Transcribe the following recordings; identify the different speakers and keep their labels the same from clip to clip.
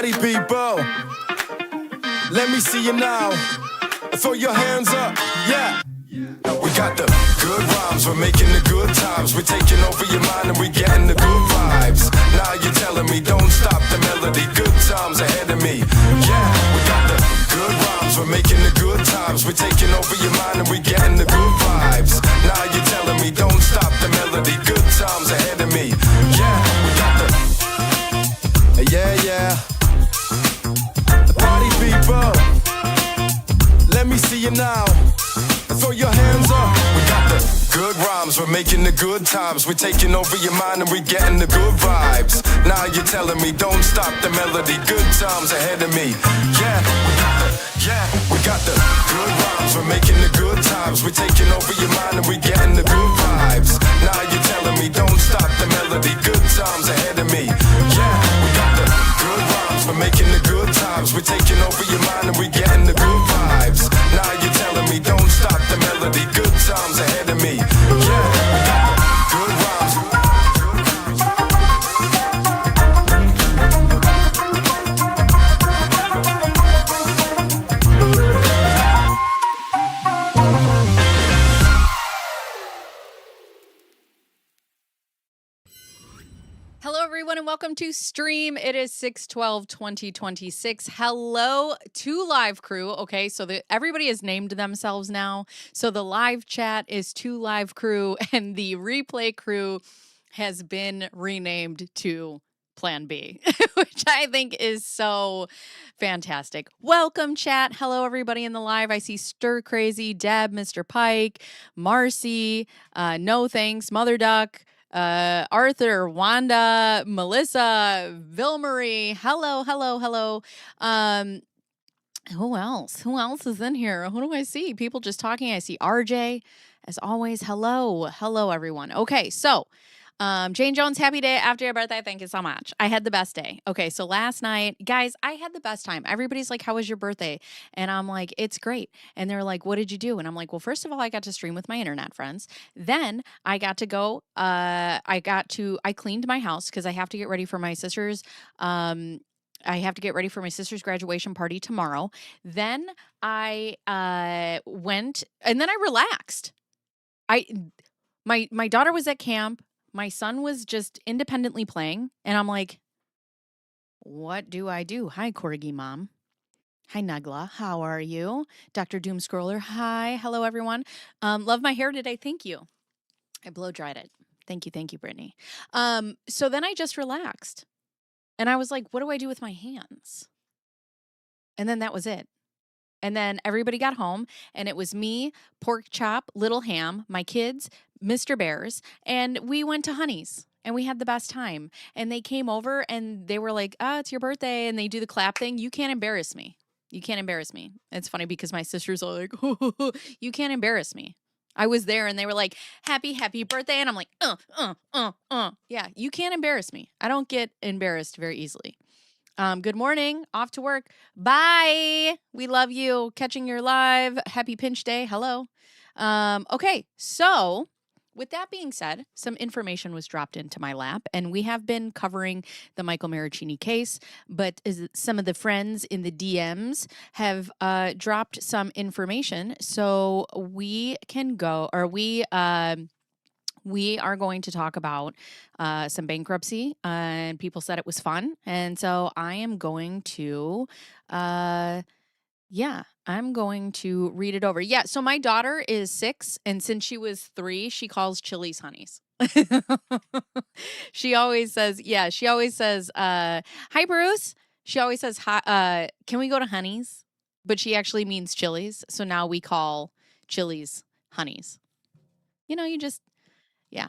Speaker 1: Party people, let me see you now. Throw your hands up, yeah. We got the good rhymes, we're making the good times. We're taking over your mind and we getting the good vibes. Now you're telling me don't stop the melody. Good times ahead of me, yeah. We got the good rhymes, we're making the good times. We're taking over your mind and we getting the good vibes. Now you're telling me don't stop the melody. Good times ahead of me, yeah. We got the, yeah. Party people, let me see you now. Throw your hands up. We got the good rhymes, we're making the good times. We're taking over your mind and we're getting the good vibes. Now you're telling me don't stop the melody. Good times ahead of me, yeah. We got the good rhymes, we're making the good times. We're taking over your mind and we're getting the good vibes. Now you're telling me don't stop the melody. Good times ahead of me, yeah. We got the good rhymes, we're making the good times. We're taking over your mind and we're getting the good vibes. Now you're telling me don't stop the melody. Good times ahead of me, yeah. We got the good rhymes.
Speaker 2: Hello, everyone, and welcome to Stream. It is 6/12/2026. Hello to live crew. Okay, so everybody has named themselves now. So the live chat is to live crew, and the replay crew has been renamed to Plan B, which I think is so fantastic. Welcome, chat. Hello, everybody in the live. I see Stir Crazy, Deb, Mr. Pike, Marcy, No Thanks, Mother Duck, Arthur, Wanda, Melissa, Vilmarie. Hello. Who else is in here? Who do I see? People just talking. I see RJ. As always, hello, everyone. Okay, so Jane Jones, happy day after your birthday. Thank you so much. I had the best day. Okay, so last night, guys, I had the best time. Everybody's like, how was your birthday? And I'm like, it's great. And they're like, what did you do? And I'm like, well, first of all, I got to stream with my internet friends. Then I got to go, I cleaned my house because I have to get ready for my sister's, graduation party tomorrow. Then I went, and then I relaxed. My daughter was at camp. My son was just independently playing, and I'm like, what do I do? Hi, Corgi Mom. Hi, Nugla. How are you? Dr. Doomscroller. Hi. Hello, everyone. Love my hair today. Thank you. I blow-dried it. Thank you, Brittany. So then I just relaxed, and I was like, what do I do with my hands? And then that was it. And then everybody got home, and it was me, Pork Chop, Little Ham, my kids, Mr. Bears, and we went to Honey's, and we had the best time. And they came over, and they were like, it's your birthday, and they do the clap thing. You can't embarrass me. You can't embarrass me. It's funny because my sisters are like, you can't embarrass me. I was there, and they were like, happy birthday, and I'm like, Yeah, you can't embarrass me. I don't get embarrassed very easily. Good morning. Off to work. Bye. We love you. Catching your live. Happy pinch day. Hello. Okay. So with that being said, some information was dropped into my lap, and we have been covering the Michael Maricini case, but some of the friends in the DMs have dropped some information. So we can go, or we are going to talk about some bankruptcy, and people said it was fun. And so I am going to, I'm going to read it over. Yeah, so my daughter is 6, and since she was 3, she calls Chili's Honeys. She always says, hi, Bruce. She always says, hi, can we go to Honey's? But she actually means Chili's. So now we call Chili's Honeys. Yeah.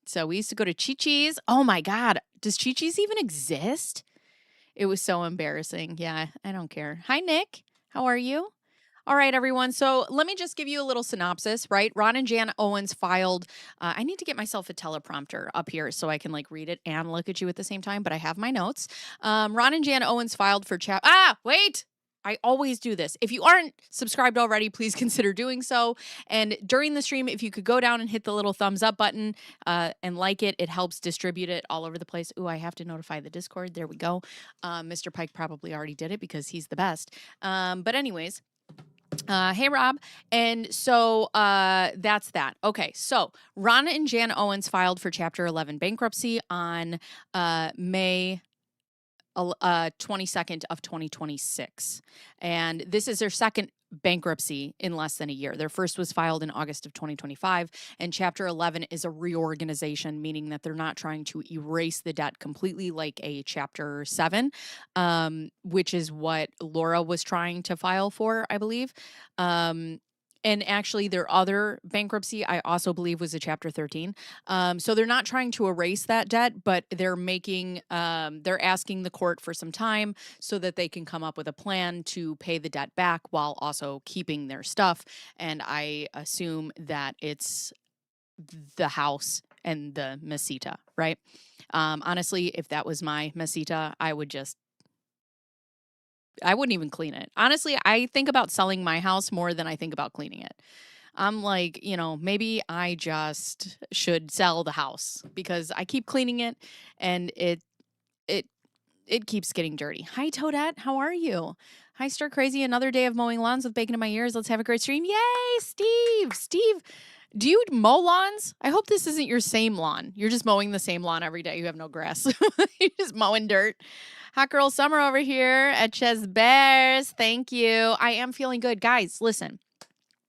Speaker 2: So we used to go to Chi-Chi's. Oh my God. Does Chi-Chi's even exist? It was so embarrassing. Yeah, I don't care. Hi, Nick. How are you? All right, everyone. So let me just give you a little synopsis, right? Ronn and Jan Owens filed. I need to get myself a teleprompter up here so I can read it and look at you at the same time, but I have my notes. Ronn and Jan Owens filed for wait. I always do this. If you aren't subscribed already, please consider doing so. And during the stream, if you could go down and hit the little thumbs up button and like it, it helps distribute it all over the place. Ooh, I have to notify the Discord. There we go. Mr. Pike probably already did it because he's the best. But anyways, hey, Rob. And so that's that. Okay, so Ronn and Jan Owens filed for Chapter 11 bankruptcy on May 22nd of 2026. And this is their second bankruptcy in less than a year. Their first was filed in August of 2025, and Chapter 11 is a reorganization, meaning that they're not trying to erase the debt completely like a Chapter 7, which is what Laura was trying to file for, I believe. And actually, their other bankruptcy, I also believe, was a Chapter 13. So they're not trying to erase that debt, but they're they're asking the court for some time so that they can come up with a plan to pay the debt back while also keeping their stuff. And I assume that it's the house and the mesita, right? Honestly, if that was my mesita, I wouldn't even clean it. Honestly, I think about selling my house more than I think about cleaning it. I'm like, maybe I just should sell the house because I keep cleaning it and it keeps getting dirty. Hi, Toadette. How are you? Hi, Stir Crazy. Another day of mowing lawns with bacon in my ears. Let's have a great stream. Yay, Steve. Steve, do you mow lawns? I hope this isn't your same lawn. You're just mowing the same lawn every day. You have no grass. You're just mowing dirt. Hot Girl Summer over here at Ches Bears. Thank you. I am feeling good. Guys, listen.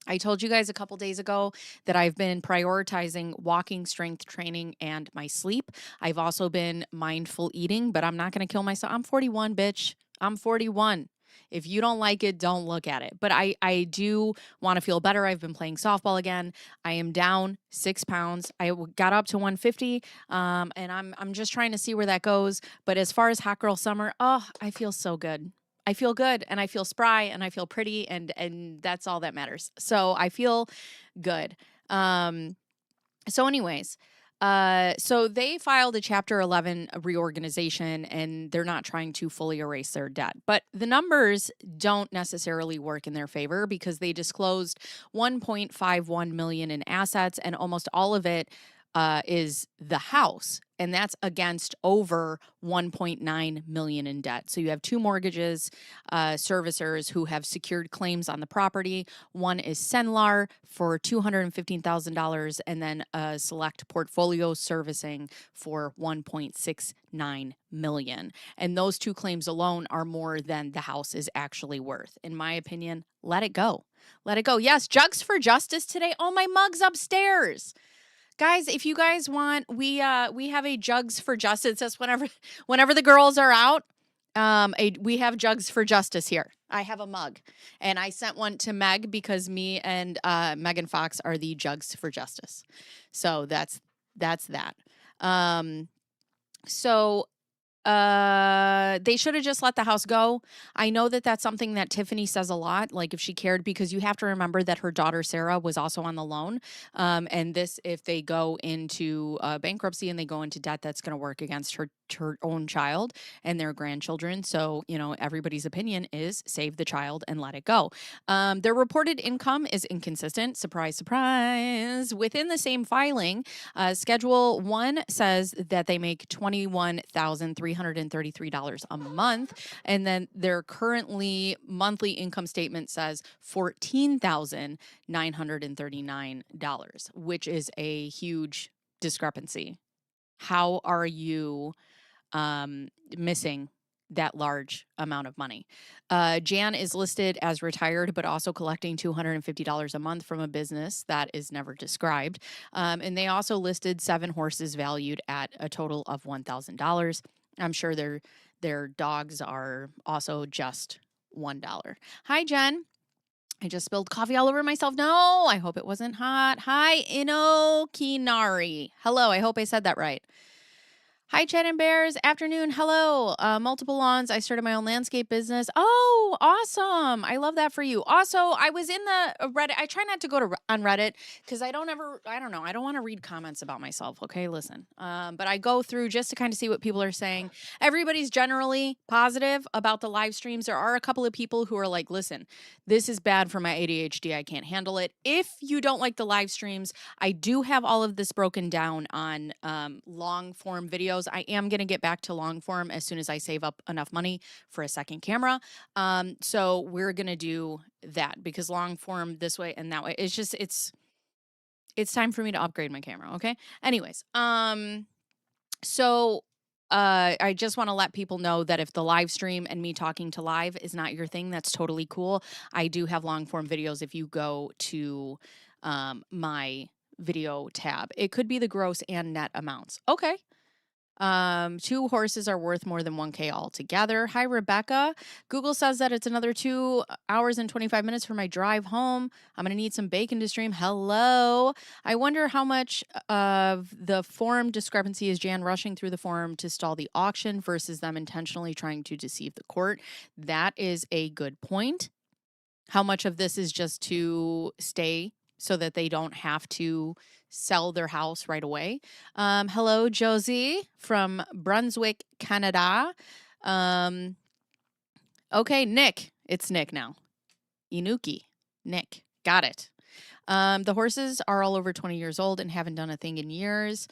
Speaker 2: I told you guys a couple days ago that I've been prioritizing walking, strength training, and my sleep. I've also been mindful eating, but I'm not going to kill myself. I'm 41, bitch. I'm 41. If you don't like it, don't look at it. But I do want to feel better. I've been playing softball again. I am down 6 pounds. I got up to 150, and I'm just trying to see where that goes. But as far as Hot Girl Summer, I feel so good. I feel good and I feel spry and I feel pretty and that's all that matters. So I feel good. So anyways, so they filed a Chapter 11 reorganization and they're not trying to fully erase their debt. But the numbers don't necessarily work in their favor because they disclosed $1.51 million in assets and almost all of it is the house. And that's against over $1.9 million in debt. So you have two mortgages, servicers who have secured claims on the property. One is Senlar for $215,000, and then Select Portfolio Servicing for $1.69 million. And those two claims alone are more than the house is actually worth. In my opinion, let it go. Let it go. Yes, Jugs for Justice today. Oh, my mug's upstairs. Guys, if you guys want, we have a Jugs for Justice. That's whenever the girls are out, we have Jugs for Justice here. I have a mug, and I sent one to Meg because me and Megan Fox are the Jugs for Justice. So that's that. They should have just let the house go. I know that that's something that Tiffany says a lot, like if she cared, because you have to remember that her daughter Sarah was also on the loan. And if they go into bankruptcy and they go into debt, that's going to work against her own child and their grandchildren. So, everybody's opinion is save the child and let it go. Their reported income is inconsistent. Surprise, surprise. Within the same filing, Schedule 1 says that they make $21,333 a month. And then their currently monthly income statement says $14,939, which is a huge discrepancy. How are you missing that large amount of money? Jan is listed as retired, but also collecting $250 a month from a business that is never described. And they also listed 7 horses valued at a total of $1,000. I'm sure their dogs are also just $1. Hi, Jen. I just spilled coffee all over myself. No, I hope it wasn't hot. Hi, Inokinari. Hello, I hope I said that right. Hi, Chad and Bears. Afternoon. Hello. Multiple lawns. I started my own landscape business. Oh, awesome. I love that for you. Also, I was in the Reddit. I try not to go to on Reddit because I don't know. I don't want to read comments about myself. Okay, listen. But I go through just to kind of see what people are saying. Everybody's generally positive about the live streams. There are a couple of people who are like, listen, this is bad for my ADHD. I can't handle it. If you don't like the live streams, I do have all of this broken down on long form videos. I am going to get back to long form as soon as I save up enough money for a second camera. So we're going to do that because long form this way and that way. It's just, it's time for me to upgrade my camera. Okay. Anyways. So I just want to let people know that if the live stream and me talking to live is not your thing, that's totally cool. I do have long form videos if you go to my video tab. It could be the gross and net amounts. Okay. 2 horses are worth more than 1K altogether. Hi, Rebecca. Google says that it's another 2 hours and 25 minutes for my drive home. I'm going to need some bacon to stream. Hello. I wonder how much of the forum discrepancy is Jan rushing through the forum to stall the auction versus them intentionally trying to deceive the court. That is a good point. How much of this is just to stay so that they don't have to sell their house right away? Hello, Josie from Brunswick, Canada. Okay, Nick. It's Nick now. Inuki. Nick. Got it. The horses are all over 20 years old and haven't done a thing in years.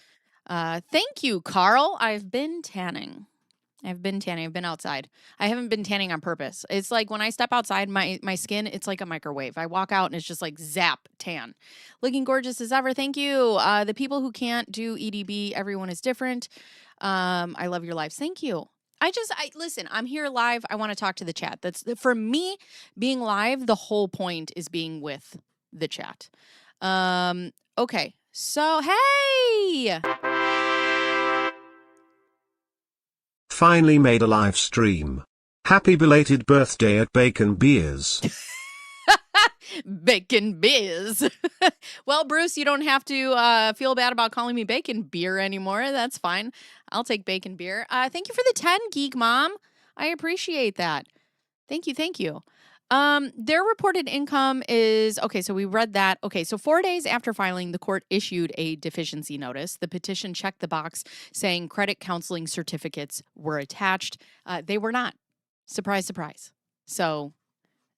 Speaker 2: Thank you, Carl. I've been tanning. I've been outside. I haven't been tanning on purpose. It's like when I step outside, my skin, it's like a microwave. I walk out and it's just like zap tan. Looking gorgeous as ever. Thank you. The people who can't do EDB, everyone is different. I love your lives. Thank you. Listen, I'm here live. I want to talk to the chat. That's for me, being live, the whole point is being with the chat. Okay. So, hey.
Speaker 3: Finally made a live stream. Happy belated birthday at Bacon Beers.
Speaker 2: Bacon Beers. Well, Bruce, you don't have to feel bad about calling me Bacon Beer anymore. That's fine. I'll take Bacon Beer. Thank you for the 10, Geek Mom. I appreciate that. Thank you. Thank you. Their reported income is, okay, so we read that. Okay, so 4 days after filing, the court issued a deficiency notice. The petition checked the box saying credit counseling certificates were attached. They were not. Surprise, surprise. So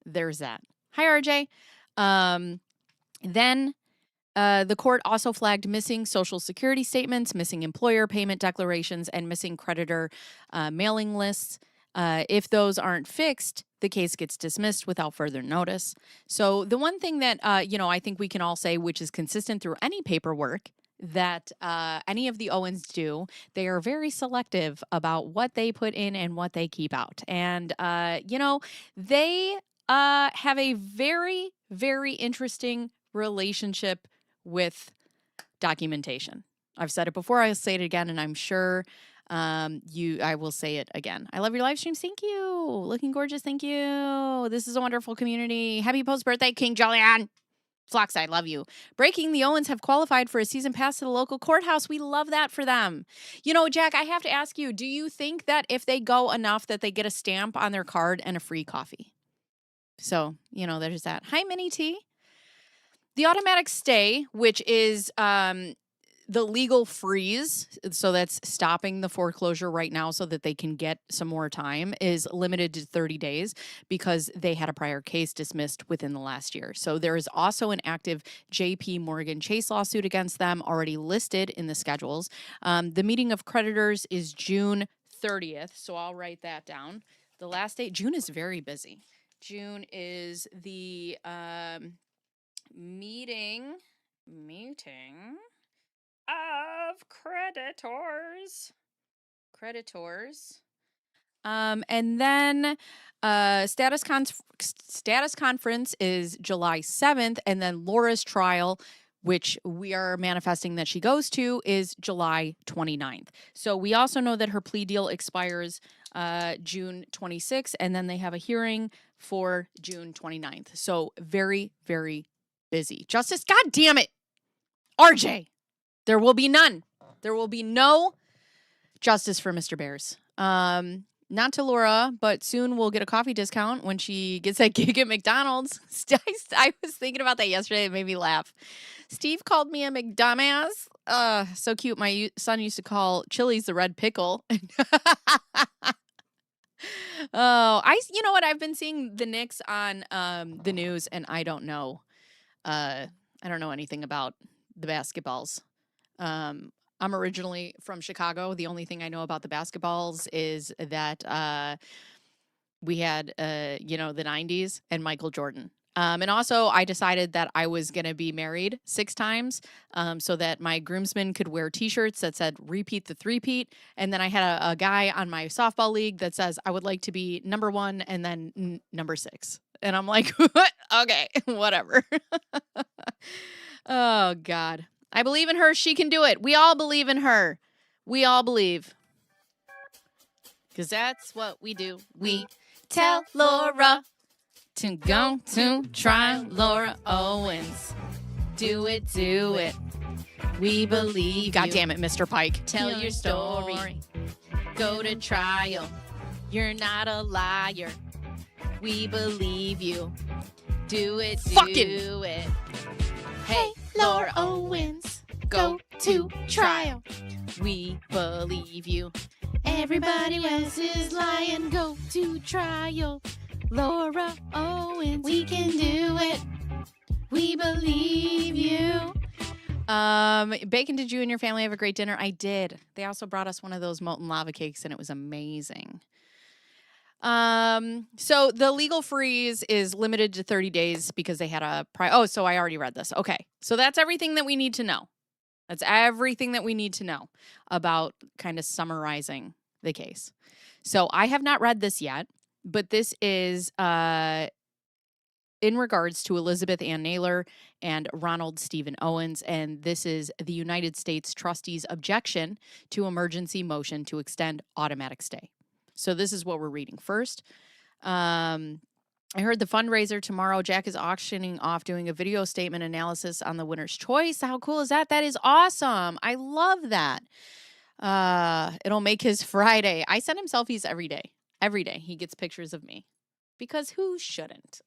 Speaker 2: there's that. Hi, RJ. Then the court also flagged missing Social Security statements, missing employer payment declarations, and missing creditor mailing lists. If those aren't fixed, the case gets dismissed without further notice. So the one thing that, I think we can all say, which is consistent through any paperwork that any of the Owens do, they are very selective about what they put in and what they keep out. And, they have a very, very interesting relationship with documentation. I've said it before, I'll say it again, and I'm sure I will say it again. I love your live streams. Thank you. Looking gorgeous. Thank you. This is a wonderful community. Happy post-birthday, King Jolyon. Flox, I love you. Breaking, the Owens have qualified for a season pass to the local courthouse. We love that for them. Jack, I have to ask you, do you think that if they go enough that they get a stamp on their card and a free coffee? So, there's that. Hi, Minnie T. The automatic stay, which is the legal freeze, so that's stopping the foreclosure right now so that they can get some more time, is limited to 30 days because they had a prior case dismissed within the last year. So there is also an active JP Morgan Chase lawsuit against them already listed in the schedules. The meeting of creditors is June 30th, so I'll write that down. The last date, June is very busy. June is the meeting of creditors. And then status conference is July 7th, and then Laura's trial, which we are manifesting that she goes to, is July 29th. So we also know that her plea deal expires June 26th, and then they have a hearing for June 29th. So very, very busy. Justice, God damn it, RJ. There will be none. There will be no Justice for Mr. Bears. Not to Laura, but soon we'll get a coffee discount when she gets that gig at McDonald's. I was thinking about that yesterday. It made me laugh. Steve called me a McDumbass. So cute. My son used to call Chili's the red pickle. You know what? I've been seeing the Knicks on the news, and I don't know. I don't know anything about the basketballs. I'm originally from Chicago. The only thing I know about the basketballs is that we had, the 90s and Michael Jordan. And also, I decided that I was going to be married 6 times so that my groomsmen could wear T-shirts that said repeat the three-peat. And then I had a guy on my softball league that says I would like to be number 1 and then number 6. And I'm like, okay, whatever. Oh, God. I believe in her. She can do it. We all believe in her. We all believe. Because that's what we do. We tell Laura to go to try Laura Owens. Do it, do it. We believe. God damn it, Mr. Pike. Tell your story. Go to trial. You're not a liar. We believe you. Do it, do it. Hey, Laura Owens, go to trial. We believe you. Everybody else is lying. Go to trial. Laura Owens, we can do it. We believe you. Bacon, did you and your family have a great dinner? I did. They also brought us one of those molten lava cakes, and it was amazing. So the legal freeze is limited to 30 days because they had so I already read this. Okay. So that's everything that we need to know. That's everything that we need to know about kind of summarizing the case. So I have not read this yet, but this is, in regards to Elizabeth Ann Naylor and Ronald Stephen Owens, and this is the United States trustee's objection to emergency motion to extend automatic stay. So this is what we're reading first. I heard the fundraiser tomorrow. Jack is auctioning off doing a video statement analysis on the winner's choice. How cool is that? That is awesome. I love that. It'll make his Friday. I send him selfies every day. Every day he gets pictures of me because who shouldn't?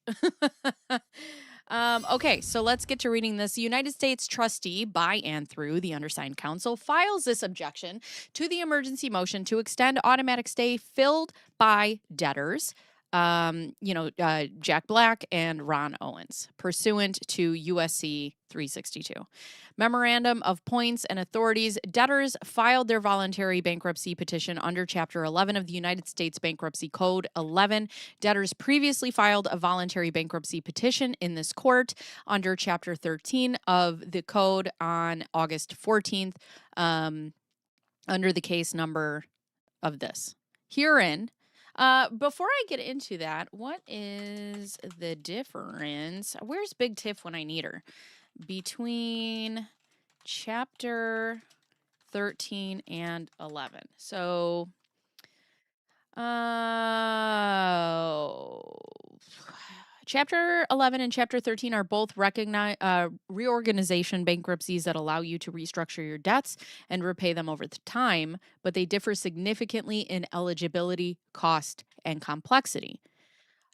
Speaker 2: Okay, so let's get to reading this. The United States trustee by and through the undersigned counsel files this objection to the emergency motion to extend automatic stay filled by debtors, Jack Black and Ronn Owens, pursuant to USC 362. Memorandum of Points and Authorities. Debtors filed their voluntary bankruptcy petition under Chapter 11 of the United States Bankruptcy Code 11. Debtors previously filed a voluntary bankruptcy petition in this court under Chapter 13 of the code on August 14th under the case number of this. Herein, before I get into that, what is the difference? Where's Big Tiff when I need her? Between chapter 13 and 11. So, chapter 11 and chapter 13 are both reorganization bankruptcies that allow you to restructure your debts and repay them over the time, but they differ significantly in eligibility, cost, and complexity.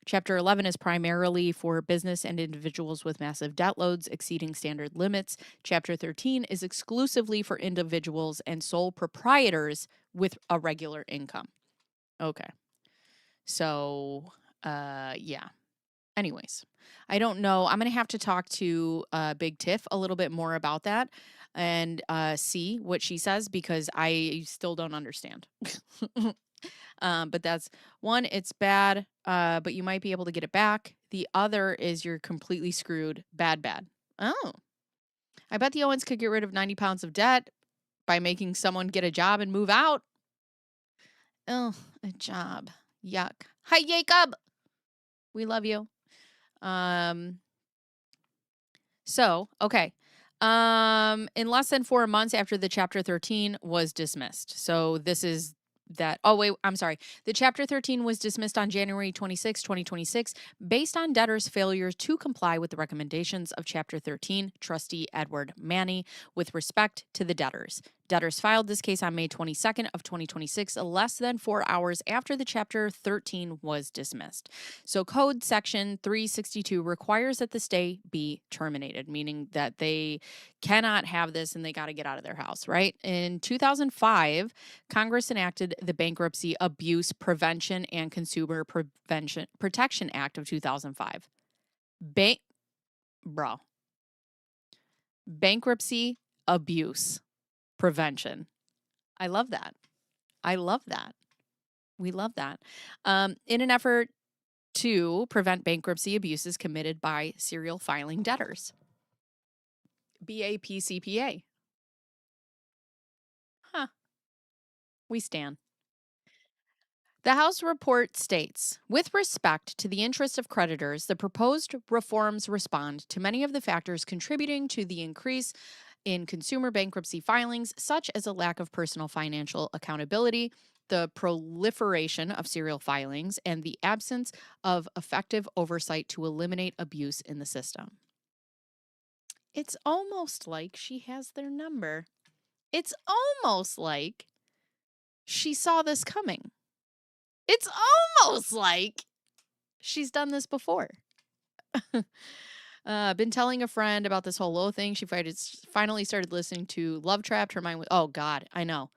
Speaker 2: Chapter 11 is primarily for business and individuals with massive debt loads exceeding standard limits. Chapter 13 is exclusively for individuals and sole proprietors with a regular income. Okay. So, yeah. Anyways, I don't know. I'm going to have to talk to Big Tiff a little bit more about that and see what she says because I still don't understand. But that's one, it's bad, but you might be able to get it back. The other is you're completely screwed. Bad. Oh, I bet the Owens could get rid of 90 pounds of debt by making someone get a job and move out. Oh, a job. Yuck. Hi, Jacob. We love you. Okay. In less than 4 months after the Chapter 13 was dismissed. So this is that. Oh, wait, I'm sorry. The Chapter 13 was dismissed on January 26, 2026, based on debtors' failure to comply with the recommendations of Chapter 13, Trustee Edward Manny, with respect to the debtors. Debtors filed this case on May 22nd of 2026, less than 4 hours after the Chapter 13 was dismissed. So Code Section 362 requires that the stay be terminated, meaning that they cannot have this and they got to get out of their house, right? In 2005, Congress enacted the Bankruptcy Abuse Prevention and Consumer Protection Act of 2005. Bankruptcy abuse prevention. I love that. I love that. We love that. In an effort to prevent bankruptcy abuses committed by serial filing debtors. BAPCPA. Huh. We stand. The House report states, with respect to the interests of creditors, the proposed reforms respond to many of the factors contributing to the increase in consumer bankruptcy filings, such as a lack of personal financial accountability, the proliferation of serial filings, and the absence of effective oversight to eliminate abuse in the system. It's almost like she has their number. It's almost like she saw this coming. It's almost like she's done this before. Been telling a friend about this whole Low thing. She finally started listening to Love Trapped. Her mind was, oh God, I know.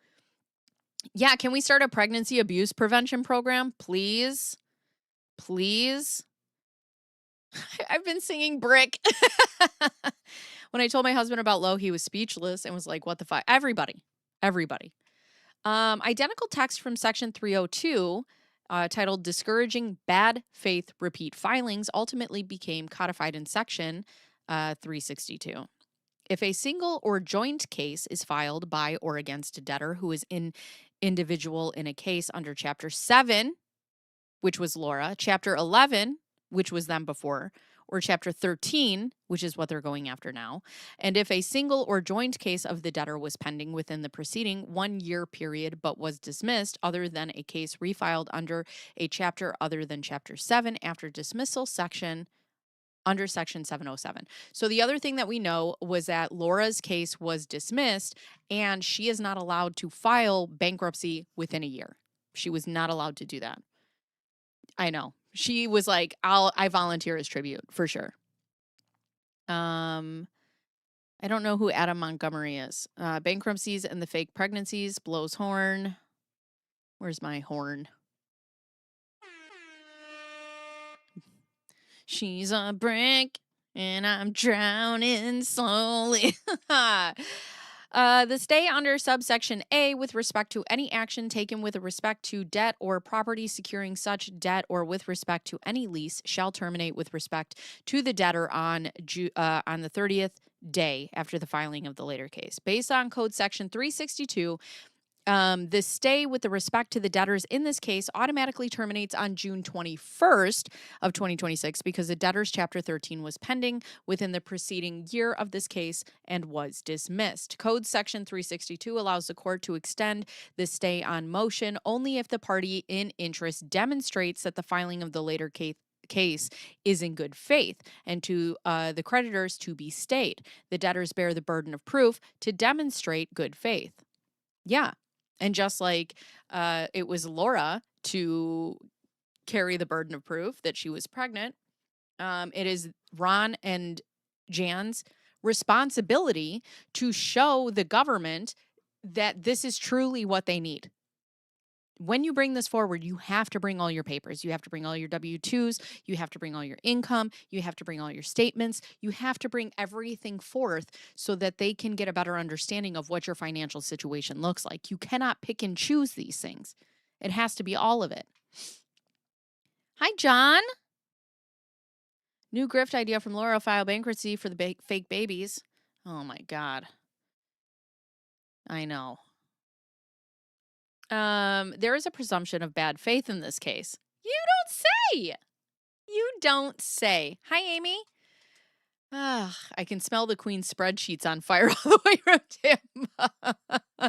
Speaker 2: Yeah, can we start a pregnancy abuse prevention program? Please? Please? I've been singing Brick. When I told my husband about Low, he was speechless and was like, what the fuck? Everybody. Identical text from Section 302, titled Discouraging Bad Faith Repeat Filings, ultimately became codified in Section 362. If a single or joint case is filed by or against a debtor who is an individual in a case under Chapter 7, which was Laura, Chapter 11, which was them before, or Chapter 13, which is what they're going after now, and if a single or joint case of the debtor was pending within the preceding 1-year period but was dismissed other than a case refiled under a chapter other than Chapter 7 after dismissal under Section 707. So the other thing that we know was that Laura's case was dismissed and she is not allowed to file bankruptcy within a year. She was not allowed to do that. I know. She was like, I volunteer as tribute for sure. I don't know who Adam Montgomery is. Bankruptcies and the fake pregnancies, blows horn. Where's my horn? She's a brick and I'm drowning slowly. The stay under subsection A with respect to any action taken with respect to debt or property securing such debt or with respect to any lease shall terminate with respect to the debtor on the 30th day after the filing of the later case. Based on Code Section 362, the stay with the respect to the debtors in this case automatically terminates on June 21st of 2026 because the debtor's Chapter 13 was pending within the preceding year of this case and was dismissed. Code Section 362 allows the court to extend the stay on motion only if the party in interest demonstrates that the filing of the later case is in good faith and to the creditors to be stayed. The debtors bear the burden of proof to demonstrate good faith. Yeah. And just like it was Laura to carry the burden of proof that she was pregnant, it is Ronn and Jan's responsibility to show the government that this is truly what they need. When you bring this forward, you have to bring all your papers. You have to bring all your W-2s. You have to bring all your income. You have to bring all your statements. You have to bring everything forth so that they can get a better understanding of what your financial situation looks like. You cannot pick and choose these things. It has to be all of it. Hi, John. New grift idea from Laura, file bankruptcy for the fake babies. Oh, my God. I know. There is a presumption of bad faith in this case. You don't say. You don't say. Hi, Amy. I can smell the Queen's spreadsheets on fire all the way from Tampa.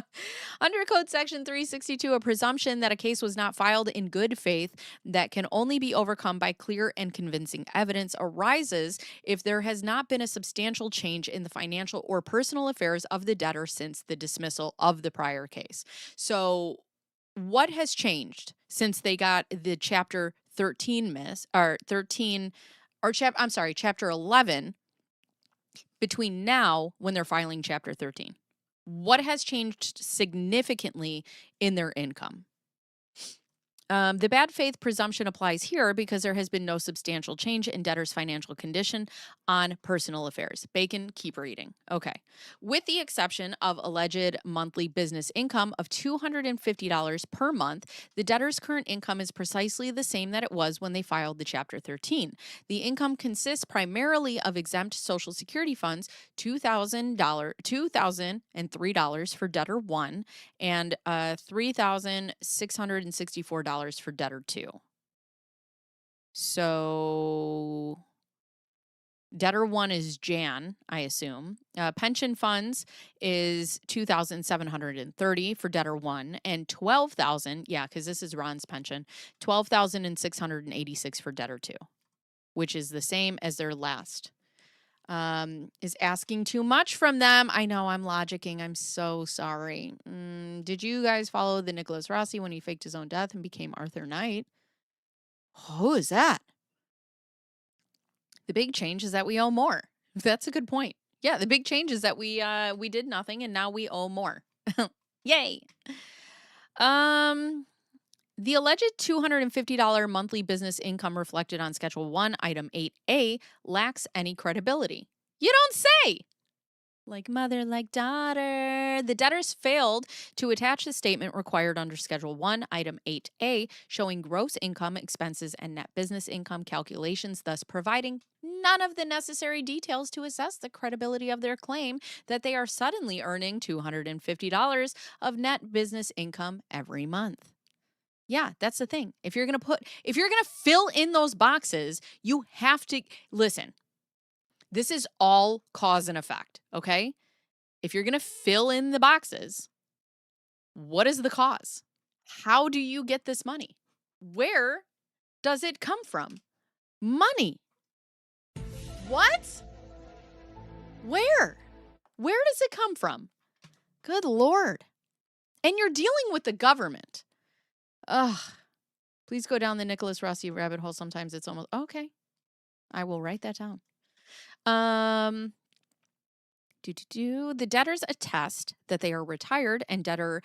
Speaker 2: Under Code Section 362, a presumption that a case was not filed in good faith that can only be overcome by clear and convincing evidence arises if there has not been a substantial change in the financial or personal affairs of the debtor since the dismissal of the prior case. So, what has changed since they got the Chapter 13 Chapter 11 between now when they're filing Chapter 13? What has changed significantly in their income? The bad faith presumption applies here because there has been no substantial change in debtor's financial condition on personal affairs. Bacon, keep reading. Okay. With the exception of alleged monthly business income of $250 per month, the debtor's current income is precisely the same that it was when they filed the Chapter 13. The income consists primarily of exempt Social Security funds, $2,003 for debtor 1 and $3,664 for debtor 2. So debtor 1 is Jan, I assume. Pension funds is $2,730 for debtor 1 and $12,000, because this is Ronn's pension, $12,686 for debtor 2, which is the same as their last. Is asking too much from them. I know, I'm logicking. I'm so sorry. Did you guys follow the Nicholas Rossi when he faked his own death and became Arthur Knight? Who is that? The big change is that we owe more. That's a good point. Yeah, the big change is that we did nothing and now we owe more. Yay. The alleged $250 monthly business income reflected on Schedule 1, Item 8A, lacks any credibility. You don't say! Like mother, like daughter. The debtors failed to attach the statement required under Schedule 1, Item 8A, showing gross income, expenses, and net business income calculations, thus providing none of the necessary details to assess the credibility of their claim that they are suddenly earning $250 of net business income every month. Yeah, that's the thing. If you're going to fill in those boxes, you have to listen. This is all cause and effect, okay? If you're going to fill in the boxes, what is the cause? How do you get this money? Where does it come from? Money. What? Where? Where does it come from? Good Lord. And you're dealing with the government. Ugh. Please go down the Nicholas Rossi rabbit hole. Sometimes it's almost okay. I will write that down. The debtors attest that they are retired, and debtor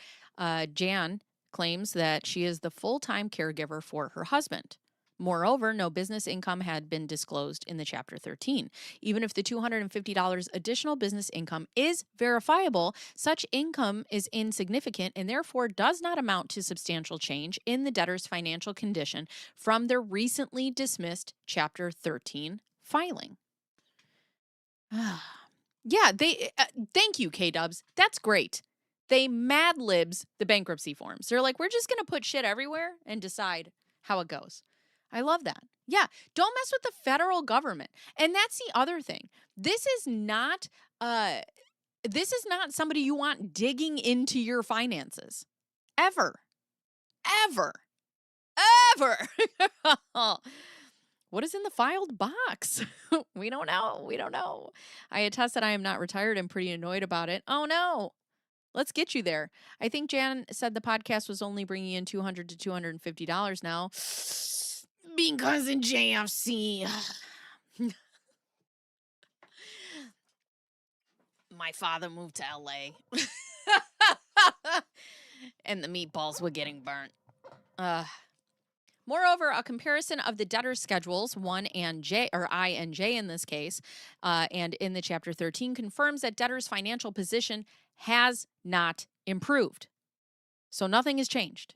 Speaker 2: Jan claims that she is the full-time caregiver for her husband. Moreover, no business income had been disclosed in the Chapter 13. Even if the $250 additional business income is verifiable, such income is insignificant and therefore does not amount to substantial change in the debtor's financial condition from their recently dismissed Chapter 13 filing. Yeah, thank you, K-Dubs. That's great. They Mad Libs the bankruptcy forms. They're like, we're just going to put shit everywhere and decide how it goes. I love that. Yeah, don't mess with the federal government. And that's the other thing. This is not somebody you want digging into your finances. Ever. Ever. Ever. What is in the filed box? We don't know. We don't know. I attest that I am not retired and pretty annoyed about it. Oh, no. Let's get you there. I think Jan said the podcast was only bringing in $200 to $250 now. Because in JFC. My father moved to LA. And the meatballs were getting burnt. Moreover, a comparison of the debtor's schedules, I and J in this case, and in the Chapter 13 confirms that debtor's financial position has not improved. So nothing has changed.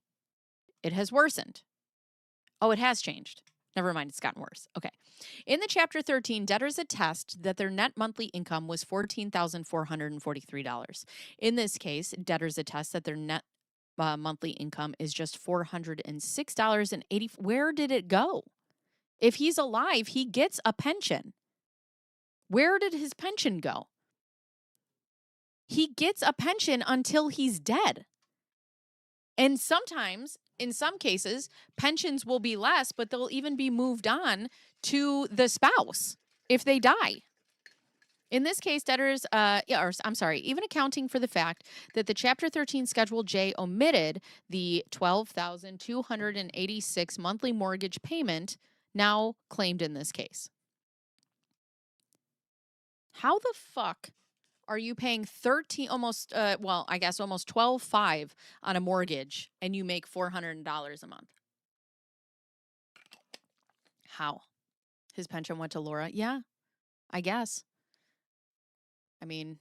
Speaker 2: It has worsened. Oh, it has changed. Never mind, it's gotten worse. Okay. In the Chapter 13, debtors attest that their net monthly income was $14,443. In this case, debtors attest that their net monthly income is just $406.80. Where did it go? If he's alive, he gets a pension. Where did his pension go? he gets a pension until he's dead. And sometimes, in some cases, pensions will be less, but they'll even be moved on to the spouse if they die. In this case, debtors, even accounting for the fact that the Chapter 13 Schedule J omitted the $12,286 monthly mortgage payment now claimed in this case. How the fuck are you paying almost $12,500 on a mortgage and you make $400 a month? How? His pension went to Laura? Yeah, I guess. I mean,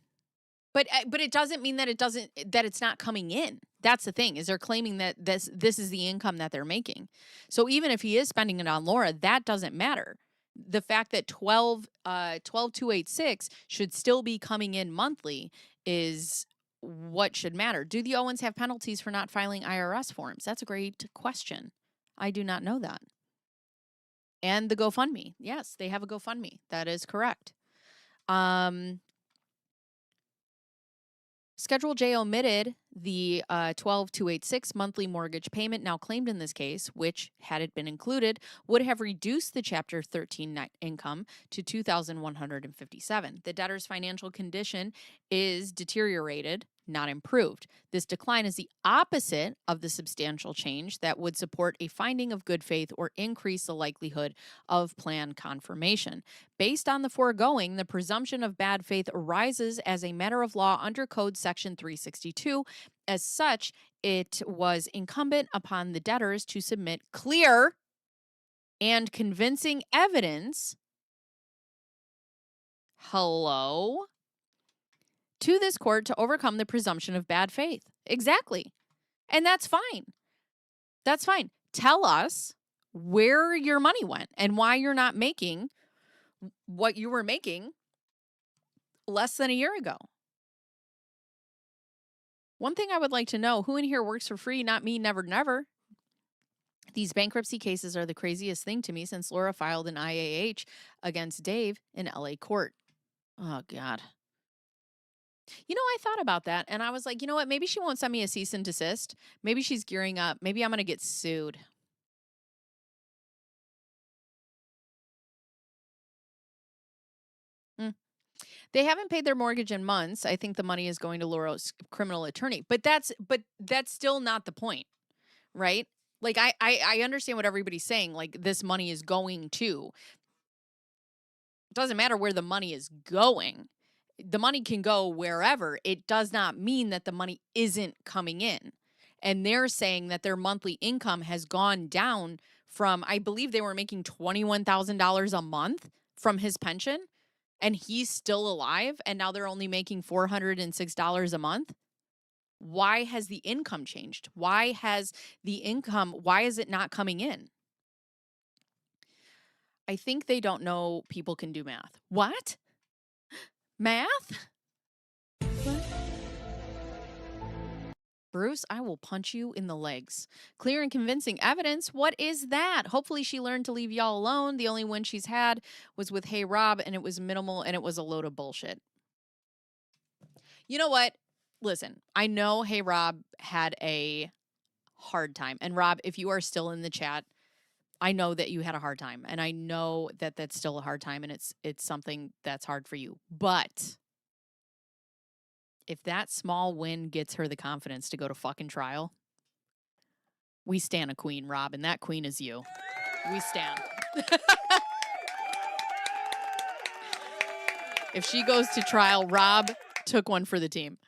Speaker 2: but it doesn't mean that it's not coming in. That's the thing, is they're claiming that this is the income that they're making. So even if he is spending it on Laura, that doesn't matter. The fact that 12,286 should still be coming in monthly is what should matter. Do the Owens have penalties for not filing IRS forms? That's a great question. I do not know that. And the GoFundMe. Yes, they have a GoFundMe. That is correct. Schedule J omitted the $12,286 monthly mortgage payment now claimed in this case, which, had it been included, would have reduced the Chapter 13 net income to $2,157. The debtor's financial condition is deteriorated, not improved. This decline is the opposite of the substantial change that would support a finding of good faith or increase the likelihood of plan confirmation. Based on the foregoing, the presumption of bad faith arises as a matter of law under Code Section 362. As such, it was incumbent upon the debtors to submit clear and convincing evidence to this court to overcome the presumption of bad faith. Exactly. And that's fine. That's fine. Tell us where your money went and why you're not making what you were making less than a year ago. One thing I would like to know, who in here works for free? Not me, never, never. These bankruptcy cases are the craziest thing to me since Laura filed an IAH against Dave in LA court. Oh, God. You know, I thought about that and I was like, you know what? Maybe she won't send me a cease and desist. Maybe she's gearing up. Maybe I'm going to get sued. They haven't paid their mortgage in months. I think the money is going to Laura's criminal attorney. But that's still not the point, right? Like, I understand what everybody's saying. Like, this money is going to. It doesn't matter where the money is going. The money can go wherever. It does not mean that the money isn't coming in. And they're saying that their monthly income has gone down from, I believe they were making $21,000 a month from his pension, and he's still alive, and now they're only making $406 a month. Why has the income changed? Why is it not coming in? I think they don't know people can do math. What? Math? What? Bruce, I will punch you in the legs. Clear and convincing evidence? What is that? Hopefully she learned to leave y'all alone. The only win she's had was with Hey Rob, and it was minimal, and it was a load of bullshit. You know what? Listen, I know Hey Rob had a hard time. And Rob, if you are still in the chat, I know that you had a hard time. And I know that that's still a hard time, and it's something that's hard for you. But if that small win gets her the confidence to go to fucking trial, we stand a queen, Rob, and that queen is you. We stand. If she goes to trial, Rob took one for the team.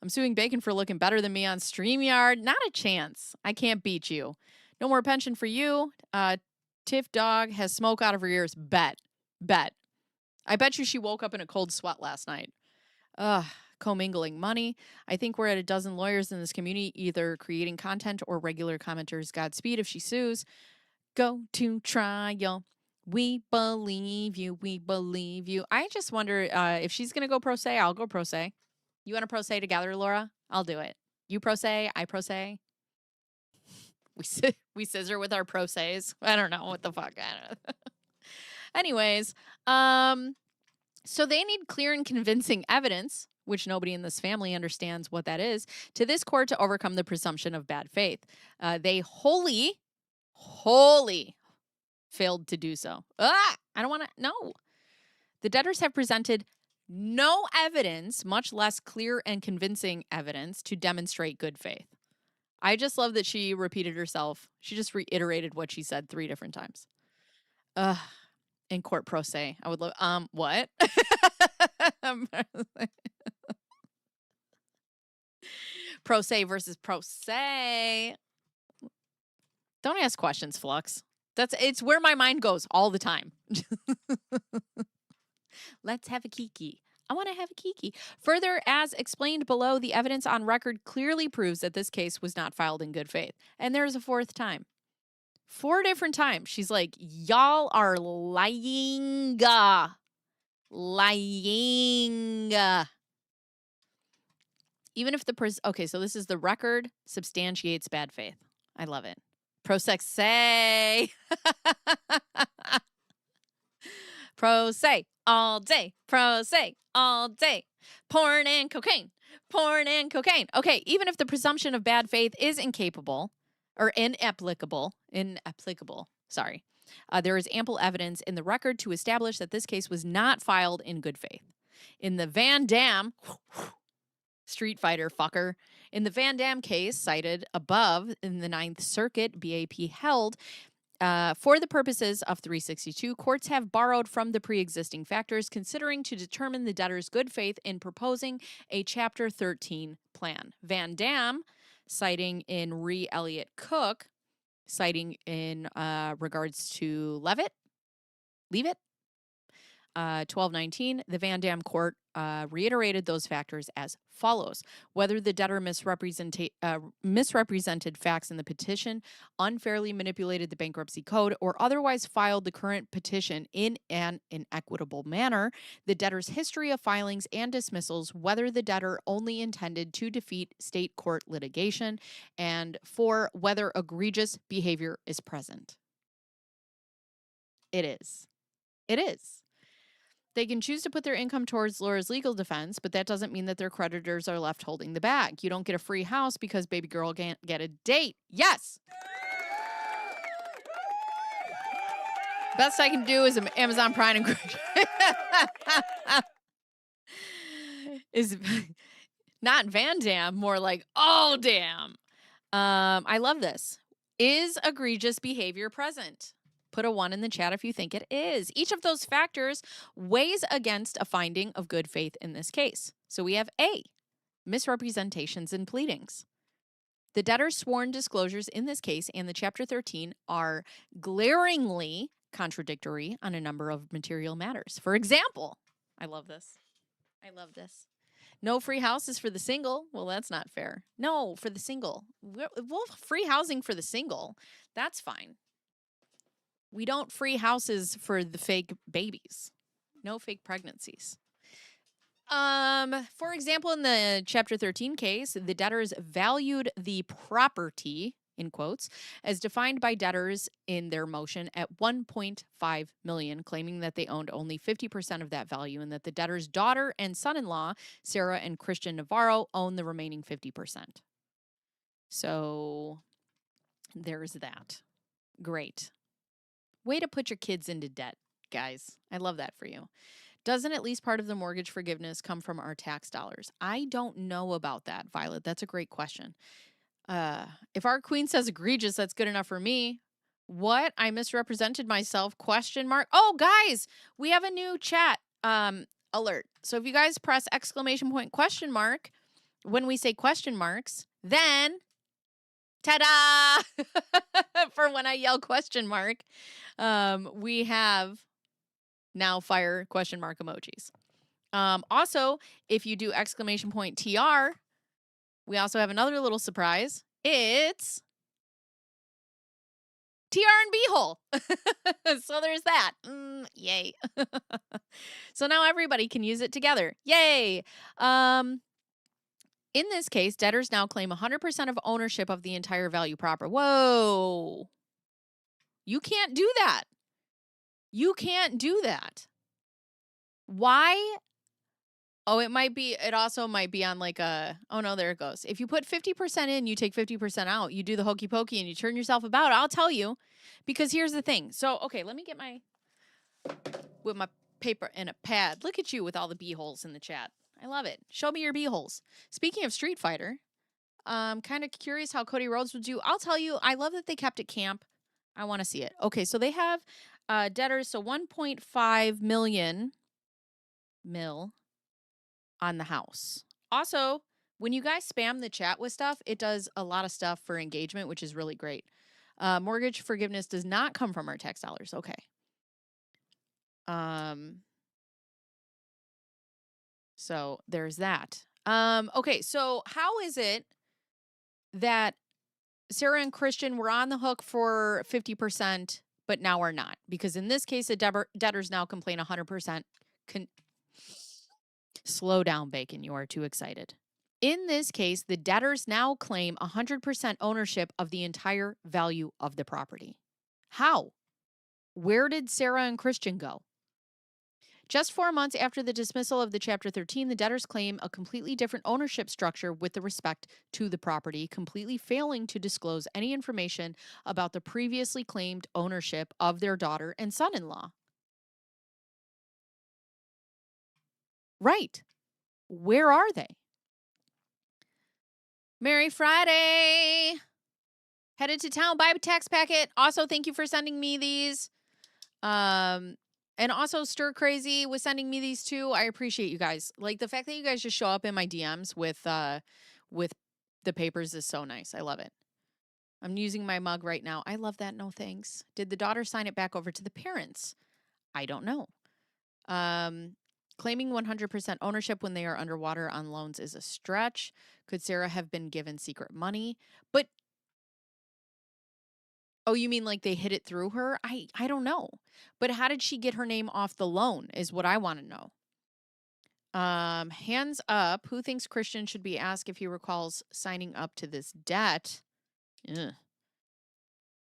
Speaker 2: I'm suing Bacon for looking better than me on StreamYard. Not a chance. I can't beat you. No more pension for you. Tiff Dog has smoke out of her ears. Bet. I bet you she woke up in a cold sweat last night. Commingling money. I think we're at a dozen lawyers in this community, either creating content or regular commenters. Godspeed if she sues. Go to trial. We believe you. We believe you. I just wonder if she's going to go pro se. I'll go pro se. You want to pro se together, Laura? I'll do it. You pro se. I pro se. We scissor with our pro ses. I don't know what the fuck. Anyways, so they need clear and convincing evidence. which nobody in this family understands what that is, to this court to overcome the presumption of bad faith. They wholly failed to do so. I don't want to, no. The debtors have presented no evidence, much less clear and convincing evidence, to demonstrate good faith. I just love that she repeated herself. She just reiterated what she said 3 different times. In court pro se. I would love, what? Pro se versus pro se. Don't ask questions, Flux. It's where my mind goes all the time. Let's have a kiki. I want to have a kiki. Further, as explained below, the evidence on record clearly proves that this case was not filed in good faith. And there's a 4th time. 4 different times. She's like, y'all are lying. Lying. Even if okay, so this is the record substantiates bad faith. I love it. Pro se. Pro se all day. Pro se all day. Porn and cocaine. Porn and cocaine. Okay, even if the presumption of bad faith is inapplicable, sorry. There is ample evidence in the record to establish that this case was not filed in good faith. In the Van Dam, Street Fighter fucker, in the Van Dam case cited above in the 9th Circuit, BAP held, for the purposes of 362, courts have borrowed from the pre-existing factors considering to determine the debtor's good faith in proposing a Chapter 13 plan. Van Dam, citing in Re. Elliott Cook, citing in regards to Leavitt, 1219, the Van Dam court reiterated those factors as follows. Whether the debtor misrepresented facts in the petition, unfairly manipulated the bankruptcy code, or otherwise filed the current petition in an inequitable manner, the debtor's history of filings and dismissals, whether the debtor only intended to defeat state court litigation, and 4, whether egregious behavior is present. It is. It is. They can choose to put their income towards Laura's legal defense, but that doesn't mean that their creditors are left holding the bag. You don't get a free house because baby girl can't get a date. Yes! Best I can do is Amazon Prime and is not Van Dam, more like, oh, damn. I love this. Is egregious behavior present? Put a 1 in the chat if you think it is. Each of those factors weighs against a finding of good faith in this case. So we have A, misrepresentations and pleadings. The debtor's sworn disclosures in this case and the Chapter 13 are glaringly contradictory on a number of material matters. For example, I love this. No free houses for the single. Well, that's not fair. No, for the single. We'll free housing for the single. That's fine. We don't free houses for the fake babies. No fake pregnancies. For example, in the Chapter 13 case, the debtors valued the property, in quotes, as defined by debtors in their motion at $1.5 million, claiming that they owned only 50% of that value and that the debtor's daughter and son-in-law, Sarah and Christian Navarro, own the remaining 50%. So there's that. Great. Way to put your kids into debt, guys. I love that for you. Doesn't at least part of the mortgage forgiveness come from our tax dollars? I don't know about that, Violet. That's a great question. If our queen says egregious, that's good enough for me. What? I misrepresented myself? Question mark. Oh, guys, we have a new chat alert. So if you guys press exclamation point question mark when we say question marks, then ta-da! For when I yell question mark, we have now fire question mark emojis. Also, if you do exclamation point TR, we also have another little surprise. It's TR and B-hole. So there's that. Yay. So now everybody can use it together. Yay. In this case, debtors now claim 100% of ownership of the entire value proper. Whoa. You can't do that. You can't do that. Why Oh, it also might be on like oh no, there it goes. If you put 50% in, you take 50% out, you do the hokey pokey and you turn yourself about, I'll tell you. Because here's the thing. So, okay, let me get with my paper and a pad. Look at you with all the B-holes in the chat. I love it. Show me your B-holes. Speaking of Street Fighter, I'm kind of curious how Cody Rhodes would do. I'll tell you, I love that they kept it camp. I want to see it. Okay, so they have debtors, so 1.5 million on the house. Also, when you guys spam the chat with stuff, it does a lot of stuff for engagement, which is really great. Mortgage forgiveness does not come from our tax dollars. Okay. So there's that. Okay, so how is it that Sarah and Christian were on the hook for 50%, but now we're not? Because in this case, the debtors now complain 100%. Slow down, Bacon. You are too excited. In this case, the debtors now claim 100% ownership of the entire value of the property. How? Where did Sarah and Christian go? Just 4 months after the dismissal of the Chapter 13, the debtors claim a completely different ownership structure with respect to the property, completely failing to disclose any information about the previously claimed ownership of their daughter and son-in-law. Right. Where are they? Merry Friday! Headed to town, buy a tax packet. Also, thank you for sending me these. And also Stir Crazy was sending me these too. I appreciate you guys. Like the fact that you guys just show up in my DMs with the papers is so nice. I love it. I'm using my mug right now. I love that. No thanks. Did the daughter sign it back over to the parents? I don't know. Claiming 100% ownership when they are underwater on loans is a stretch. Could Sarah have been given secret money? But oh, you mean like they hid it through her? I don't know. But how did she get her name off the loan is what I want to know. Hands up. Who thinks Christian should be asked if he recalls signing up to this debt? Ugh.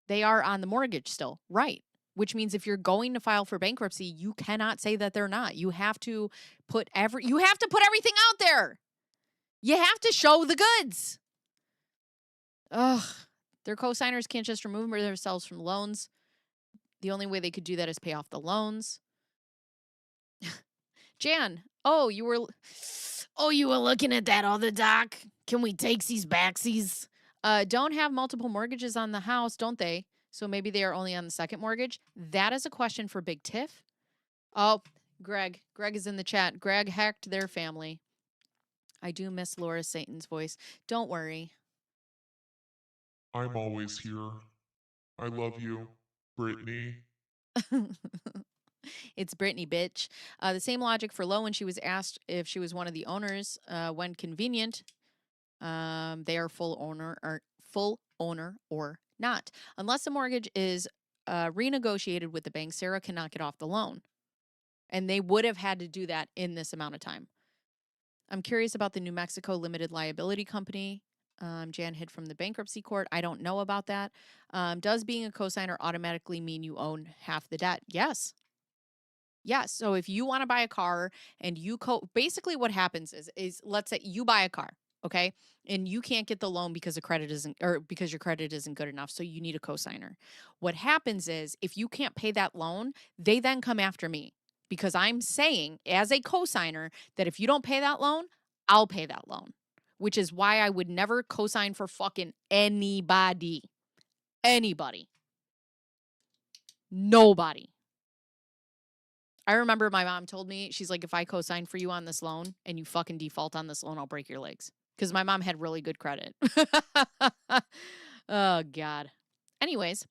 Speaker 2: They are on the mortgage still, right? Which means if you're going to file for bankruptcy, you cannot say that they're not. You have to put everything out there. You have to show the goods. Ugh. Their co-signers can't just remove themselves from loans. The only way they could do that is pay off the loans. Jan, you were looking at that other doc. Can we take these backsies? Don't have multiple mortgages on the house, don't they? So maybe they are only on the second mortgage. That is a question for Big Tiff. Oh, Greg. Greg is in the chat. Greg hacked their family. I do miss Laura Satan's voice. Don't worry.
Speaker 4: I'm always here. I love you, Brittany.
Speaker 2: It's Brittany, bitch. The same logic for Low when she was asked if she was one of the owners when convenient. They are full owner or not. Unless the mortgage is renegotiated with the bank, Sarah cannot get off the loan. And they would have had to do that in this amount of time. I'm curious about the New Mexico Limited Liability Company. Jan hid from the bankruptcy court. I don't know about that. Does being a cosigner automatically mean you own half the debt? Yes. Yes. So if you want to buy a car and you basically what happens is let's say you buy a car, okay? And you can't get the loan because your credit isn't good enough, so you need a cosigner. What happens is if you can't pay that loan, they then come after me because I'm saying as a cosigner that if you don't pay that loan, I'll pay that loan, which is why I would never cosign for fucking anybody. Anybody. Nobody. I remember my mom told me, she's like, if I co-sign for you on this loan and you fucking default on this loan, I'll break your legs. Because my mom had really good credit. Oh, God. Anyways,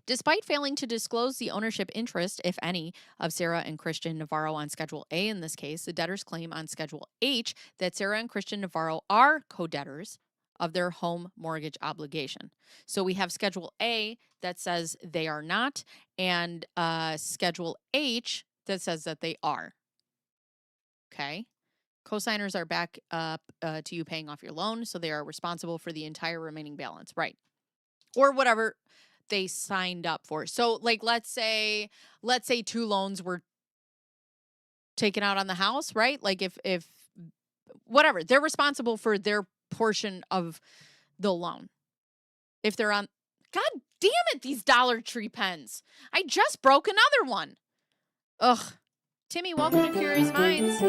Speaker 2: despite failing to disclose the ownership interest, if any, of Sarah and Christian Navarro on Schedule A in this case, the debtors claim on Schedule H that Sarah and Christian Navarro are co-debtors of their home mortgage obligation. So we have Schedule A that says they are not, and Schedule H that says that they are. Okay. Cosigners are back up to you paying off your loan, so they are responsible for the entire remaining balance, right? Or whatever they signed up for. So, like, let's say 2 loans were taken out on the house, right? Like if whatever, they're responsible for their portion of the loan. If they're on, God damn it, these Dollar Tree pens. I just broke another one. Ugh. Timmy, welcome to Curious Minds.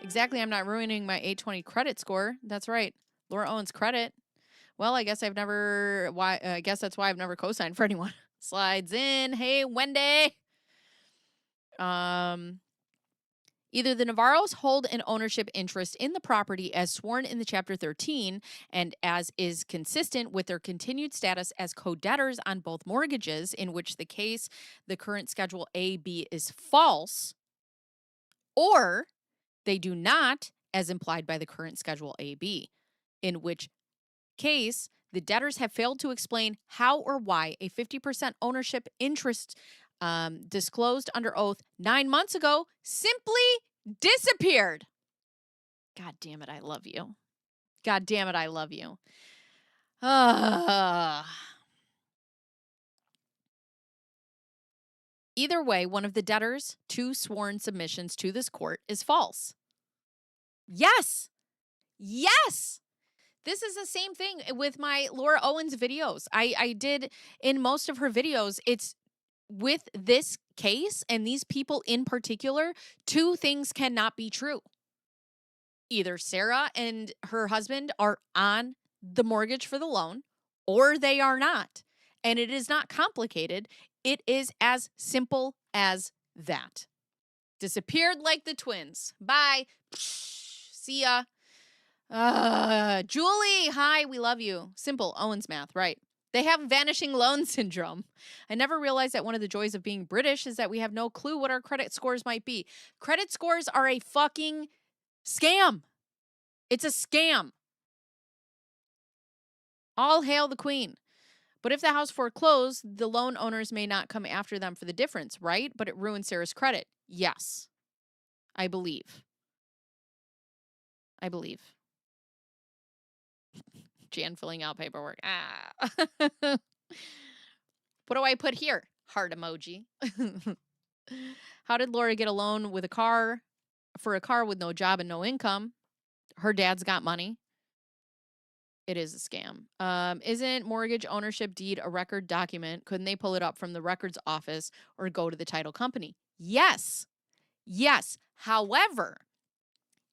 Speaker 2: Exactly, I'm not ruining my 820 credit score. That's right. Laura Owens credit. Well, I guess that's why I've never co-signed for anyone. Slides in. Hey, Wendy. Either the Navarros hold an ownership interest in the property as sworn in the Chapter 13 and as is consistent with their continued status as co-debtors on both mortgages, in which the case, the current Schedule A-B is false, or they do not, as implied by the current Schedule A-B, in which case the debtors have failed to explain how or why a 50% ownership interest disclosed under oath 9 months ago simply disappeared. God damn it, I love you. God damn it, I love you. Either way, one of the debtors' 2 sworn submissions to this court is false. Yes. Yes. This is the same thing with my Laura Owens videos. I did in most of her videos, it's with this case and these people in particular, 2 things cannot be true. Either Sarah and her husband are on the mortgage for the loan, or they are not. And it is not complicated. It is as simple as that. Disappeared like the twins. Bye. See ya. Julie, hi, we love you. Simple, Owens math, right. They have vanishing loan syndrome. I never realized that one of the joys of being British is that we have no clue what our credit scores might be. Credit scores are a fucking scam. It's a scam. All hail the queen. But if the house foreclosed, the loan owners may not come after them for the difference, right? But it ruins Sarah's credit. Yes. I believe. Jan filling out paperwork. What do I put here? Heart emoji. How did Laura get a loan for a car with no job and no income? Her dad's got money. It is a scam. Isn't mortgage ownership deed a record document? Couldn't they pull it up from the records office or go to the title company? Yes. Yes. However,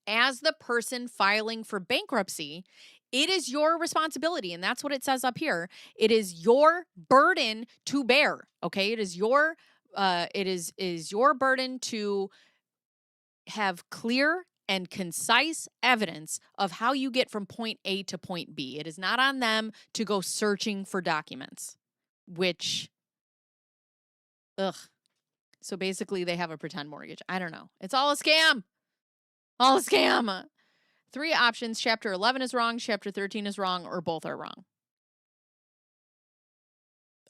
Speaker 2: as the person filing for bankruptcy, it is your responsibility, and that's what it says up here. It is your burden to bear, okay? It is your burden to have clear and concise evidence of how you get from point A to point B. It is not on them to go searching for documents, which, So basically they have a pretend mortgage. I don't know. It's all a scam. All a scam. 3 options. Chapter 11 is wrong, Chapter 13 is wrong, or both are wrong.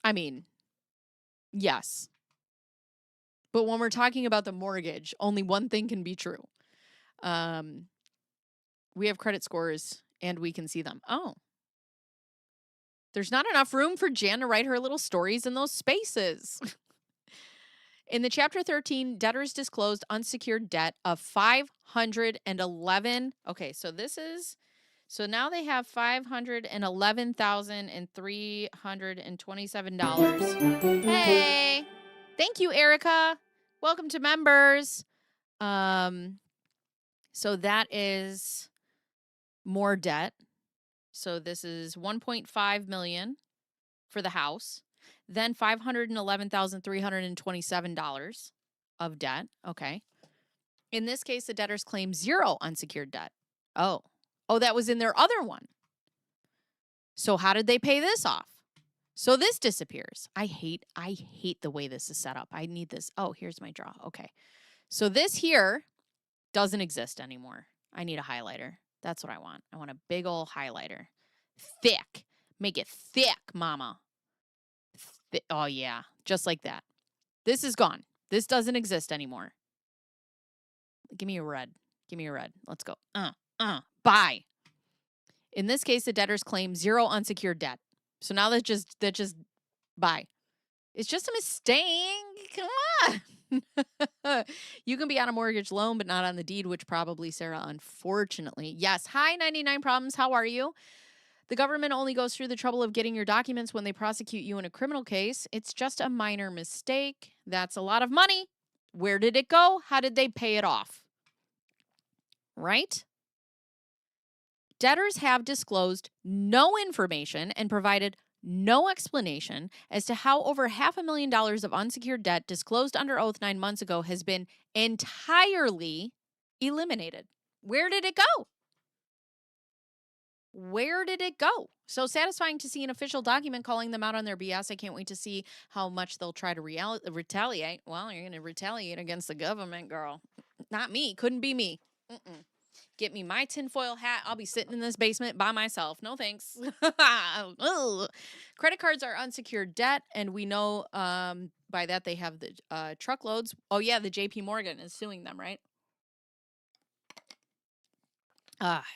Speaker 2: I mean, yes. But when we're talking about the mortgage, only one thing can be true. We have credit scores and we can see them. Oh. There's not enough room for Jan to write her little stories in those spaces. In the Chapter 13, debtors disclosed unsecured debt of $511. Okay, so now they have $511,327. Hey, thank you, Erica. Welcome to members. So that is more debt. So this is $1.5 million for the house. Then $511,327 of debt. Okay. In this case, the debtors claim 0 unsecured debt. Oh, that was in their other one. So how did they pay this off? So this disappears. I hate the way this is set up. I need this. Oh, here's my draw. Okay. So this here doesn't exist anymore. I need a highlighter. That's what I want. I want a big old highlighter. Thick. Make it thick, mama. Oh, yeah. Just like that. This is gone. This doesn't exist anymore. Give me a red. Let's go. Buy. In this case, the debtors claim 0 unsecured debt. So now that just buy. It's just a mistake. Come on. You can be on a mortgage loan, but not on the deed, which probably, Sarah, unfortunately. Yes. Hi, 99 Problems. How are you? The government only goes through the trouble of getting your documents when they prosecute you in a criminal case. It's just a minor mistake. That's a lot of money. Where did it go? How did they pay it off? Right? Debtors have disclosed no information and provided no explanation as to how over $500,000 of unsecured debt disclosed under oath 9 months ago has been entirely eliminated. Where did it go? Where did it go? So satisfying to see an official document calling them out on their BS. I can't wait to see how much they'll try to retaliate. Well, you're going to retaliate against the government, girl. Not me. Couldn't be me. Get me my tinfoil hat. I'll be sitting in this basement by myself. No thanks. Credit cards are unsecured debt, and we know by that they have the truckloads. Oh, yeah, the JP Morgan is suing them, right?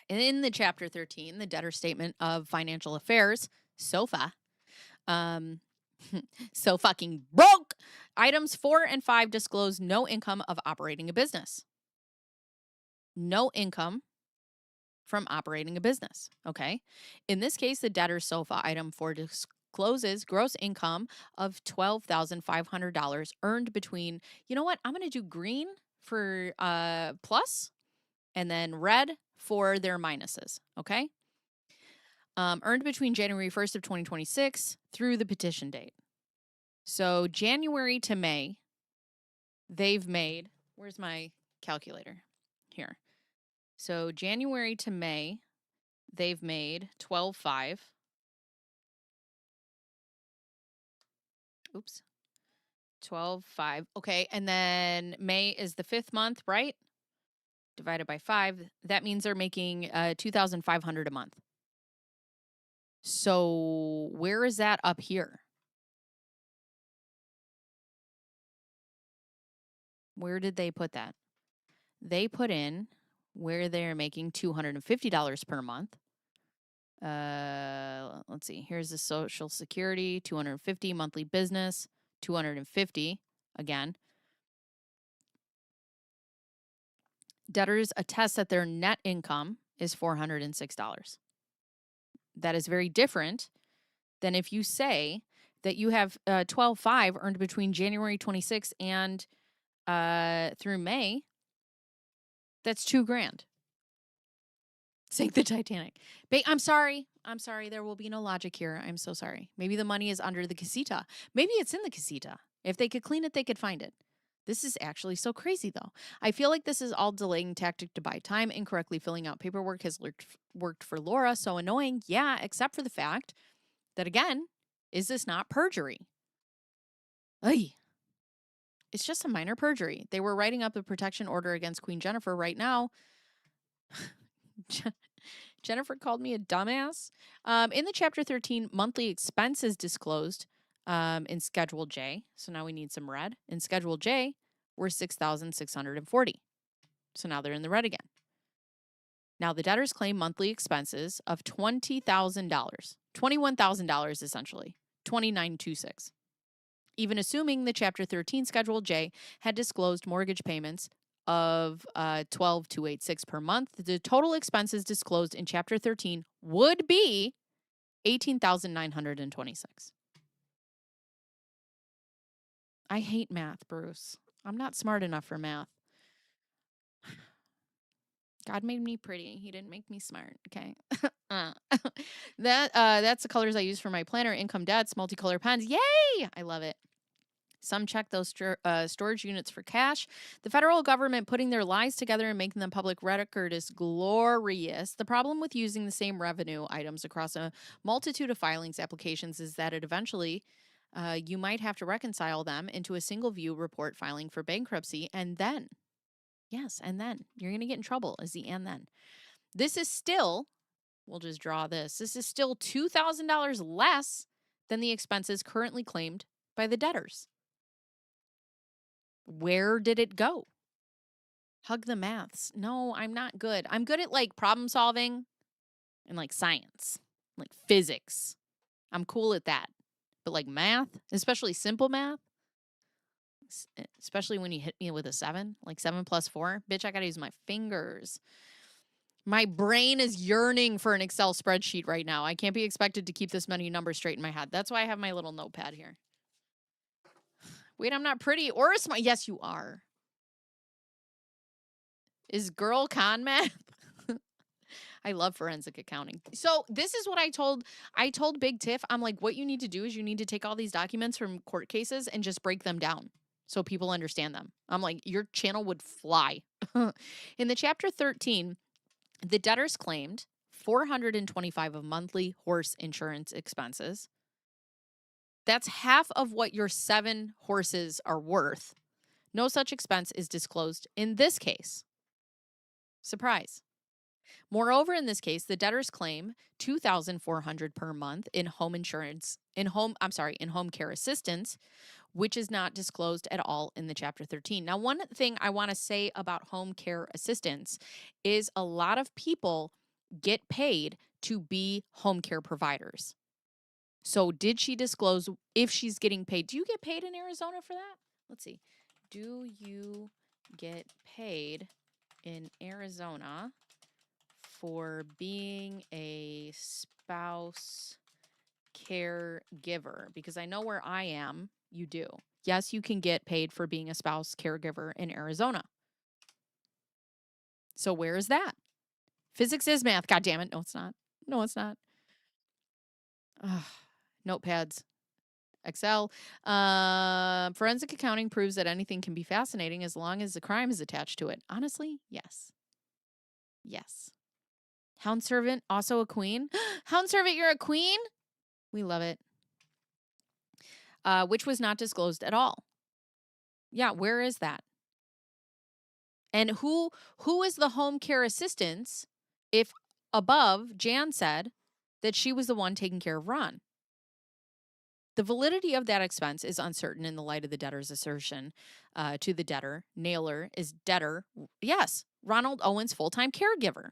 Speaker 2: In the Chapter 13, the debtor statement of financial affairs, SOFA, so fucking broke. Items 4 and 5 disclose no income of operating a business. No income from operating a business, okay? In this case, the debtor's SOFA item 4 discloses gross income of $12,500 earned between, you know what? I'm going to do green for plus and then red for their minuses, okay? Earned between January 1st of 2026 through the petition date. So January to May, they've made, where's my calculator? Here. So January to May, they've made 12.5. Oops. 12.5. Okay, and then May is the 5th month, right? Divided by 5, that means they're making $2,500 a month. So where is that up here? Where did they put that? They put in where they're making $250 per month. Let's see. Here's the Social Security, $250 monthly business, $250 again. Debtors attest that their net income is $406. That is very different than if you say that you have 12.5 earned between January 26th and through May. That's $2,000. Sink the Titanic. I'm sorry. There will be no logic here. I'm so sorry. Maybe the money is under the casita. Maybe it's in the casita. If they could clean it, they could find it. This is actually so crazy, though. I feel like this is all delaying tactic to buy time. Incorrectly filling out paperwork has worked for Laura. So annoying. Yeah, except for the fact that, again, is this not perjury? Ay. It's just a minor perjury. They were writing up a protection order against Queen Jennifer right now. Jennifer called me a dumbass. In the Chapter 13, monthly expenses disclosed in Schedule J. So now we need some red. In Schedule J, we're $6,640. So now they're in the red again. Now the debtors claim monthly expenses of $20,000. $21,000 essentially. $29,260. Even assuming the Chapter 13 Schedule J had disclosed mortgage payments of $12,286 per month, the total expenses disclosed in Chapter 13 would be $18,926. I hate math, Bruce. I'm not smart enough for math. God made me pretty. He didn't make me smart. Okay. That's the colors I use for my planner. Income debts, multicolor pens. Yay! I love it. Some check those storage units for cash. The federal government putting their lies together and making them public record is glorious. The problem with using the same revenue items across a multitude of filings applications is that it eventually you might have to reconcile them into a single view report filing for bankruptcy. And then, yes, and then you're going to get in trouble is the and then. This is still, we'll just draw this. This is still $2,000 less than the expenses currently claimed by the debtors. Where did it go? Hug the maths. No, I'm not good. I'm good at like problem solving and like science, like physics. I'm cool at that. But like math, especially simple math, especially when you hit me with a 7, like 7 plus 4. Bitch, I got to use my fingers. My brain is yearning for an Excel spreadsheet right now. I can't be expected to keep this many numbers straight in my head. That's why I have my little notepad here. Wait, I'm not pretty or smart. Yes, you are. Is girl con math? I love forensic accounting. So this is what I told Big Tiff. I'm like, what you need to do is you need to take all these documents from court cases and just break them down so people understand them. I'm like, your channel would fly. In the chapter 13, the debtors claimed $425 of monthly horse insurance expenses. That's half of what your 7 horses are worth. No such expense is disclosed in this case. Surprise. Moreover, in this case, the debtors claim $2,400 per month in home care assistance, which is not disclosed at all in the chapter 13. Now, one thing I want to say about home care assistance is a lot of people get paid to be home care providers. So did she disclose if she's getting paid? Do you get paid in Arizona for that? Let's see. Do you get paid in Arizona for being a spouse caregiver? Because I know where I am, you do. Yes, you can get paid for being a spouse caregiver in Arizona. So where is that? Physics is math. God damn it. No, it's not. No, it's not. Ugh. Notepads. Excel. Forensic accounting proves that anything can be fascinating as long as the crime is attached to it. Honestly, yes. Yes. Hound servant, also a queen. Hound servant, you're a queen? We love it. Which was not disclosed at all. Yeah, where is that? And who is the home care assistance if above Jan said that she was the one taking care of Ron? The validity of that expense is uncertain in the light of the debtor's assertion to the debtor. Naylor is debtor. Yes, Ronald Owens' full-time caregiver.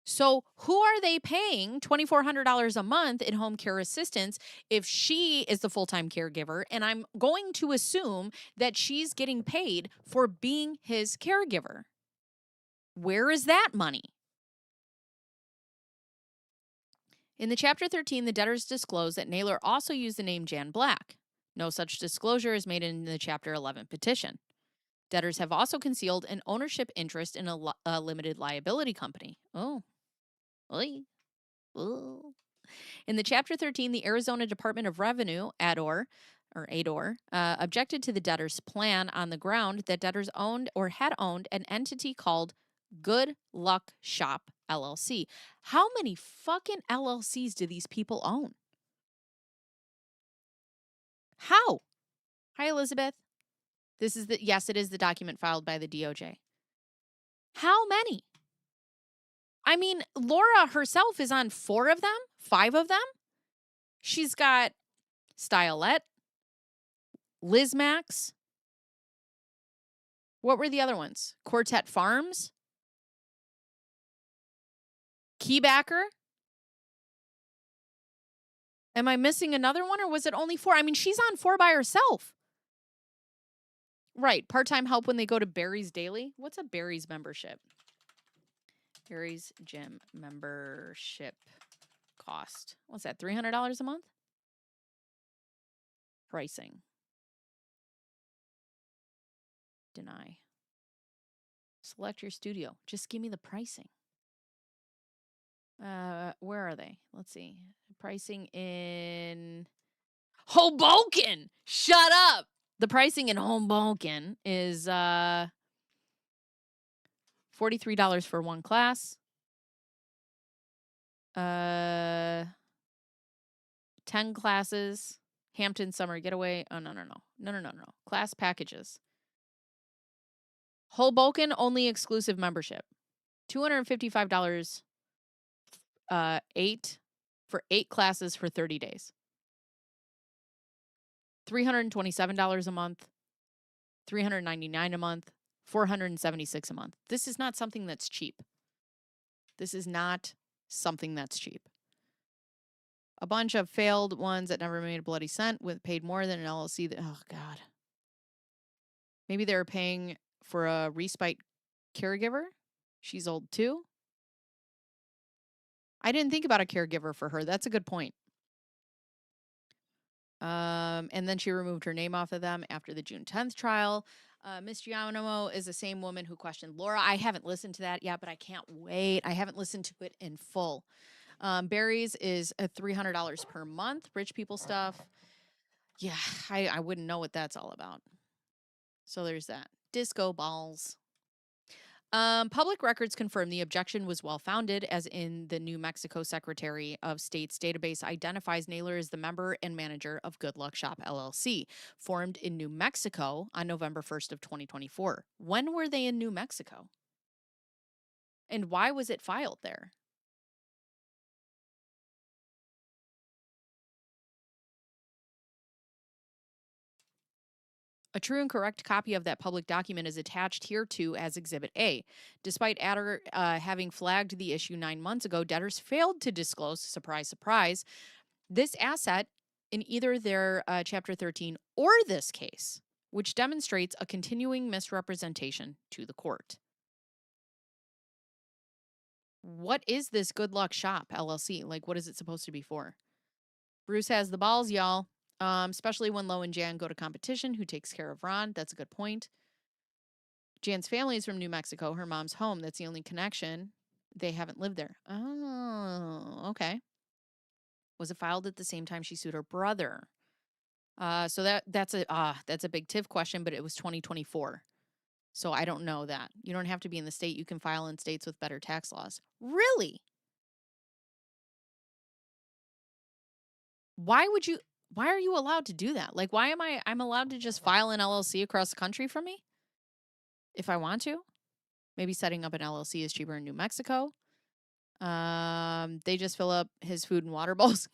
Speaker 2: So who are they paying $2,400 a month in home care assistance if she is the full-time caregiver? And I'm going to assume that she's getting paid for being his caregiver. Where is that money? In the chapter 13, the debtors disclose that Naylor also used the name Jan Black. No such disclosure is made in the chapter 11 petition. Debtors have also concealed an ownership interest in a limited liability company. Oh. Oy. Ooh. In the chapter 13, the Arizona Department of Revenue, ADOR, objected to the debtors' plan on the ground that debtors owned or had owned an entity called Good Luck Shop LLC. How many fucking LLCs do these people own? How? Hi, Elizabeth. Yes, it is the document filed by the DOJ. How many? I mean, Laura herself is on 4 of them, 5 of them. She's got Stylette, Lizmax. What were the other ones? Quartet Farms, Keybacker. Am I missing another one or was it only 4? I mean, she's on 4 by herself. Right. Part-time help when they go to Barry's Daily. What's a Barry's membership? Barry's Gym membership cost. What's that? $300 a month? Pricing. Deny. Select your studio. Just give me the pricing. Where are they? Let's see. Pricing in Hoboken. Shut up. The pricing in Hoboken is $43 for one class. 10 classes. Hampton Summer Getaway. Oh, no. Class packages. Hoboken only exclusive membership. $255 for 8 classes for 30 days. $327 a month. $399 a month. $476 a month. This is not something that's cheap. A bunch of failed ones that never made a bloody cent with paid more than an LLC. Oh, God. Maybe they were paying for a respite caregiver. She's old too. I didn't think about a caregiver for her. That's a good point. And then she removed her name off of them after the June 10th trial. Miss Giaimo is the same woman who questioned Laura. I haven't listened to that yet, but I can't wait. I haven't listened to it in full. Barry's is $300 per month. Rich people stuff. Yeah, I wouldn't know what that's all about. So there's that. Disco balls. Public records confirm the objection was well-founded, as in the New Mexico Secretary of State's database identifies Naylor as the member and manager of Good Luck Shop LLC, formed in New Mexico on November 1st of 2024. When were they in New Mexico? And why was it filed there? A true and correct copy of that public document is attached hereto as Exhibit A. Despite Adder having flagged the issue 9 months ago, debtors failed to disclose, surprise, surprise, this asset in either their Chapter 13 or this case, which demonstrates a continuing misrepresentation to the court. What is this Good Luck Shop LLC? Like, what is it supposed to be for? Bruce has the balls, y'all. Especially when Lo and Jan go to competition. Who takes care of Ron? That's a good point. Jan's family is from New Mexico. Her mom's home. That's the only connection. They haven't lived there. Oh, okay. Was it filed at the same time she sued her brother? So that's a big TIF question, but it was 2024. So I don't know that. You don't have to be in the state. You can file in states with better tax laws. Really? Why are you allowed to do that? Like, why am I'm allowed to just file an LLC across the country from me? If I want to. Maybe setting up an LLC is cheaper in New Mexico. They just fill up his food and water bowls.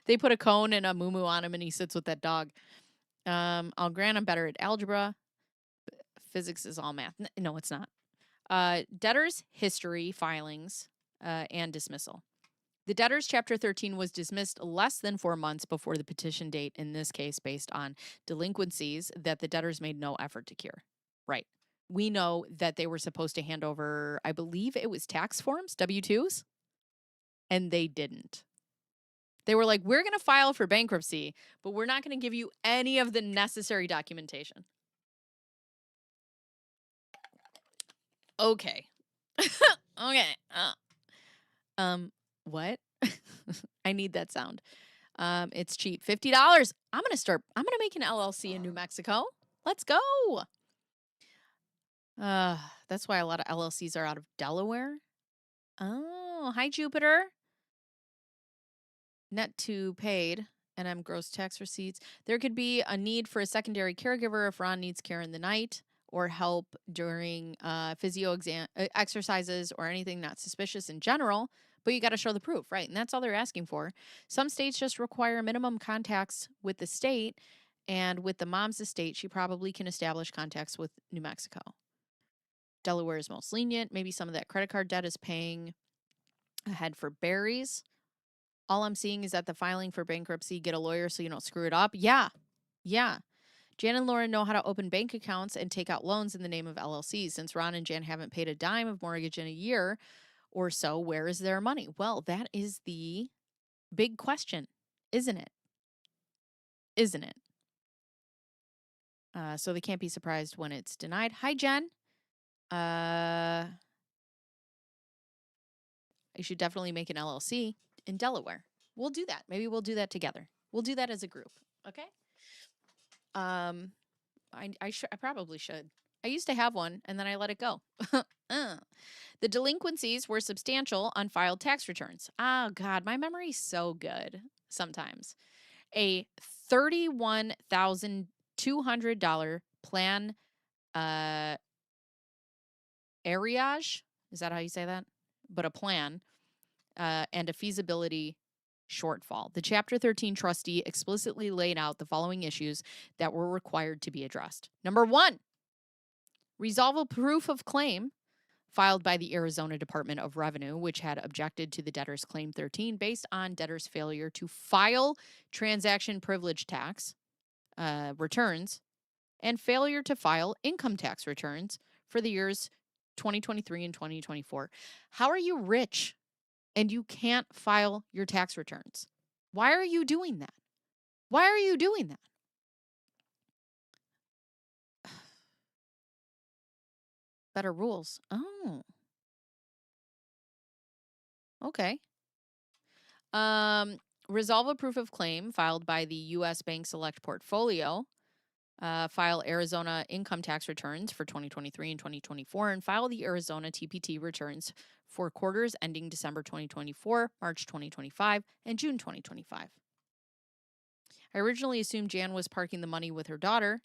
Speaker 2: They put a cone and a moo-moo on him and he sits with that dog. I'll grant I'm better at algebra. Physics is all math. No, it's not. Debtors' history, filings, and dismissal. The debtors' Chapter 13 was dismissed less than 4 months before the petition date, in this case based on delinquencies that the debtors made no effort to cure. Right. We know that they were supposed to hand over, I believe it was tax forms, W-2s, and they didn't. They were like, we're going to file for bankruptcy, but we're not going to give you any of the necessary documentation. Okay. Okay. What? I need that sound. It's cheap. $50. I'm going to make an LLC in New Mexico. Let's go. That's why a lot of LLCs are out of Delaware. Oh, hi, Jupiter. Net to paid, NM gross tax receipts. There could be a need for a secondary caregiver if Ron needs care in the night or help during physio exercises or anything not suspicious in general. But you got to show the proof, right? And that's all they're asking for. Some states just require minimum contacts with the state, and with the mom's estate, she probably can establish contacts with New Mexico. Delaware is most lenient. Maybe some of that credit card debt is paying ahead for Barry's. All I'm seeing is that the filing for bankruptcy, get a lawyer so you don't screw it up. Yeah. Jan and Laura know how to open bank accounts and take out loans in the name of LLCs. Since Ron and Jan haven't paid a dime of mortgage in a year or so, where is their money? Well, that is the big question, isn't it? So they can't be surprised when it's denied. Hi, Jen. You should definitely make an LLC in Delaware. We'll do that. Maybe we'll do that together. We'll do that as a group. Okay? I probably should. I used to have one, and then I let it go. The delinquencies were substantial on filed tax returns. Oh, God, my memory's so good sometimes. A $31,200 plan arrearage, is that how you say that? But a plan, and a feasibility shortfall. The Chapter 13 trustee explicitly laid out the following issues that were required to be addressed. Number 1, resolve a proof of claim filed by the Arizona Department of Revenue, which had objected to the debtor's Claim 13 based on debtor's failure to file transaction privilege tax returns and failure to file income tax returns for the years 2023 and 2024. How are you rich and you can't file your tax returns? Why are you doing that? Why are you doing that? Better rules. Oh. Okay. Resolve a proof of claim filed by the U.S. Bank Select Portfolio. File Arizona income tax returns for 2023 and 2024, and file the Arizona TPT returns for quarters ending December 2024, March 2025, and June 2025. I originally assumed Jan was parking the money with her daughter,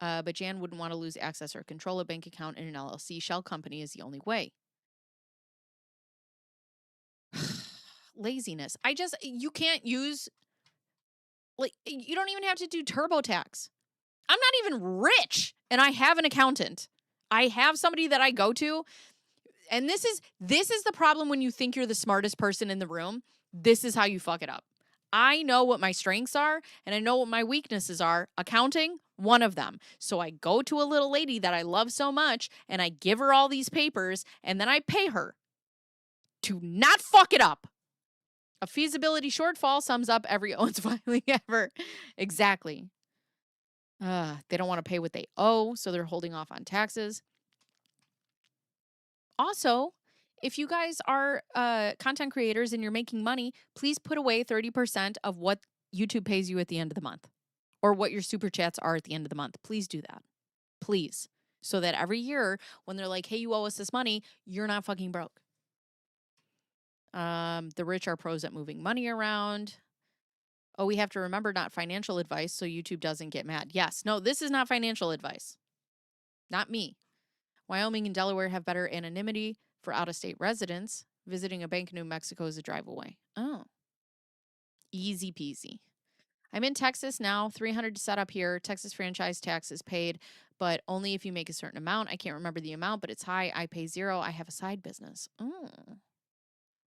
Speaker 2: but Jan wouldn't want to lose access or control a bank account in an LLC shell company is the only way. Laziness. You can't use, you don't even have to do TurboTax. I'm not even rich, and I have an accountant. I have somebody that I go to, and this is the problem when you think you're the smartest person in the room. This is how you fuck it up. I know what my strengths are, and I know what my weaknesses are. Accounting, one of them. So I go to a little lady that I love so much, and I give her all these papers, and then I pay her to not fuck it up. A feasibility shortfall sums up every Owens filing ever. Exactly. They don't want to pay what they owe, so they're holding off on taxes. Also, if you guys are content creators and you're making money, please put away 30% of what YouTube pays you at the end of the month, or what your super chats are at the end of the month. Please do that. Please. So that every year when they're like, hey, you owe us this money, you're not fucking broke. The rich are pros at moving money around. Oh, we have to remember not financial advice so YouTube doesn't get mad. Yes. No, this is not financial advice. Not me. Wyoming and Delaware have better anonymity for out-of-state residents. Visiting a bank in New Mexico is a drive away. Oh. Easy peasy. I'm in Texas now. $300 to set up here. Texas franchise tax is paid, but only if you make a certain amount. I can't remember the amount, but it's high. I pay $0. I have a side business. Oh.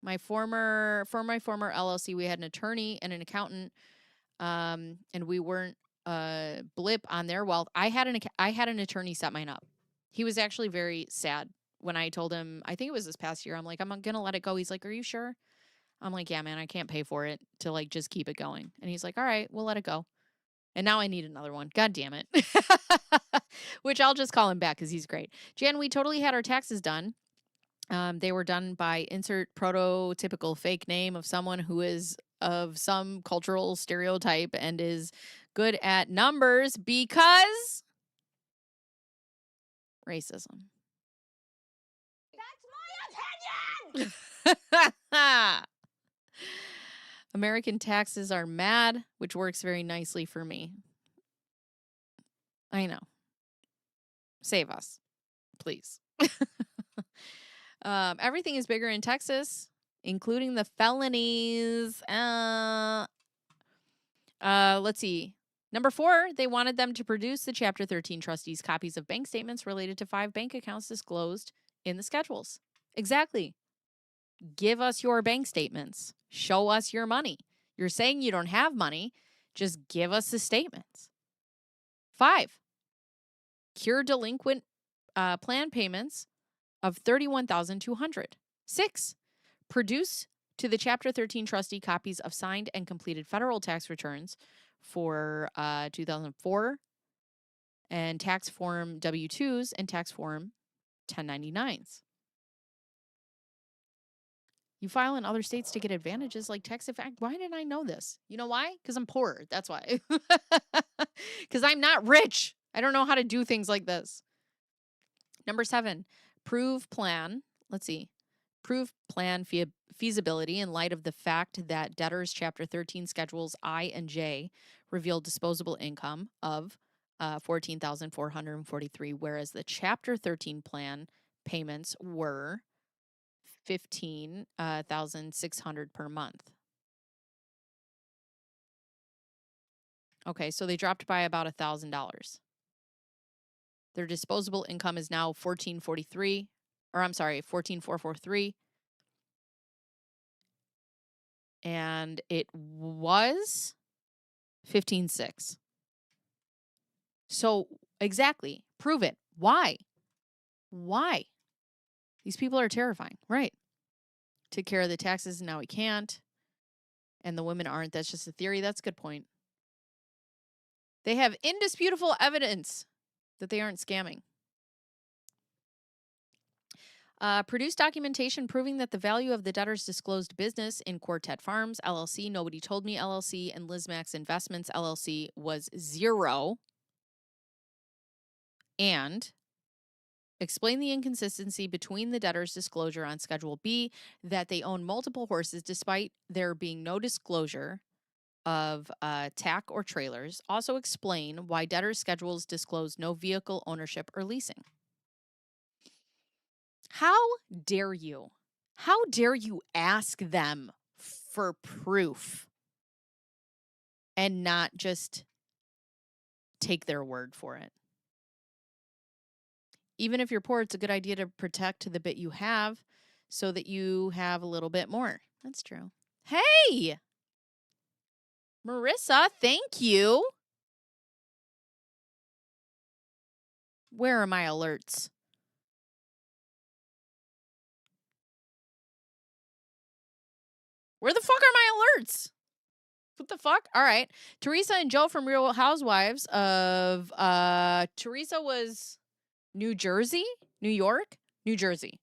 Speaker 2: My former LLC, we had an attorney and an accountant, and we weren't blip on their wealth. I had an attorney set mine up. He was actually very sad when I told him, I think it was this past year, I'm like, I'm going to let it go. He's like, are you sure? I'm like, yeah, man, I can't pay for it to like just keep it going. And he's like, all right, we'll let it go. And now I need another one. God damn it. Which I'll just call him back because he's great. Jan, we totally had our taxes done. They were done by insert prototypical fake name of someone who is of some cultural stereotype and is good at numbers because racism. That's my opinion! American taxes are mad, which works very nicely for me. I know. Save us, please. Everything is bigger in Texas, including the felonies. Let's see. Number 4, they wanted them to produce the Chapter 13 trustees copies of bank statements related to 5 bank accounts disclosed in the schedules. Exactly. Give us your bank statements. Show us your money. You're saying you don't have money. Just give us the statements. 5, cure delinquent plan payments of $31,200. 6, produce to the Chapter 13 trustee copies of signed and completed federal tax returns for 2004 and tax form W-2s and tax form 1099s. You file in other states to get advantages like tax effect. Why didn't I know this? You know why? Because I'm poor. That's why. Because I'm not rich. I don't know how to do things like this. Number 7, prove plan. Let's see. Prove plan feasibility in light of the fact that debtors Chapter 13 schedules I and J reveal disposable income of $14,443, whereas the Chapter 13 plan payments were $15,600 per month. Okay, so they dropped by about $1,000. Their disposable income is now $1,443 or I'm sorry, 14,443. And it was 15,600. So exactly, prove it. Why? Why? These people are terrifying, right? Took care of the taxes, and now we can't. And the women aren't. That's just a theory. That's a good point. They have indisputable evidence that they aren't scamming. Produced documentation proving that the value of the debtor's disclosed business in Quartet Farms, LLC, Nobody Told Me, LLC, and Lizmax Investments, LLC was 0. And explain the inconsistency between the debtor's disclosure on Schedule B that they own multiple horses despite there being no disclosure of tack or trailers. Also explain why debtor's schedules disclose no vehicle ownership or leasing. How dare you? How dare you ask them for proof and not just take their word for it? Even if you're poor, it's a good idea to protect the bit you have so that you have a little bit more. That's true. Hey! Marissa, thank you. Where are my alerts? Where the fuck are my alerts? What the fuck? All right. Teresa and Joe from Real Housewives of Teresa was New Jersey, New York, New Jersey.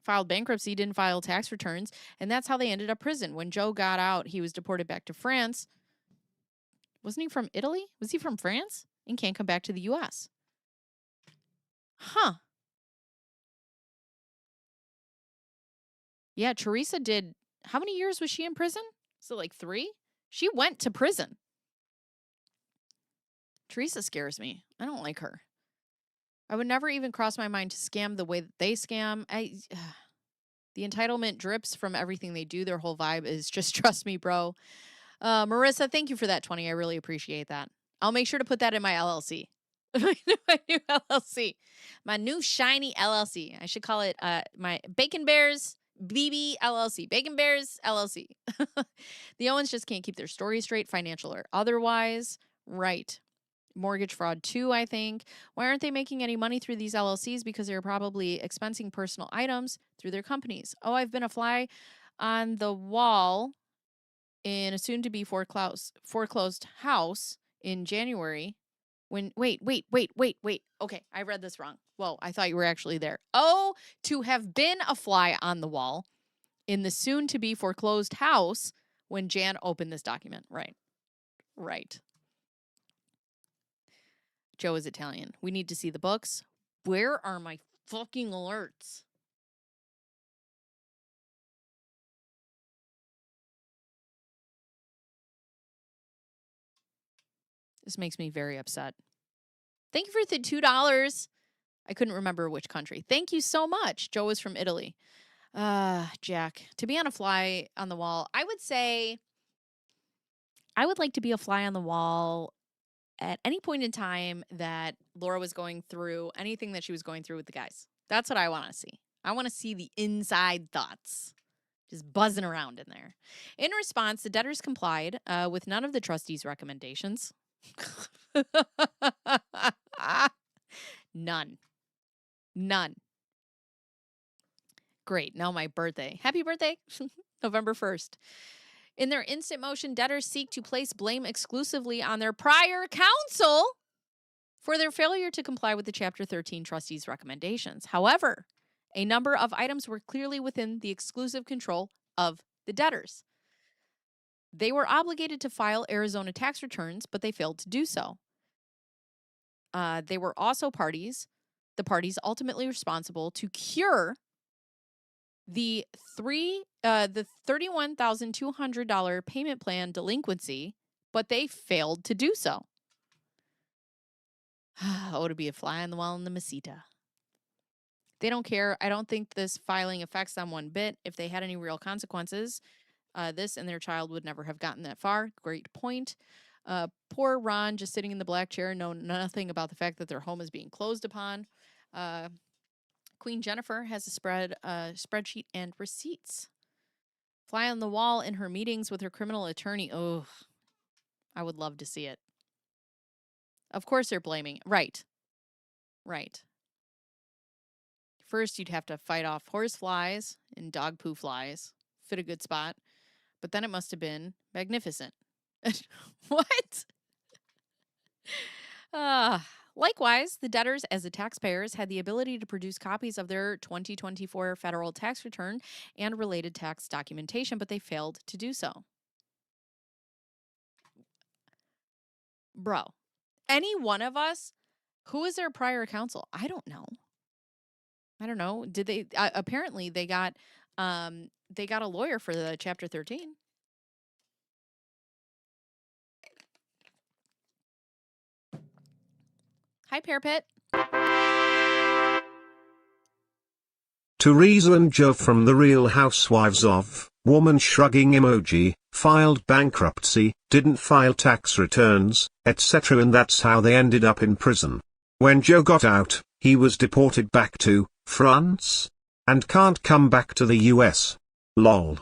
Speaker 2: Filed bankruptcy, didn't file tax returns, and that's how they ended up prison. When Joe got out, he was deported back to France. Wasn't he from Italy? Was he from France? And can't come back to the U.S. Huh. Yeah, Teresa did. How many years was she in prison? So like 3? She went to prison. Teresa scares me. I don't like her. I would never even cross my mind to scam the way that they scam. The entitlement drips from everything they do. Their whole vibe is just trust me, bro. Marissa, thank you for that 20. I really appreciate that. I'll make sure to put that in my LLC. My new LLC. My new shiny LLC. I should call it my Bacon Bears BB LLC. Bacon Bears LLC. The Owens just can't keep their story straight, financial or otherwise. Right. Mortgage fraud too, I think. Why aren't they making any money through these LLCs? Because they're probably expensing personal items through their companies. Oh, I've been a fly on the wall in a soon-to-be foreclosed house in January. When wait. Okay, I read this wrong. Whoa, I thought you were actually there. Oh, to have been a fly on the wall in the soon-to-be foreclosed house when Jan opened this document. Right. Joe is Italian. We need to see the books. Where are my fucking alerts? This makes me very upset. Thank you for the $2. I couldn't remember which country. Thank you so much. Joe is from Italy. Jack, to be on a fly on the wall, I would say I would like to be a fly on the wall at any point in time that Laura was going through anything that she was going through with the guys. That's what I want to see. I want to see the inside thoughts just buzzing around in there. In response, the debtors complied with none of the trustees' recommendations. None. Great. Now my birthday. Happy birthday. November 1st. In their instant motion, debtors seek to place blame exclusively on their prior counsel for their failure to comply with the Chapter 13 trustees' recommendations. However, a number of items were clearly within the exclusive control of the debtors. They were obligated to file Arizona tax returns, but they failed to do so. They were also the parties ultimately responsible to cure the $31,200 payment plan delinquency, but they failed to do so. Oh, to be a fly on the wall in the mesita. They don't care. I don't think this filing affects them one bit. If they had any real consequences, this and their child would never have gotten that far. Great point. Poor Ron just sitting in the black chair, know nothing about the fact that their home is being closed upon. Queen Jennifer has a spreadsheet and receipts. Fly on the wall in her meetings with her criminal attorney. Oh, I would love to see it. Of course they're blaming. Right. First, you'd have to fight off horse flies and dog poo flies. Fit a good spot. But then it must have been magnificent. What? Likewise, the debtors, as the taxpayers, had the ability to produce copies of their 2024 federal tax return and related tax documentation, but they failed to do so. Bro, any one of us, who is their prior counsel? I don't know. Did they? Apparently, they got a lawyer for the Chapter 13. Hi, Parapet.
Speaker 3: Teresa and Joe from The Real Housewives of, woman shrugging emoji, filed bankruptcy, didn't file tax returns, etc. and that's how they ended up in prison. When Joe got out, he was deported back to France and can't come back to the US. Lol.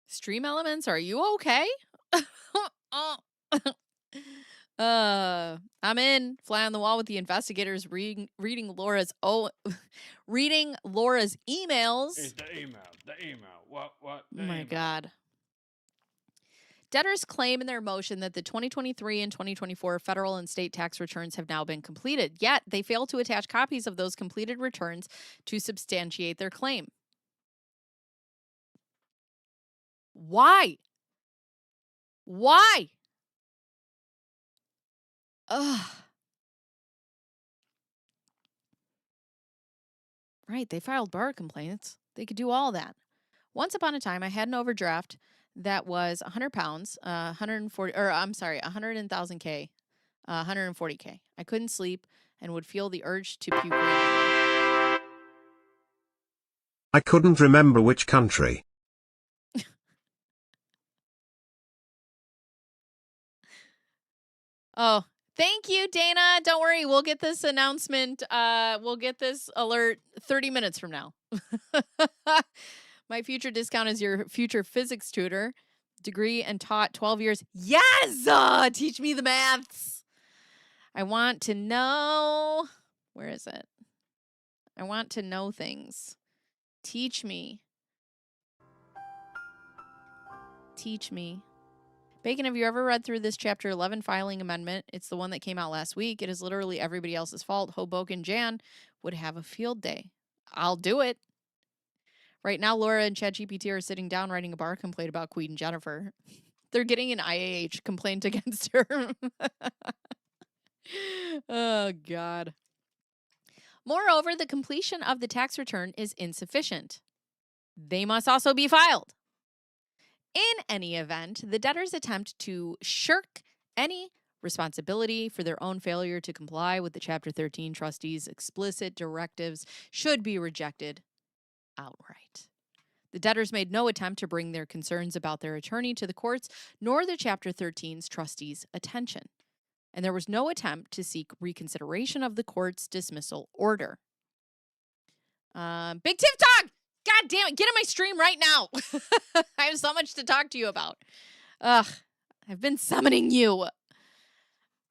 Speaker 2: Stream Elements, are you okay? I'm in. Fly on the wall with the investigators reading Laura's reading Laura's emails.
Speaker 5: It's the email. What?
Speaker 2: Oh my God. Debtors claim in their motion that the 2023 and 2024 federal and state tax returns have now been completed, yet they fail to attach copies of those completed returns to substantiate their claim. Why? Ugh. Right, they filed bar complaints. They could do all that. Once upon a time, I had an overdraft that was 100 pounds, 140, or I'm sorry, 100,000K, 140K. I couldn't sleep and would feel the urge to puke randomly.
Speaker 3: I couldn't remember which country.
Speaker 2: Oh, thank you, Dana. Don't worry. We'll get this announcement. We'll get this alert 30 minutes from now. My future discount is your future physics tutor. Degree and taught 12 years. Yes! Teach me the maths. I want to know. Where is it? I want to know things. Teach me. Bacon, have you ever read through this Chapter 11 filing amendment? It's the one that came out last week. It is literally everybody else's fault. Hoboken Jan would have a field day. I'll do it. Right now, Laura and ChatGPT are sitting down writing a bar complaint about Queen Jennifer. They're getting an IAH complaint against her. Oh, God. Moreover, the completion of the tax return is insufficient. They must also be filed. In any event, the debtors attempt to shirk any responsibility for their own failure to comply with the Chapter 13 trustees' explicit directives should be rejected outright. The debtors made no attempt to bring their concerns about their attorney to the courts, nor the Chapter 13's trustees' attention. And there was no attempt to seek reconsideration of the court's dismissal order. Big Tiff Dog! God damn it, get in my stream right now. I have so much to talk to you about. Ugh, I've been summoning you.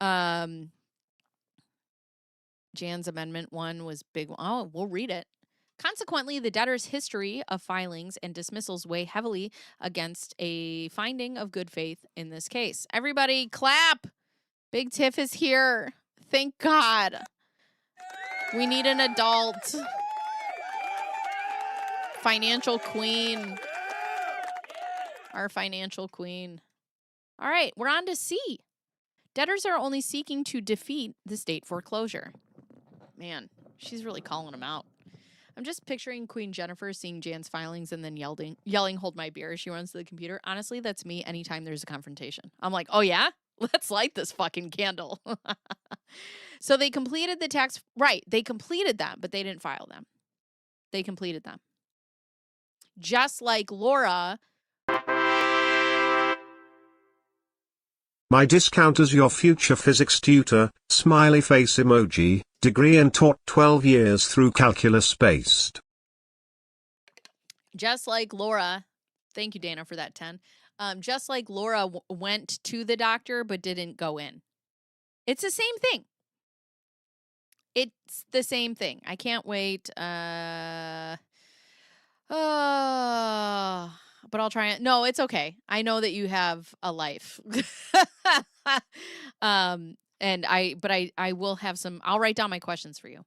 Speaker 2: Jan's Amendment 1 was big. Oh, we'll read it. Consequently, the debtor's history of filings and dismissals weigh heavily against a finding of good faith in this case. Everybody clap. Big Tiff is here. Thank God. We need an adult. Financial queen. Our financial queen. All right, we're on to C. Debtors are only seeking to defeat the state foreclosure. Man, she's really calling them out. I'm just picturing Queen Jennifer seeing Jan's filings and then yelling, hold my beer as she runs to the computer. Honestly, that's me anytime there's a confrontation. I'm like, oh yeah? Let's light this fucking candle. So they completed the tax. Right, they completed them, but they didn't file them. They completed them. Just like Laura
Speaker 3: My discount as your future physics tutor, smiley face emoji, degree and taught 12 years through calculus based.
Speaker 2: Just like Laura, thank you, Dana, for that 10. Just like Laura went to the doctor but didn't go in. It's the same thing. It's the same thing. I can't wait. But I'll try it. No, it's okay. I know that you have a life. And I will have some, I'll write down my questions for you.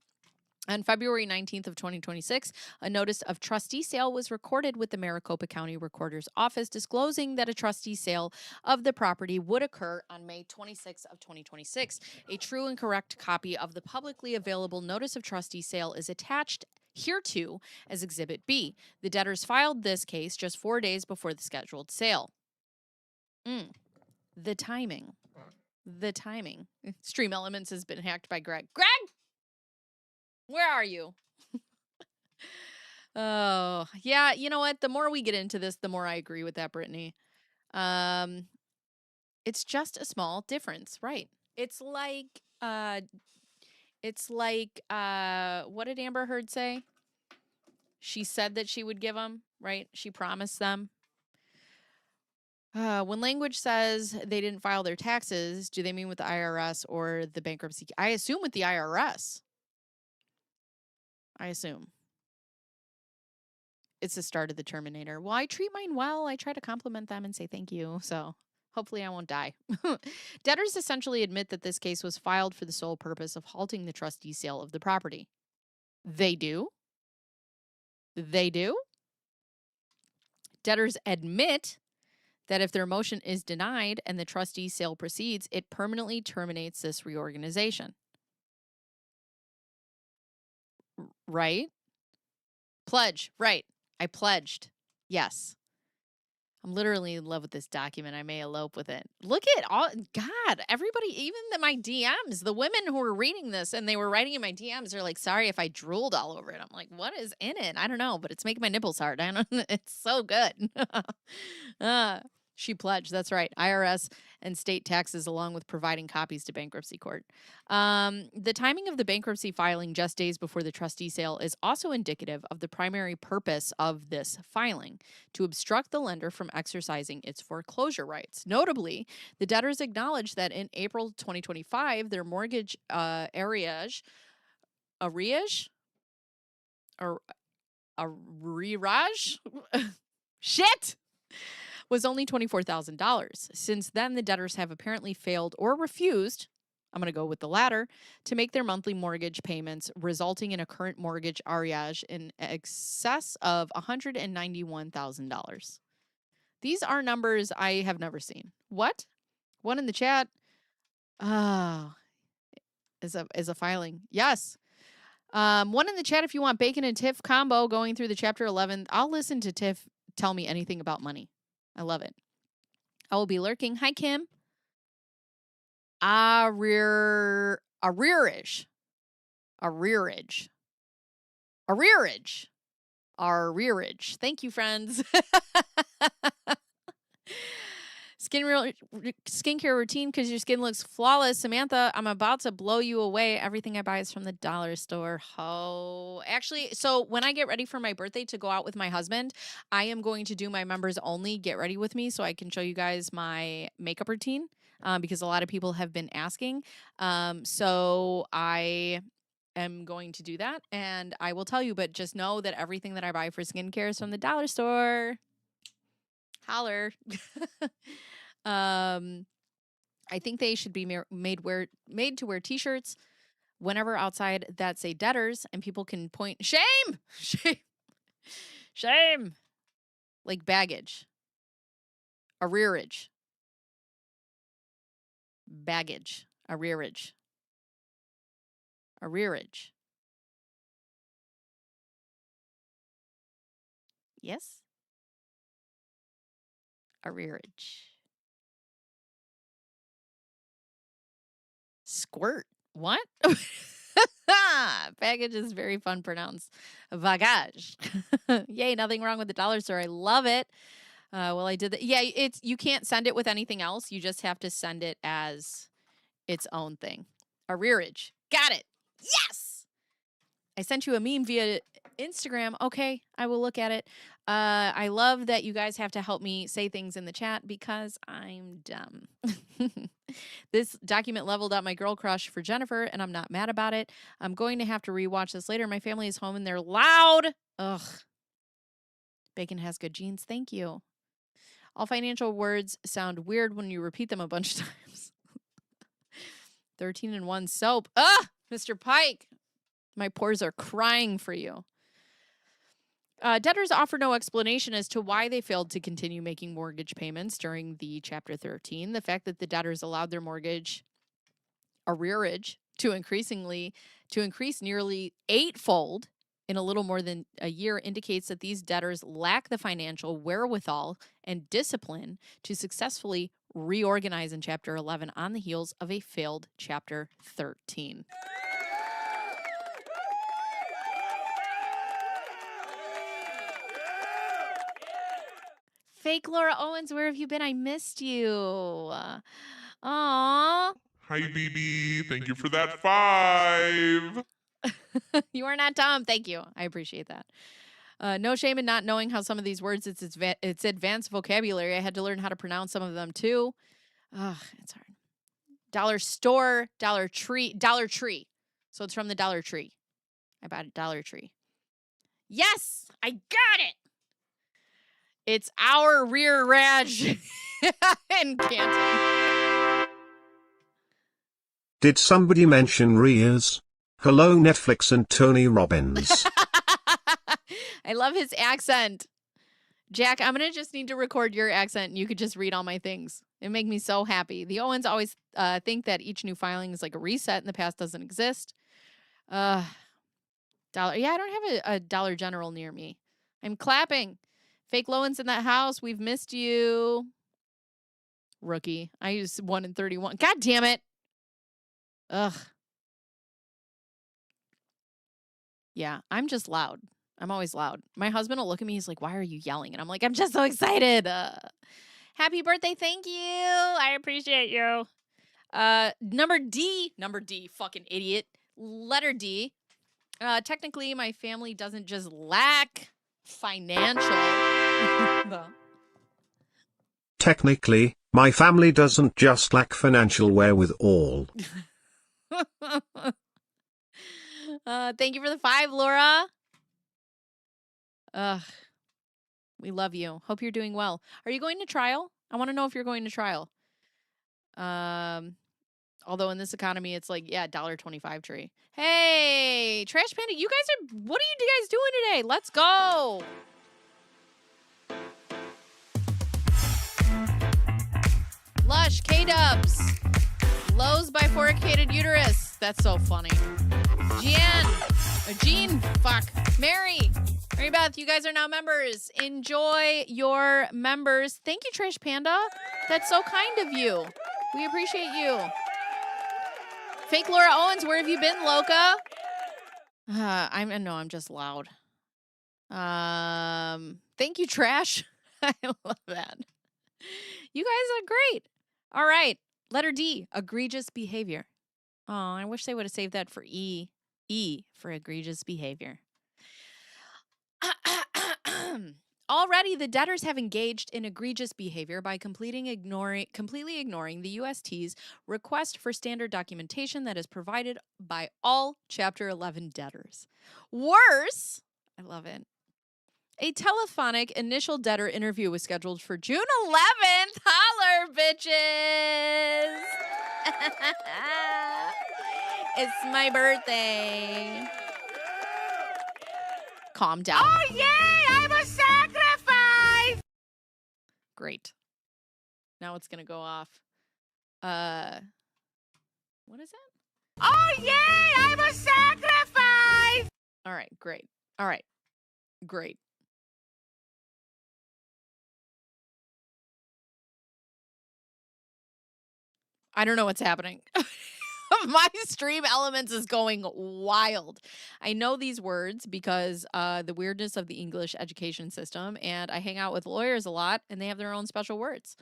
Speaker 2: On February 19th of 2026, a notice of trustee sale was recorded with the Maricopa County Recorder's Office disclosing that a trustee sale of the property would occur on May 26th of 2026. A true and correct copy of the publicly available notice of trustee sale is attached hereto as Exhibit B. The debtors filed this case just 4 days before the scheduled sale. The timing. The timing. Stream Elements has been hacked by Greg. Greg! Where are you? Oh, yeah, you know what? The more we get into this, the more I agree with that, Brittany. It's just a small difference, right? It's like what did Amber Heard say? She said that she would give them, right? She promised them. When language says they didn't file their taxes, do they mean with the IRS or the bankruptcy? I assume with the IRS. I assume. It's the start of the Terminator. Well, I treat mine well. I try to compliment them and say thank you. So hopefully I won't die. Debtors essentially admit that this case was filed for the sole purpose of halting the trustee sale of the property. They do. They do. Debtors admit that if their motion is denied and the trustee sale proceeds, it permanently terminates this reorganization. Right? Pledge. Right. I pledged. Yes. I'm literally in love with this document. I may elope with it. Look at all, God, everybody, even my DMs, the women who were reading this and they were writing in my DMs are like, sorry if I drooled all over it. I'm like, what is in it? I don't know, but it's making my nipples hard. I don't know. It's so good. She pledged. That's right. IRS and state taxes, along with providing copies to bankruptcy court. The timing of the bankruptcy filing just days before the trustee sale is also indicative of the primary purpose of this filing, to obstruct the lender from exercising its foreclosure rights. Notably, the debtors acknowledged that in April 2025, their mortgage arrearage shit, was only $24,000. Since then, the debtors have apparently failed or refused, I'm going to go with the latter, to make their monthly mortgage payments, resulting in a current mortgage arrearage in excess of $191,000. These are numbers I have never seen. What? One in the chat. Is a filing. Yes. One in the chat if you want Bacon and Tiff combo going through the chapter 11. I'll listen to Tiff tell me anything about money. I love it. I will be lurking. Hi, Kim. Arrearage. Thank you, friends. Skincare routine because your skin looks flawless. Samantha, I'm about to blow you away. Everything I buy is from the dollar store. Oh, actually, so when I get ready for my birthday to go out with my husband, I am going to do my members only get ready with me so I can show you guys my makeup routine because a lot of people have been asking. So I am going to do that and I will tell you, but just know that everything that I buy for skincare is from the dollar store. Holler. I think they should be made to wear t-shirts whenever outside that say debtors and people can point shame like baggage, arrearage, baggage, arrearage, yes, arrearage. Squirt. What? Baggage is very fun pronounced. Bagage. Yay, nothing wrong with the dollar store. I love it. Well, I did that. Yeah, you can't send it with anything else. You just have to send it as its own thing. Arrearage. Got it. Yes. I sent you a meme via Instagram. Okay, I will look at it. I love that you guys have to help me say things in the chat because I'm dumb. This document leveled up my girl crush for Jennifer, and I'm not mad about it. I'm going to have to rewatch this later. My family is home and they're loud. Ugh. Bacon has good genes. Thank you. All financial words sound weird when you repeat them a bunch of times. 13 and 1 soap. Ugh, Mr. Pike. My pores are crying for you. Debtors offer no explanation as to why they failed to continue making mortgage payments during the Chapter 13. The fact that the debtors allowed their mortgage arrearage to increase nearly eightfold in a little more than a year indicates that these debtors lack the financial wherewithal and discipline to successfully reorganize in Chapter 11 on the heels of a failed Chapter 13. Fake Laura Owens, where have you been? I missed you. Aww.
Speaker 4: Hi, BB. Thank you for that 5.
Speaker 2: You are not dumb. Thank you. I appreciate that. No shame in not knowing how some of these words, it's advanced vocabulary. I had to learn how to pronounce some of them too. Ugh, it's hard. Dollar store, Dollar Tree. So it's from the Dollar Tree. I bought a Dollar Tree. Yes, I got it. It's our rear rage in Canton.
Speaker 3: Did somebody mention Rias? Hello Netflix and Tony Robbins.
Speaker 2: I love his accent. Jack, I'm going to just need to record your accent and you could just read all my things. It make me so happy. The Owens always think that each new filing is like a reset and the past doesn't exist. Dollar. Yeah, I don't have a Dollar General near me. I'm clapping. Fake Lowens in that house. We've missed you. Rookie. I used 1 in 31. God damn it. Ugh. Yeah, I'm just loud. I'm always loud. My husband will look at me. He's like, why are you yelling? And I'm like, I'm just so excited. Happy birthday. Thank you. I appreciate you. Number D, fucking idiot. Letter D. Technically, my family doesn't just lack financial.
Speaker 3: Technically, my family doesn't just lack financial wherewithal.
Speaker 2: Thank you for the 5, Laura. We love you. Hope you're doing well. Are you going to trial? I want to know if you're going to trial. Although in this economy, it's like, yeah, $1.25 tree. Hey, Trash Panda, what are you guys doing today? Let's go. Lush, K-Dubs. Lowe's bifurcated uterus. That's so funny. Jean, fuck. Mary Beth, you guys are now members. Enjoy your members. Thank you, Trash Panda. That's so kind of you. We appreciate you. Fake Laura Owens, where have you been, Loca? I'm just loud. Thank you, Trash. I love that. You guys are great. All right. Letter D, egregious behavior. Oh, I wish they would have saved that for E. E for egregious behavior. Already, the debtors have engaged in egregious behavior by completely ignoring the UST's request for standard documentation that is provided by all Chapter 11 debtors. Worse, I love it. A telephonic initial debtor interview was scheduled for June 11th. Holler, bitches! It's my birthday. Calm down. Oh, yay! I'm a sacrifice! Great. Now it's going to go off. What is that? Oh, yay! I'm a sacrifice! All right, great. All right, great. I don't know what's happening. My stream elements is going wild. I know these words because the weirdness of the English education system, and I hang out with lawyers a lot, and they have their own special words.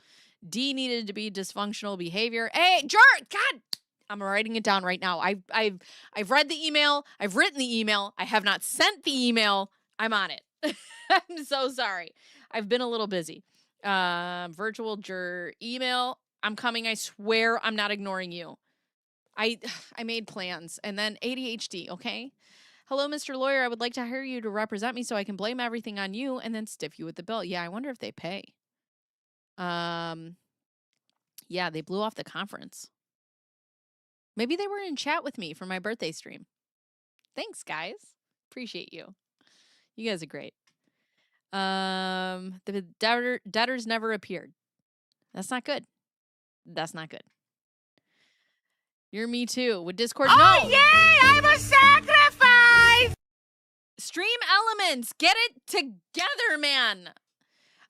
Speaker 2: D needed to be dysfunctional behavior. Hey, jerk! God, I'm writing it down right now. I've read the email. I've written the email. I have not sent the email. I'm on it. I'm so sorry. I've been a little busy. Virtual jur email. I'm coming. I swear I'm not ignoring you. I made plans and then ADHD, okay? Hello, Mr. Lawyer. I would like to hire you to represent me so I can blame everything on you and then stiff you with the bill. Yeah, I wonder if they pay. Yeah, they blew off the conference. Maybe they were in chat with me for my birthday stream. Thanks, guys. Appreciate you. You guys are great. The debtors never appeared. That's not good. That's not good. You're me too. With Discord, no.
Speaker 6: Oh, yay! I'm a sacrifice!
Speaker 2: Stream elements. Get it together, man.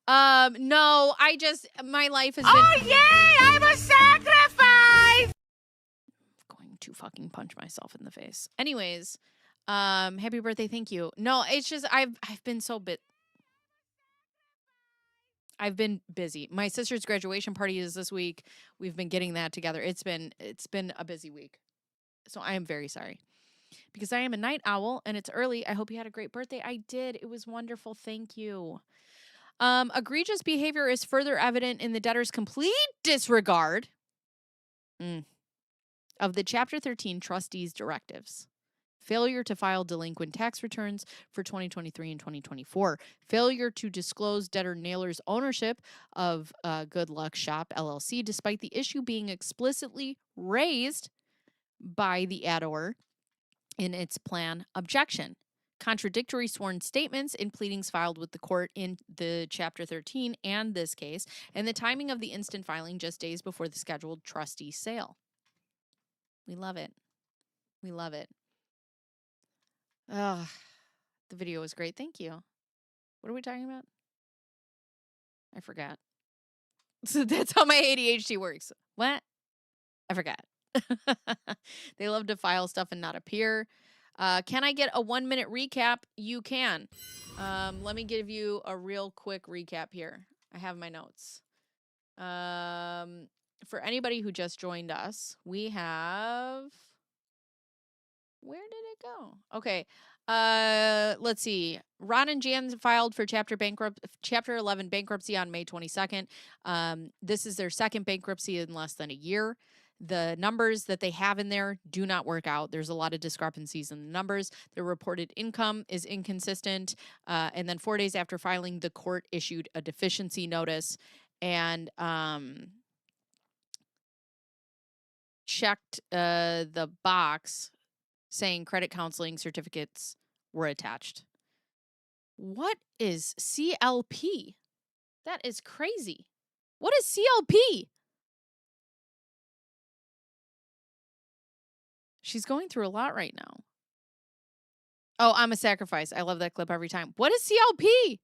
Speaker 2: No, my life has been.
Speaker 6: Oh, yay! I'm a sacrifice!
Speaker 2: I'm going to fucking punch myself in the face. Anyways, happy birthday. Thank you. No, it's just, I've been so I've been busy. My sister's graduation party is this week. We've been getting that together. It's been a busy week. So I am very sorry. Because I am a night owl and it's early. I hope you had a great birthday. I did. It was wonderful. Thank you. Egregious behavior is further evident in the debtor's complete disregard of the Chapter 13 trustees' directives. Failure to file delinquent tax returns for 2023 and 2024. Failure to disclose debtor Naylor's ownership of Good Luck Shop LLC, despite the issue being explicitly raised by the addor in its plan objection. Contradictory sworn statements in pleadings filed with the court in the Chapter 13 and this case, and the timing of the instant filing just days before the scheduled trustee sale. We love it. We love it. The video was great. Thank you. What are we talking about? I forgot. So that's how my ADHD works. What? I forgot. They love to file stuff and not appear. Can I get a 1-minute recap? You can. Let me give you a real quick recap here. I have my notes. For anybody who just joined us, we have... Where did it go? Okay. Let's see. Ronn and Jan filed for Chapter 11 bankruptcy on May 22nd. This is their second bankruptcy in less than a year. The numbers that they have in there do not work out. There's a lot of discrepancies in the numbers. Their reported income is inconsistent. And then 4 days after filing, the court issued a deficiency notice and checked the box saying credit counseling certificates were attached. What is CLP? That is crazy. What is CLP? She's going through a lot right now. Oh, I'm a sacrifice. I love that clip every time. What is CLP?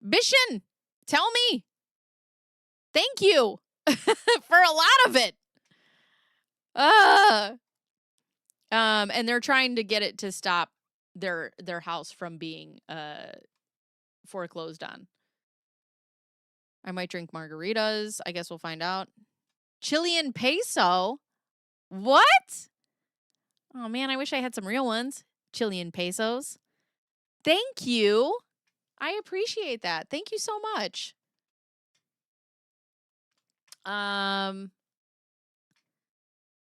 Speaker 2: Bishan, tell me. Thank you for a lot of it. And they're trying to get it to stop their house from being foreclosed on. I might drink margaritas. I guess we'll find out. Chilean peso? What? Oh, man, I wish I had some real ones. Chilean pesos. Thank you. I appreciate that. Thank you so much.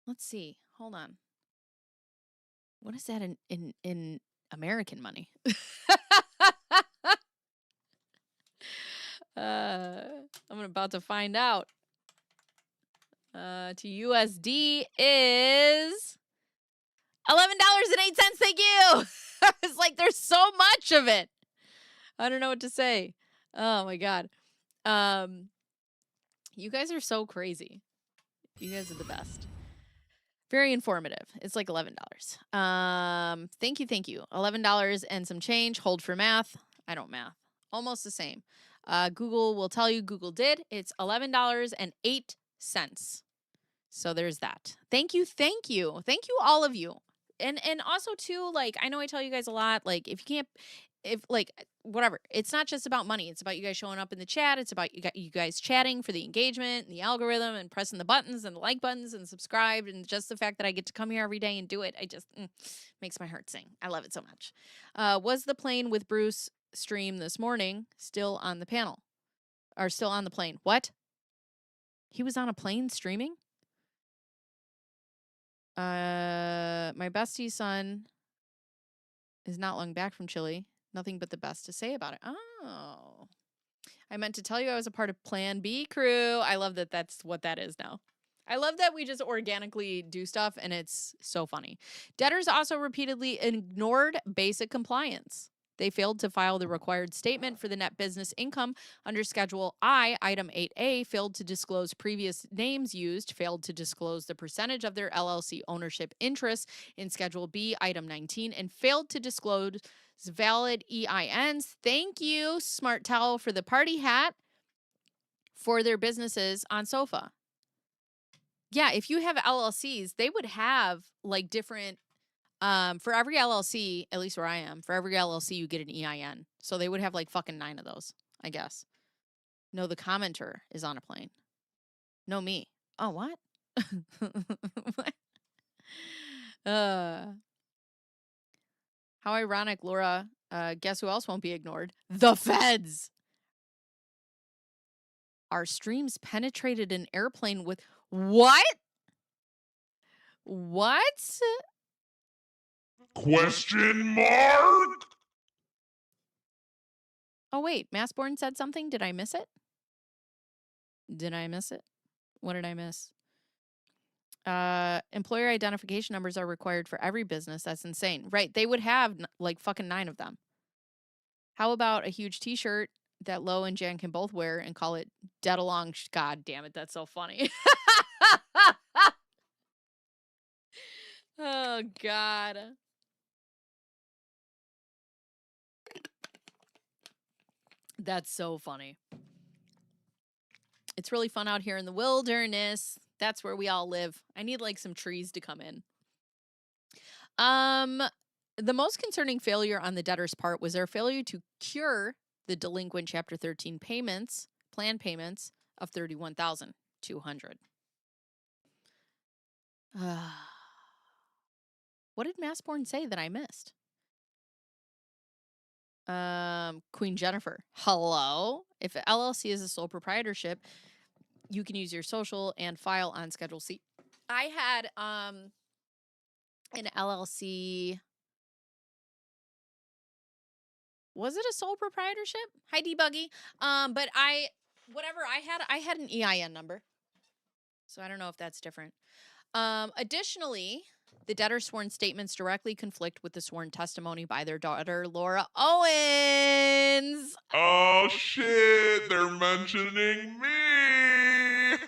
Speaker 2: Let's see. Hold on. What is that in American money? I'm about to find out. To USD is $11.08. Thank you. It's like there's so much of it. I don't know what to say. Oh my God. You guys are so crazy. You guys are the best. Very informative. It's like $11. Thank you. $11 and some change. Hold for math. I don't math. Almost the same. Google will tell you Google did. It's $11.08. So there's that. Thank you. Thank you. Thank you, all of you. And also too, like, I know I tell you guys a lot, like, if you can't, if like, whatever, it's not just about money. It's about you guys showing up in the chat. It's about you guys chatting for the engagement and the algorithm and pressing the buttons and the like buttons and subscribe. And just the fact that I get to come here every day and do it, I just makes my heart sing. I love it so much. Was the plane with Bruce stream this morning still on the panel or still on the plane? What? He was on a plane streaming? My bestie's son is not long back from Chile. Nothing but the best to say about it. Oh. I meant to tell you I was a part of Plan B crew. I love that that's what that is now. I love that we just organically do stuff, and it's so funny. Debtors also repeatedly ignored basic compliance. They failed to file the required statement for the net business income under Schedule I, Item 8A, failed to disclose previous names used, failed to disclose the percentage of their LLC ownership interest in Schedule B, Item 19, and failed to disclose valid EINs. Thank you, Smart Towel, for the party hat for their businesses on SOFA. Yeah, if you have LLCs, they would have like different for every LLC, at least where I am, for every LLC, you get an EIN. So they would have like fucking 9 of those, I guess. No, the commenter is on a plane. No, me. Oh, what? What? How ironic, Laura. Guess who else won't be ignored? The feds. Our streams penetrated an airplane with what? What?
Speaker 4: Question mark?
Speaker 2: Oh, wait. Massborn said something? Did I miss it? Did I miss it? What did I miss? Employer identification numbers are required for every business. That's insane. Right. They would have like fucking 9 of them. How about a huge t-shirt that Lo and Jan can both wear and call it Dead Along? God damn it. That's so funny. Oh, God. That's so funny. It's really fun out here in the wilderness. That's where we all live. I need like some trees to come in. The most concerning failure on the debtor's part was their failure to cure the delinquent Chapter 13 payments, plan payments of $31,200. What did Massborn say that I missed? Queen Jennifer. Hello? If LLC is a sole proprietorship, you can use your social and file on Schedule C. I had an LLC. Was it a sole proprietorship? Hi, Debuggy. But I had an EIN number. So I don't know if that's different. Additionally, the debtor's sworn statements directly conflict with the sworn testimony by their daughter, Laura Owens.
Speaker 4: Oh shit, they're mentioning me.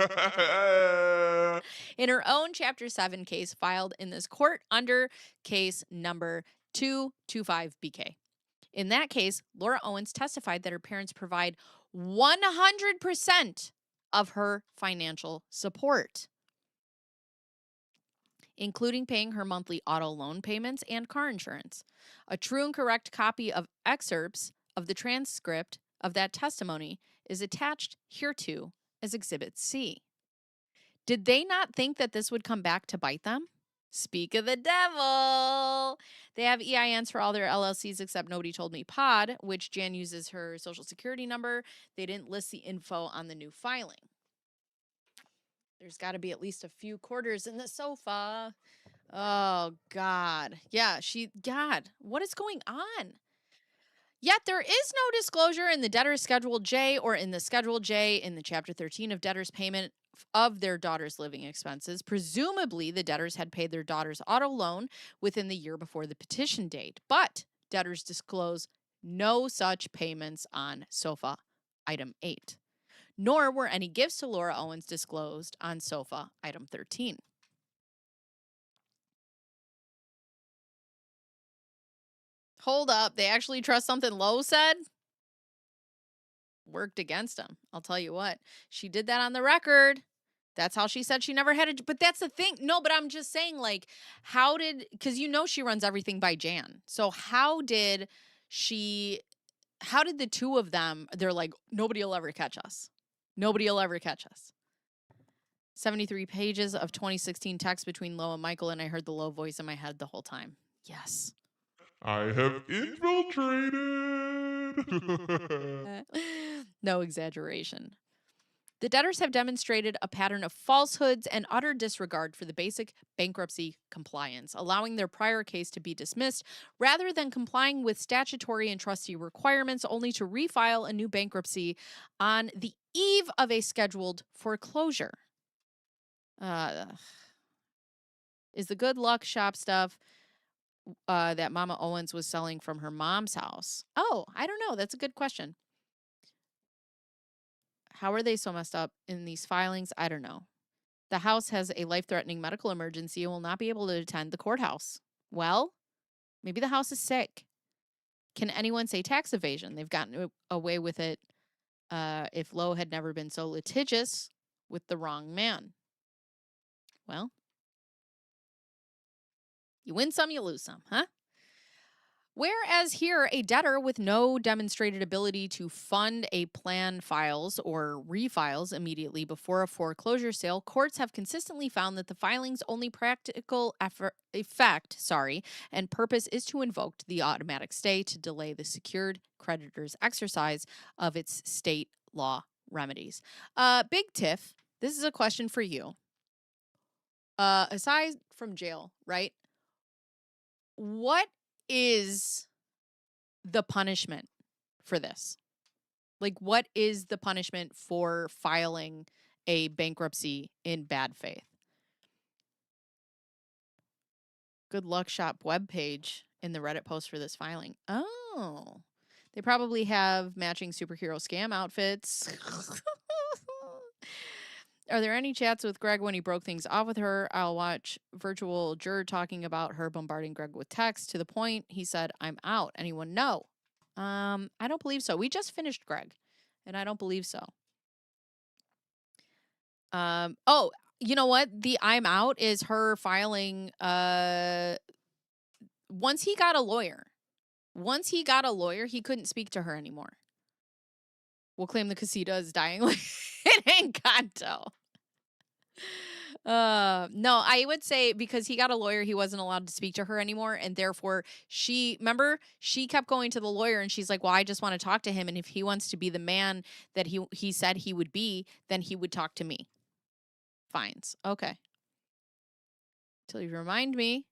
Speaker 2: In her own Chapter 7 case filed in this court under case number 225BK. In that case, Laura Owens testified that her parents provide 100% of her financial support, including paying her monthly auto loan payments and car insurance. A true and correct copy of excerpts of the transcript of that testimony is attached hereto as Exhibit C. Did they not think that this would come back to bite them? Speak of the devil. They have EINs for all their LLCs except Nobody Told Me Pod, which Jan uses her social security number. They didn't list the info on the new filing. There's got to be at least a few quarters in the sofa. Oh, God. Yeah, God, what is going on? Yet there is no disclosure in the debtor's Schedule J or in the Schedule J in the Chapter 13 of debtor's payment of their daughter's living expenses. Presumably, the debtors had paid their daughter's auto loan within the year before the petition date, but debtors disclose no such payments on SOFA Item 8. Nor were any gifts to Laura Owens disclosed on SOFA Item 13. Hold up. They actually trust something Lowe said? Worked against them. I'll tell you what. She did that on the record. That's how she said she never had it. But that's the thing. No, but I'm just saying, like, because she runs everything by Jan. So how did the two of them, they're like, nobody will ever catch us. Nobody will ever catch us. 73 pages of 2016 text between Lo and Michael, and I heard the Lo voice in my head the whole time. Yes.
Speaker 4: I have infiltrated.
Speaker 2: No exaggeration. The debtors have demonstrated a pattern of falsehoods and utter disregard for the basic bankruptcy compliance, allowing their prior case to be dismissed rather than complying with statutory and trustee requirements, only to refile a new bankruptcy on the eve of a scheduled foreclosure. Is the good luck shop stuff that Mama Owens was selling from her mom's house? Oh, I don't know. That's a good question. How are they so messed up in these filings? I don't know. The house has a life-threatening medical emergency and will not be able to attend the courthouse. Well, maybe the house is sick. Can anyone say tax evasion? They've gotten away with it if Lo had never been so litigious with the wrong man. Well, you win some, you lose some, huh? Whereas here, a debtor with no demonstrated ability to fund a plan files or refiles immediately before a foreclosure sale, courts have consistently found that the filing's only practical effect and purpose is to invoke the automatic stay to delay the secured creditor's exercise of its state law remedies. Big Tiff, this is a question for you. Aside from jail, right? What is the punishment for this? Like, what is the punishment for filing a bankruptcy in bad faith? Good Luck Shop webpage in the Reddit post for this filing. Oh, they probably have matching superhero scam outfits. Are there any chats with Greg when he broke things off with her? I'll watch virtual juror talking about her bombarding Greg with text to the point he said, "I'm out." Anyone know? I don't believe so. We just finished Greg, and I don't believe so. Oh, you know what? The "I'm out" is her filing. Once he got a lawyer, he couldn't speak to her anymore. We'll claim the casita is dying like in Encanto. No, I would say because he got a lawyer, he wasn't allowed to speak to her anymore, and therefore she kept going to the lawyer, and she's like, "Well, I just want to talk to him, and if he wants to be the man that he said he would be, then he would talk to me." Fines, okay. Till you remind me.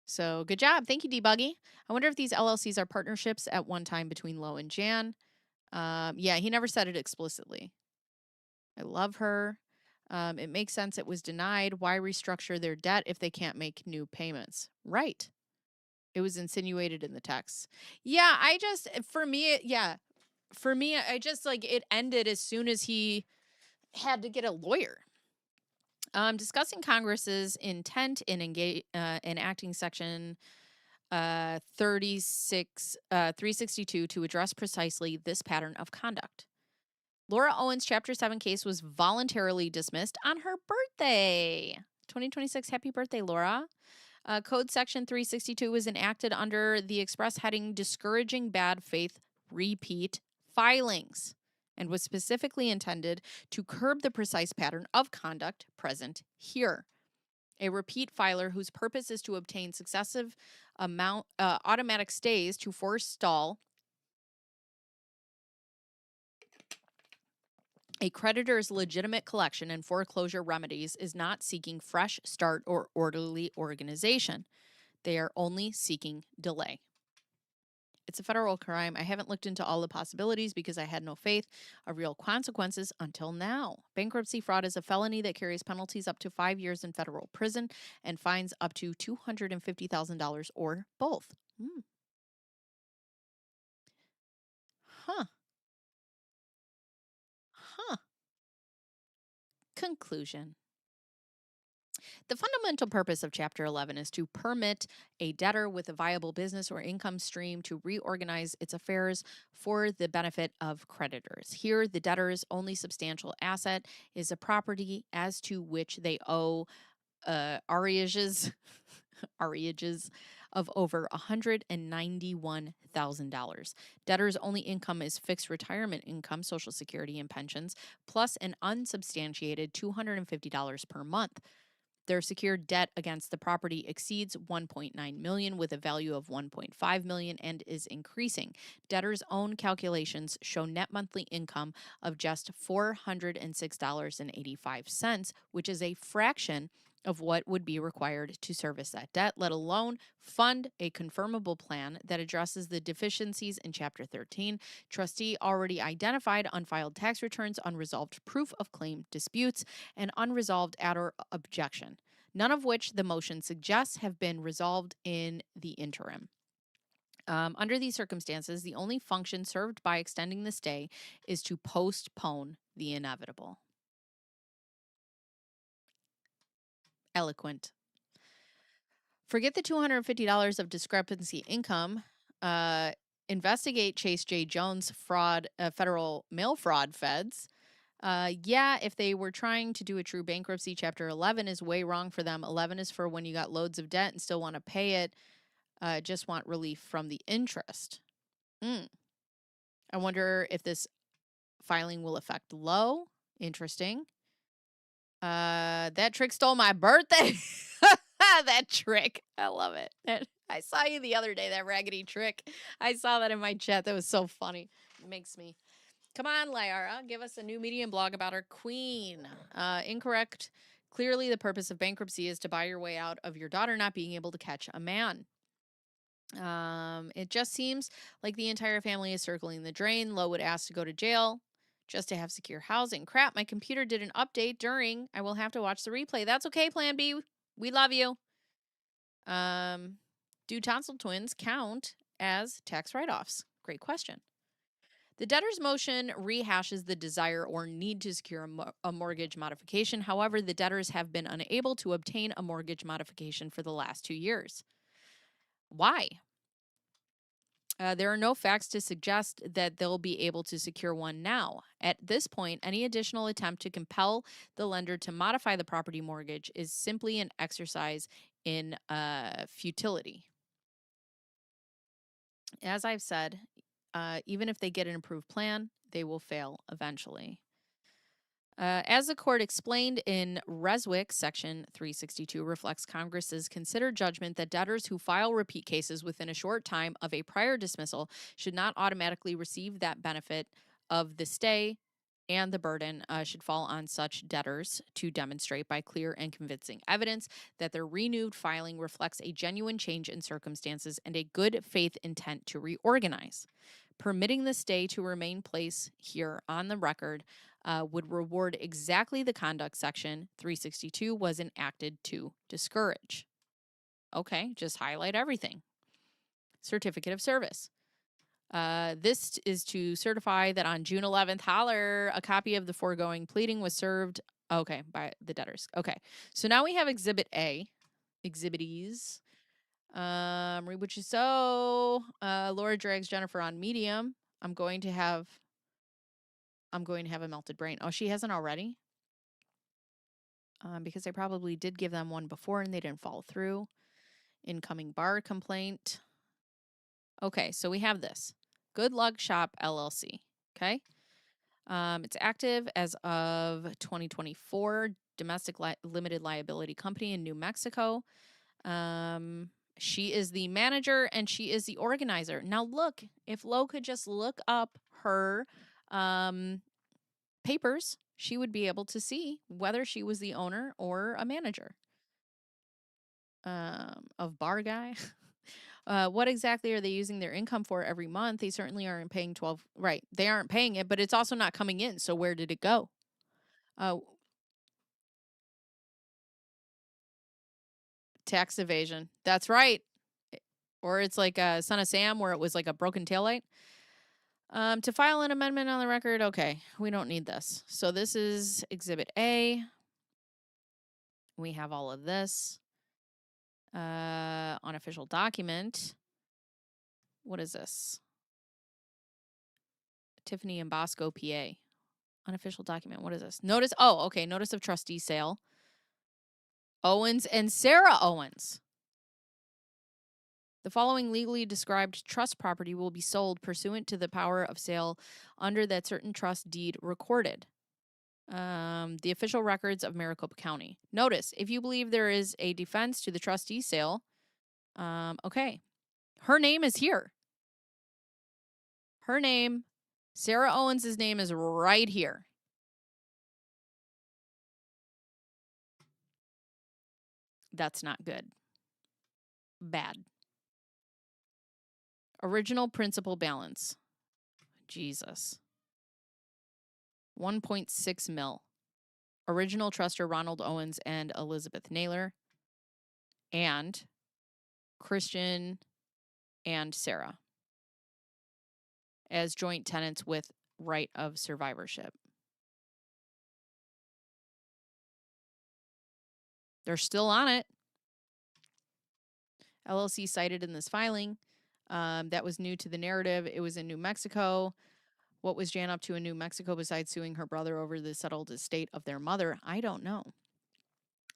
Speaker 2: So good job, thank you, Debuggy. I wonder if these LLCs are partnerships at one time between Lo and Jan. Yeah, he never said it explicitly. I love her. It makes sense it was denied. Why restructure their debt if they can't make new payments? Right. It was insinuated in the text. Yeah, for me, I just like it ended as soon as he had to get a lawyer. Discussing Congress's intent in enacting Section 362 to address precisely this pattern of conduct. Laura Owens' Chapter 7 case was voluntarily dismissed on her birthday. 2026, happy birthday, Laura. Code Section 362 was enacted under the express heading Discouraging Bad Faith Repeat Filings and was specifically intended to curb the precise pattern of conduct present here. A repeat filer whose purpose is to obtain successive automatic stays to forestall a creditor's legitimate collection and foreclosure remedies is not seeking fresh start or orderly organization. They are only seeking delay. It's a federal crime. I haven't looked into all the possibilities because I had no faith of real consequences until now. Bankruptcy fraud is a felony that carries penalties up to 5 years in federal prison and fines up to $250,000 or both. Huh. Conclusion. The fundamental purpose of Chapter 11 is to permit a debtor with a viable business or income stream to reorganize its affairs for the benefit of creditors. Here, the debtor's only substantial asset is a property as to which they owe arrearages of over $191,000. Debtor's only income is fixed retirement income, Social Security, and pensions, plus an unsubstantiated $250 per month. Their secured debt against the property exceeds $1.9 million with a value of $1.5 million and is increasing. Debtor's own calculations show net monthly income of just $406.85, which is a fraction of what would be required to service that debt, let alone fund a confirmable plan that addresses the deficiencies in Chapter 13. Trustee already identified unfiled tax returns, unresolved proof of claim disputes, and unresolved adder objection, none of which the motion suggests have been resolved in the interim. Under these circumstances, the only function served by extending the stay is to postpone the inevitable. Eloquent. Forget the $250 of discrepancy income. Investigate Chase J. Jones fraud, federal mail fraud feds. Yeah, if they were trying to do a true bankruptcy, Chapter 11 is way wrong for them. 11 is for when you got loads of debt and still want to pay it, just want relief from the interest. I wonder if this filing will affect low. Interesting. That trick stole my birthday. That trick. I love it. I saw you the other day, that raggedy trick. I saw that in my chat. That was so funny. It makes me... Come on, Laura. Give us a new Medium blog about our queen. Incorrect. Clearly, the purpose of bankruptcy is to buy your way out of your daughter not being able to catch a man. It just seems like the entire family is circling the drain. Lo would ask to go to jail just to have secure housing. Crap, my computer did an update during. I will have to watch the replay. That's okay, Plan B. We love you. Do tonsil twins count as tax write-offs? Great question. The debtor's motion rehashes the desire or need to secure a mortgage modification. However, the debtors have been unable to obtain a mortgage modification for the last 2 years. Why? There are no facts to suggest that they'll be able to secure one now. At this point, any additional attempt to compel the lender to modify the property mortgage is simply an exercise in futility. As I've said, even if they get an approved plan, they will fail eventually. As the court explained in Reswick, Section 362 reflects Congress's considered judgment that debtors who file repeat cases within a short time of a prior dismissal should not automatically receive that benefit of the stay, and the burden should fall on such debtors to demonstrate by clear and convincing evidence that their renewed filing reflects a genuine change in circumstances and a good faith intent to reorganize. Permitting the stay to remain placed here on the record would reward exactly the conduct Section 362 was enacted to discourage. Okay, just highlight everything. Certificate of service. This is to certify that on June 11th, holler, a copy of the foregoing pleading was served, okay, by the debtors. Okay, so now we have Exhibit A, Exhibitees. Which is so, Laura drags Jennifer on Medium. I'm going to have a melted brain. Oh, she hasn't already? Because I probably did give them one before and they didn't follow through. Incoming bar complaint. Okay, so we have this. Good Luck Shop LLC. Okay. It's active as of 2024. Domestic limited liability company in New Mexico. She is the manager and she is the organizer. Now look, if Lo could just look up her papers, she would be able to see whether she was the owner or a manager of Bar Guy. What exactly are they using their income for every month? They certainly aren't paying 12. Right. They aren't paying it, but it's also not coming in. So where did it go? Tax evasion. That's right. Or it's like Son of Sam where it was like a broken taillight. To file an amendment on the record. Okay. We don't need this. So this is Exhibit A. We have all of this. Unofficial document. What is this? Tiffany and Bosco, PA. Unofficial document. What is this? Notice. Oh, okay. Notice of trustee sale. Owens and Sarah Owens. The following legally described trust property will be sold pursuant to the power of sale under that certain trust deed recorded. The official records of Maricopa County. Notice, if you believe there is a defense to the trustee sale, okay. Her name is here. Her name, Sarah Owens' name is right here. That's not good. Bad. Original principal balance. Jesus. 1.6 mil. Original truster Ronald Owens and Elizabeth Naylor. And Christian and Sarah. As joint tenants with right of survivorship. They're still on it. LLC cited in this filing. That was new to the narrative. It was in New Mexico. What was Jan up to in New Mexico besides suing her brother over the settled estate of their mother? I don't know.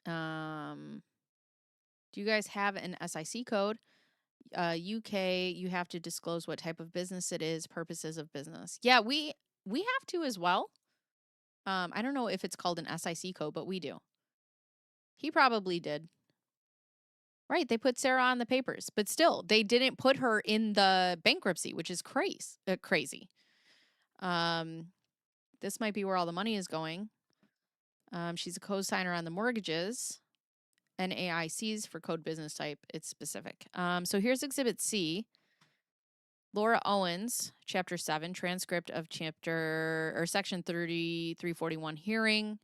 Speaker 2: Do you guys have an SIC code? UK, you have to disclose what type of business it is, purposes of business. Yeah, we have to as well. I don't know if it's called an SIC code, but we do. He probably did. Right, they put Sarah on the papers, but still, they didn't put her in the bankruptcy, which is crazy. This might be where all the money is going. She's a co-signer on the mortgages. NAICs for code business type, it's specific. So here's Exhibit C. Laura Owens, Chapter 7, transcript of Section 3341 hearing.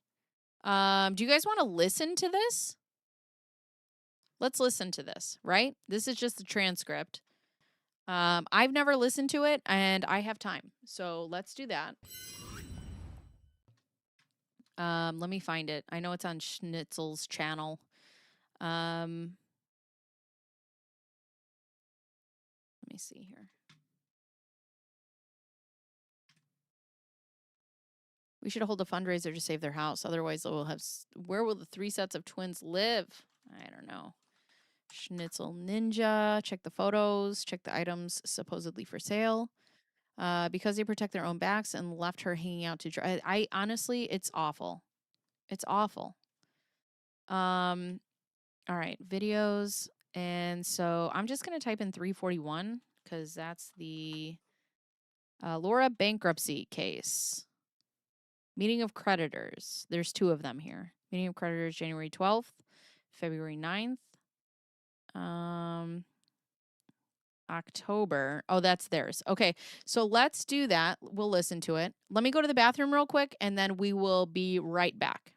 Speaker 2: Do you guys want to listen to this? Let's listen to this, right? This is just the transcript. I've never listened to it, and I have time. So let's do that. Let me find it. I know it's on Schnitzel's channel. Let me see here. We should hold a fundraiser to save their house. Otherwise, we'll have. Where will the 3 sets of twins live? I don't know. Schnitzel Ninja. Check the photos. Check the items supposedly for sale. Because they protect their own backs and left her hanging out to dry. I honestly, it's awful. It's awful. All right, videos. And so I'm just going to type in 341 because that's the Laura bankruptcy case. Meeting of creditors. There's 2 of them here. Meeting of creditors January 12th, February 9th. October. Oh, that's theirs. Okay, so let's do that. We'll listen to it. Let me go to the bathroom real quick, and then we will be right back.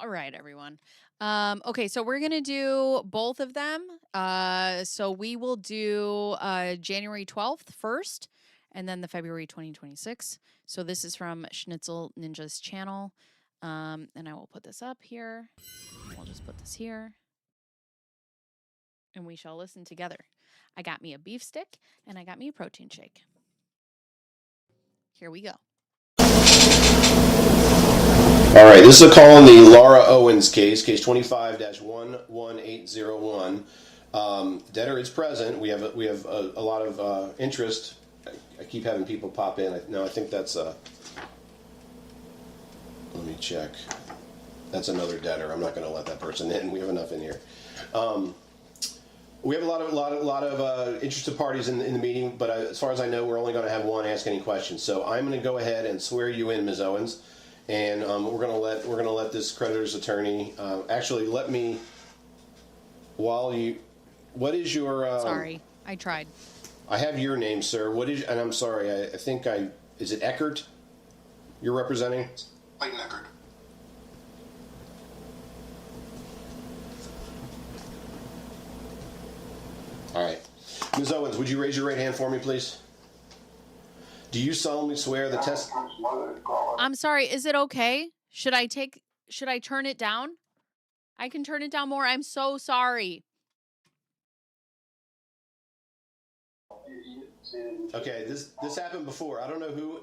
Speaker 2: All right, everyone. Okay, so we're gonna do both of them. So we will do January 12th first, and then the February 2026. So this is from Schnitzel Ninja's channel. And I will put this up here. We'll just put this here. And we shall listen together. I got me a beef stick and I got me a protein shake. Here we go.
Speaker 7: All right, this is a call on the Laura Owens case 25-11801. Debtor is present. We have a lot of interest. I keep having people pop in. No, I think that's let me check. That's another debtor. I'm not going to let that person in. We have enough in here. We have a lot of interested parties in the meeting, but as far as I know, we're only going to have one ask any questions. So I'm going to go ahead and swear you in, Ms. Owens, and we're going to let this creditor's attorney actually let me while you. What is your?
Speaker 2: Sorry, I tried.
Speaker 7: I have your name, sir. What is? And I'm sorry. I think is it Eckert? You're representing?
Speaker 8: Clayton Eckert.
Speaker 7: All right. Ms. Owens, would you raise your right hand for me, please? Do you solemnly swear the test...
Speaker 2: I'm sorry, is it okay? Should I turn it down? I can turn it down more. I'm so sorry.
Speaker 7: Okay, this happened before. I don't know who...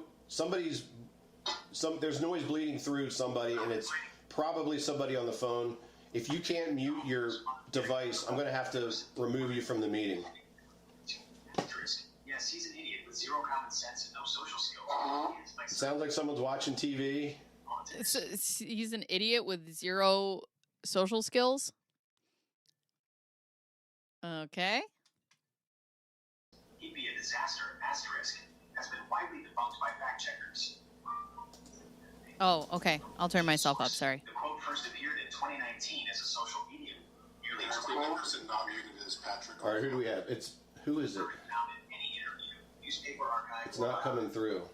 Speaker 7: There's noise bleeding through somebody, and it's probably somebody on the phone. If you can't mute your device, I'm going to have to remove you from the meeting.
Speaker 8: Yes, he's an idiot with zero common sense and no social skills.
Speaker 7: Sounds like someone's watching TV.
Speaker 2: He's an idiot with zero social skills. Okay.
Speaker 8: He'd be a disaster, asterisk, has been widely debunked by fact checkers.
Speaker 2: Oh, okay. I'll turn myself up. Sorry.
Speaker 8: The quote first appeared in 2019 as a social medium. Nearly the only person not muted is Patrick.
Speaker 7: All right, who do we have? Who is it?
Speaker 8: Newspaper archive.
Speaker 7: It's not coming through.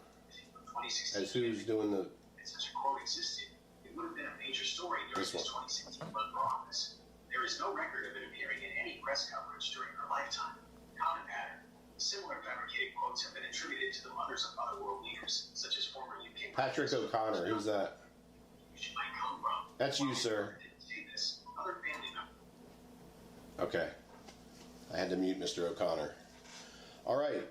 Speaker 7: As who's doing the...
Speaker 8: If such a quote existed, it would have been a major story during his 2016 run for office. There is no record of it appearing in any press coverage during her lifetime. Common pattern. Similar fabricated quotes have been attributed to the mothers of other world leaders, such as former UK
Speaker 7: Patrick O'Connor. Who's that?
Speaker 8: Might come from.
Speaker 7: That's you, sir.
Speaker 8: Other family members.
Speaker 7: Okay. I had to mute Mr. O'Connor. All right.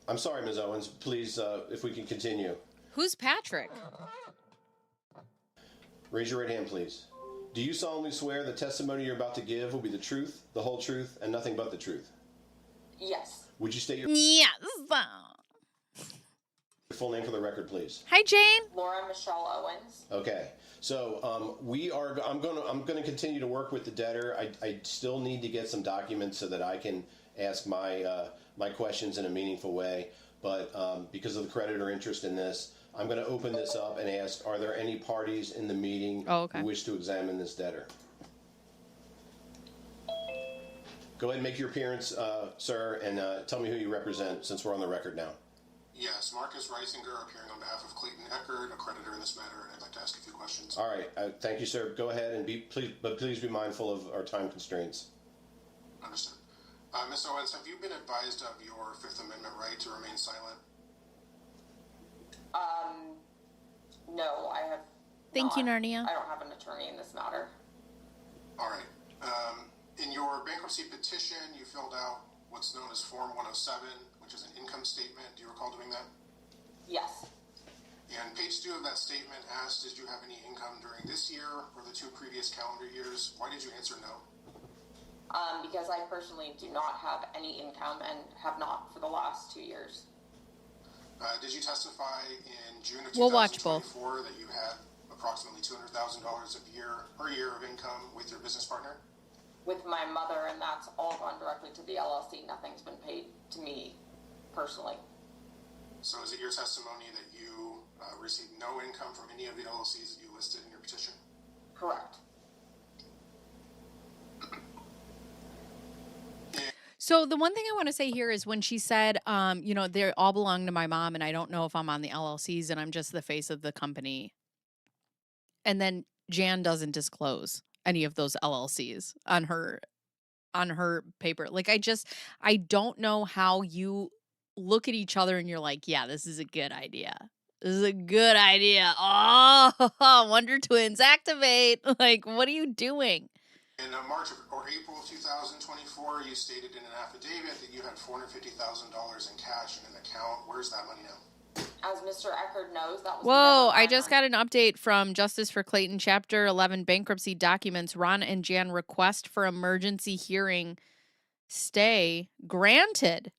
Speaker 7: I'm sorry, Ms. Owens. Please, if we can continue.
Speaker 2: Who's Patrick?
Speaker 7: Raise your right hand, please. Do you solemnly swear the testimony you're about to give will be the truth, the whole truth, and nothing but the truth?
Speaker 9: Yes.
Speaker 7: Would you state your
Speaker 2: Yes.
Speaker 7: full name for the record, please?
Speaker 2: Hi, Jane.
Speaker 9: Laura Michelle Owens.
Speaker 7: Okay. So I'm going to continue to work with the debtor. I still need to get some documents so that I can ask my questions in a meaningful way. But because of the creditor interest in this, I'm going to open this up and ask, are there any parties in the meeting who wish to examine this debtor? Go ahead and make your appearance, sir, and tell me who you represent, since we're on the record now.
Speaker 8: Yes, Marcus Reisinger, appearing on behalf of Clayton Eckert, a creditor in this matter, and I'd like to ask a few questions.
Speaker 7: All right, thank you, sir. Go ahead and please be mindful of our time constraints.
Speaker 8: Understood. Ms. Owens, have you been advised of your Fifth Amendment right to remain silent?
Speaker 9: No, I have.
Speaker 2: Thank you, Narnia.
Speaker 9: I don't have an attorney in this matter.
Speaker 8: All right. In your bankruptcy petition, you filled out what's known as Form 107, which is an income statement. Do you recall doing that?
Speaker 9: Yes.
Speaker 8: And page 2 of that statement asked, did you have any income during this year or the 2 previous calendar years? Why did you answer no?
Speaker 9: Because I personally do not have any income and have not for the last 2 years.
Speaker 8: Did you testify in June of 2024
Speaker 2: We'll watch both.
Speaker 8: that you had approximately $200,000 per year of income with your business partner?
Speaker 9: With my mother, and that's all gone directly to the LLC. Nothing's been paid to me personally.
Speaker 8: So is it your testimony that you received no income from any of the LLCs that you listed in your petition?
Speaker 9: Correct.
Speaker 2: So the one thing I want to say here is when she said, they all belong to my mom, and I don't know if I'm on the LLCs and I'm just the face of the company. And then Jan doesn't disclose any of those LLCs on her paper. Like, I don't know how you look at each other and you're like, yeah, this is a good idea. This is a good idea. Oh, Wonder Twins activate. Like, what are you doing?
Speaker 10: In March or April of 2024, you stated in an affidavit that you had $450,000 in cash in an account. Where's that money now?
Speaker 9: As Mr. Eckerd knows, that was...
Speaker 2: Whoa, I just got an update from Justice for Clayton, Chapter 11, Bankruptcy Documents. Ronn and Jan request for emergency hearing stay granted.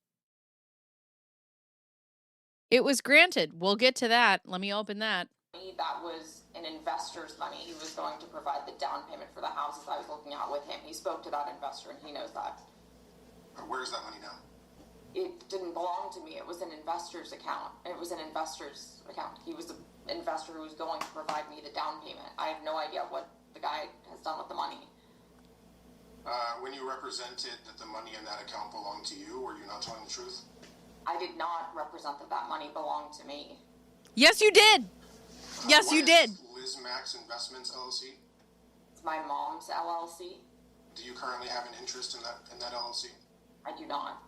Speaker 2: It was granted. We'll get to that. Let me open that.
Speaker 9: That was an investor's money. He was going to provide the down payment for the houses I was looking at with him. He spoke to that investor and he knows that.
Speaker 10: Where's that money now?
Speaker 9: It didn't belong to me. It was an investor's account. It was an investor's account. He was an investor who was going to provide me the down payment. I have no idea what the guy has done with the money.
Speaker 10: When you represented that the money in that account belonged to you, were you not telling the truth?
Speaker 9: I did not represent that money belonged to me.
Speaker 2: Yes, you did. Yes, you did.
Speaker 10: Liz Max Investments LLC?
Speaker 9: It's my mom's LLC.
Speaker 10: Do you currently have an interest in that LLC?
Speaker 9: I do not.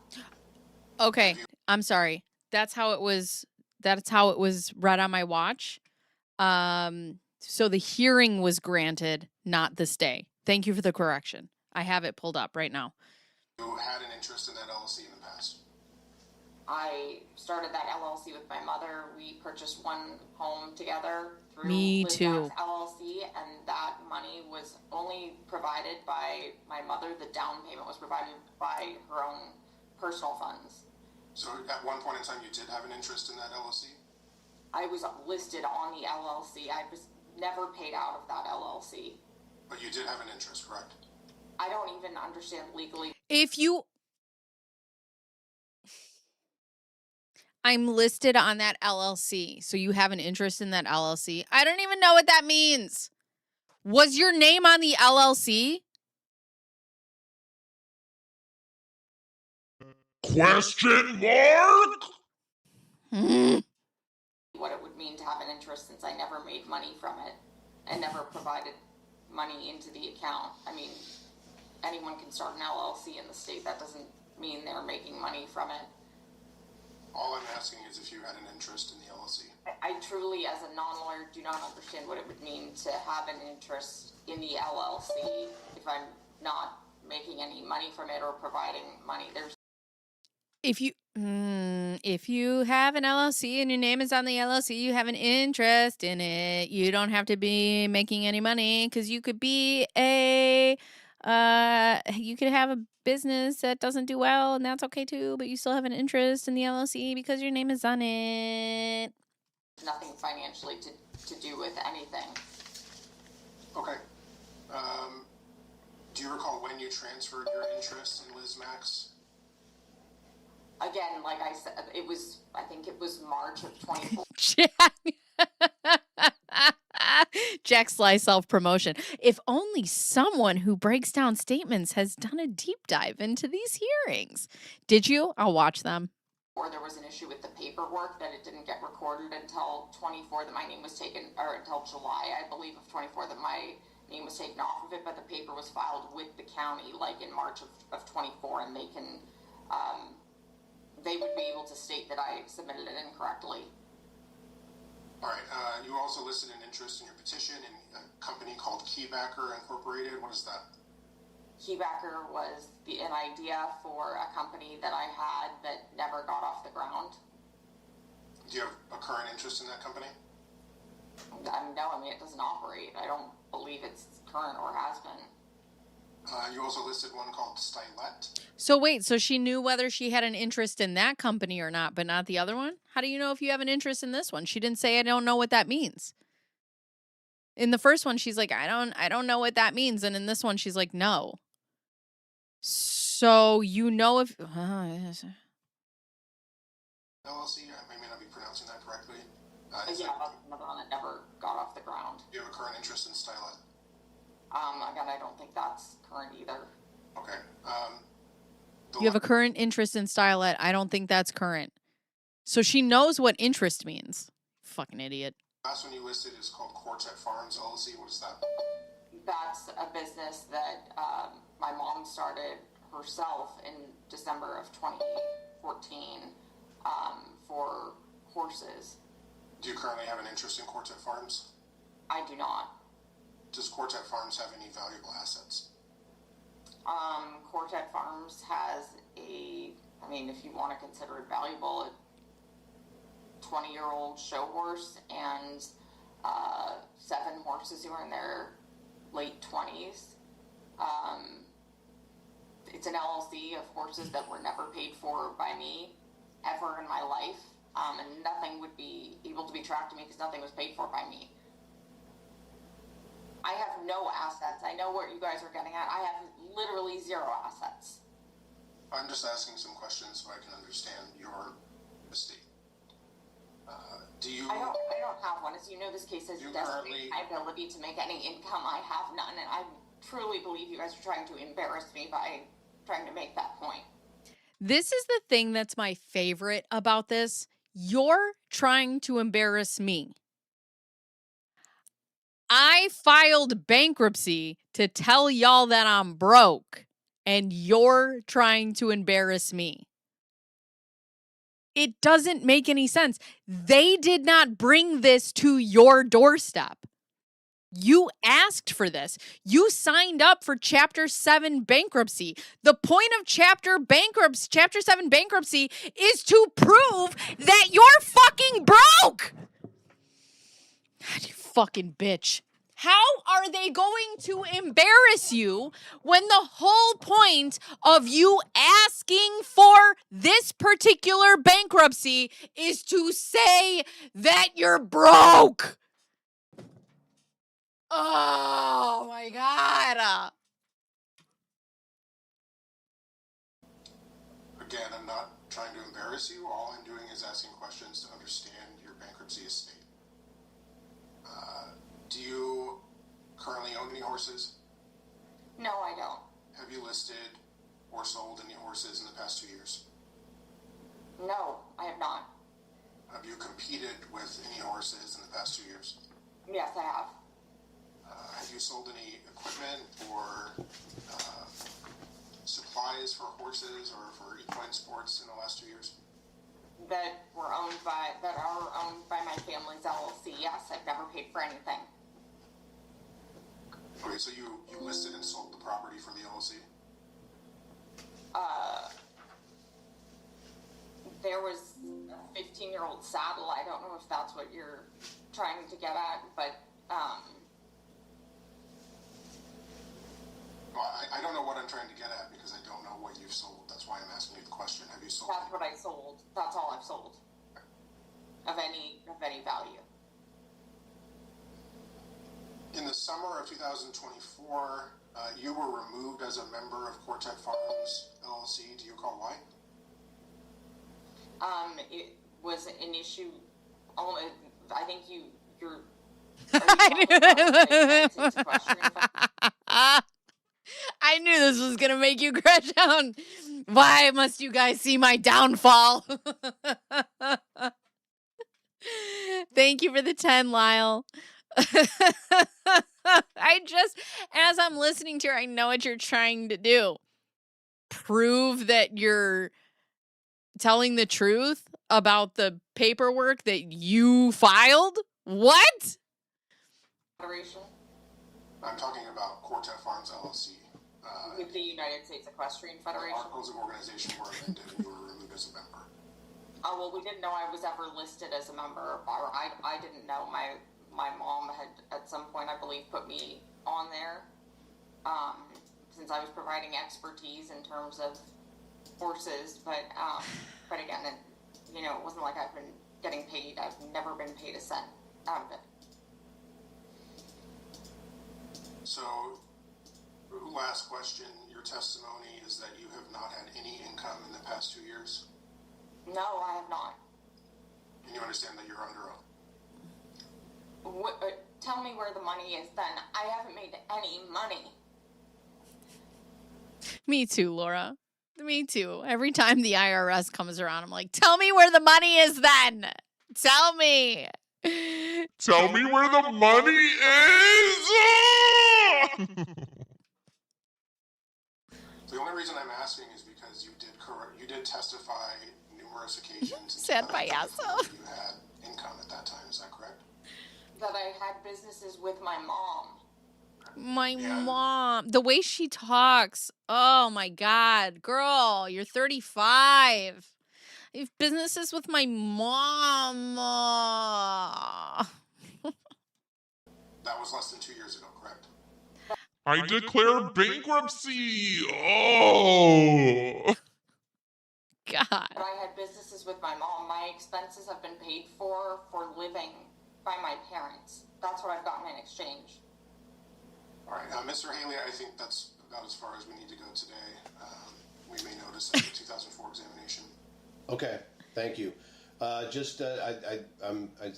Speaker 2: Okay, I'm sorry. That's how it was read on my watch. So the hearing was granted, not the stay. Thank you for the correction. I have it pulled up right now.
Speaker 10: You had an interest in that LLC in the past?
Speaker 9: I started that LLC with my mother. We purchased one home together through
Speaker 2: Me
Speaker 9: Liz
Speaker 2: too.
Speaker 9: Max LLC, and that money was only provided by my mother. The down payment was provided by her own personal funds.
Speaker 10: So at one point in time, you did have an interest in that LLC?
Speaker 9: I was listed on the LLC. I was never paid out of that LLC.
Speaker 10: But you did have an interest, correct?
Speaker 9: I don't even understand legally.
Speaker 2: I'm listed on that LLC, so you have an interest in that LLC. I don't even know what that means. Was your name on the LLC?
Speaker 4: Question mark?
Speaker 9: What it would mean to have an interest, since I never made money from it and never provided money into the account. I mean, anyone can start an LLC in the state. That doesn't mean they're making money from it.
Speaker 10: All I'm asking is if you had an interest in the LLC.
Speaker 9: I truly, as a non-lawyer, do not understand what it would mean to have an interest in the LLC if I'm not making any money from it or providing money.
Speaker 2: If you have an LLC and your name is on the LLC, you have an interest in it. You don't have to be making any money because you could be you could have a business that doesn't do well, and that's okay too, but you still have an interest in the LLC because your name is on it.
Speaker 9: Nothing financially to do with anything.
Speaker 10: Okay. Do you recall when you transferred your interest in Liz Max?
Speaker 9: Again, like I said, I think it was March of 24.
Speaker 2: Jack Sly self-promotion. If only someone who breaks down statements has done a deep dive into these hearings. Did you? I'll watch them.
Speaker 9: Or there was an issue with the paperwork that it didn't get recorded until 24 that my name was taken, or until July, I believe, of 24 that my name was taken off of it, but the paper was filed with the county like in March of 24, and they would be able to state that I submitted it incorrectly.
Speaker 10: All right. You also listed an interest in your petition in a company called Keybacker Incorporated. What is that?
Speaker 9: Keybacker was an idea for a company that I had that never got off the ground.
Speaker 10: Do you have a current interest in that company?
Speaker 9: No, I mean, it doesn't operate. I don't believe it's current or has been.
Speaker 10: You also listed one called Stylet.
Speaker 2: So wait, so she knew whether she had an interest in that company or not, but not the other one? How do you know if you have an interest in this one? She didn't say, I don't know what that means. In the first one, she's like, I don't know what that means. And in this one, she's like, no. So you know if...
Speaker 10: LLC, I may not be pronouncing that correctly.
Speaker 9: Yeah, that's another one that never got off the ground.
Speaker 10: Do you have a current interest in Stylet?
Speaker 9: Again, I don't think that's current either.
Speaker 10: Okay.
Speaker 2: You have a current interest in Stylet. I don't think that's current. So she knows what interest means. Fucking idiot.
Speaker 10: Last one you listed is called Quartet Farms LLC. What is that?
Speaker 9: That's a business that my mom started herself in December of 2014 for horses.
Speaker 10: Do you currently have an interest in Quartet Farms?
Speaker 9: I do not.
Speaker 10: Does Quartet Farms have any valuable assets?
Speaker 9: Quartet Farms has if you want to consider it valuable, a 20-year-old show horse and 7 horses who are in their late 20s. It's an LLC of horses that were never paid for by me ever in my life, and nothing would be able to be tracked to me because nothing was paid for by me. I have no assets. I know what you guys are getting at. I have literally 0 assets.
Speaker 10: I'm just asking some questions so I can understand your estate.
Speaker 9: I don't have one. As you know, this case has decimated my ability to make any income. I have none, and I truly believe you guys are trying to embarrass me by trying to make that point.
Speaker 2: This is the thing that's my favorite about this. You're trying to embarrass me. I filed bankruptcy to tell y'all that I'm broke, and you're trying to embarrass me. It doesn't make any sense. They did not bring this to your doorstep. You asked for this. You signed up for Chapter 7 bankruptcy. The point of Chapter 7 bankruptcy is to prove that you're fucking broke. God, you fucking bitch. How are they going to embarrass you when the whole point of you asking for this particular bankruptcy is to say that you're broke? Oh my God.
Speaker 10: Again, I'm not trying to embarrass you. All I'm doing is asking questions to understand your bankruptcy estate. Do you currently own any horses?
Speaker 9: No, I don't.
Speaker 10: Have you listed or sold any horses in the past 2 years?
Speaker 9: No, I have not.
Speaker 10: Have you competed with any horses in the past 2 years?
Speaker 9: Yes, I have.
Speaker 10: Have you sold any equipment or supplies for horses or for equine sports in the last 2 years?
Speaker 9: That are owned by my family's LLC. Yes, I've never paid for anything.
Speaker 10: Okay, so you listed and sold the property for the LLC?
Speaker 9: There was a 15-year-old saddle. I don't know if that's what you're trying to get at, but
Speaker 10: Well, I don't know what I'm trying to get at because I don't know what you've sold. That's why I'm asking you the question. Have you sold?
Speaker 9: That's what I sold. That's all I've sold of any value.
Speaker 10: In the summer of 2024, you were removed as a member of Quartet Farms LLC. Do you recall why?
Speaker 9: It was an issue. I think you're.
Speaker 2: I knew this was going to make you crash down. Why must you guys see my downfall? Thank you for the 10, Lyle. As I'm listening to her, I know what you're trying to do. Prove that you're telling the truth about the paperwork that you filed? What?
Speaker 10: I'm talking about Quartet Farms LLC.
Speaker 9: With the United States Equestrian Federation.
Speaker 10: The articles of organization were amended and you were removed as a member.
Speaker 9: Oh, well, we didn't know I was ever listed as a member. Or I didn't know. My mom had, at some point, I believe, put me on there. Since I was providing expertise in terms of horses. But again, it wasn't like I've been getting paid. I've never been paid a cent out of it.
Speaker 10: So, last question. Your testimony is that you have not had any income in the past 2 years?
Speaker 9: No, I have not.
Speaker 10: And you understand that you're under oath?
Speaker 9: Tell me where the money is then. I haven't made any money.
Speaker 2: Me too, Laura. Me too. Every time the IRS comes around, I'm like, tell me where the money is then. Tell me.
Speaker 4: Tell me where the money is!
Speaker 10: The only reason I'm asking is because you did testify numerous occasions.
Speaker 2: Sad payaso.
Speaker 10: You had income at that time, is that correct?
Speaker 9: That I had businesses with my mom.
Speaker 2: My mom, the way she talks. Oh my God, girl, you're 35. I have businesses with my mom.
Speaker 10: That was less than 2 years ago, correct?
Speaker 4: I declare bankruptcy! Oh!
Speaker 2: God.
Speaker 9: I had businesses with my mom. My expenses have been paid for living by my parents. That's what I've gotten in exchange.
Speaker 10: All right, Mr. Haley, I think that's about as far as we need to go today. We may notice at the 2004 examination.
Speaker 7: Okay, thank you. I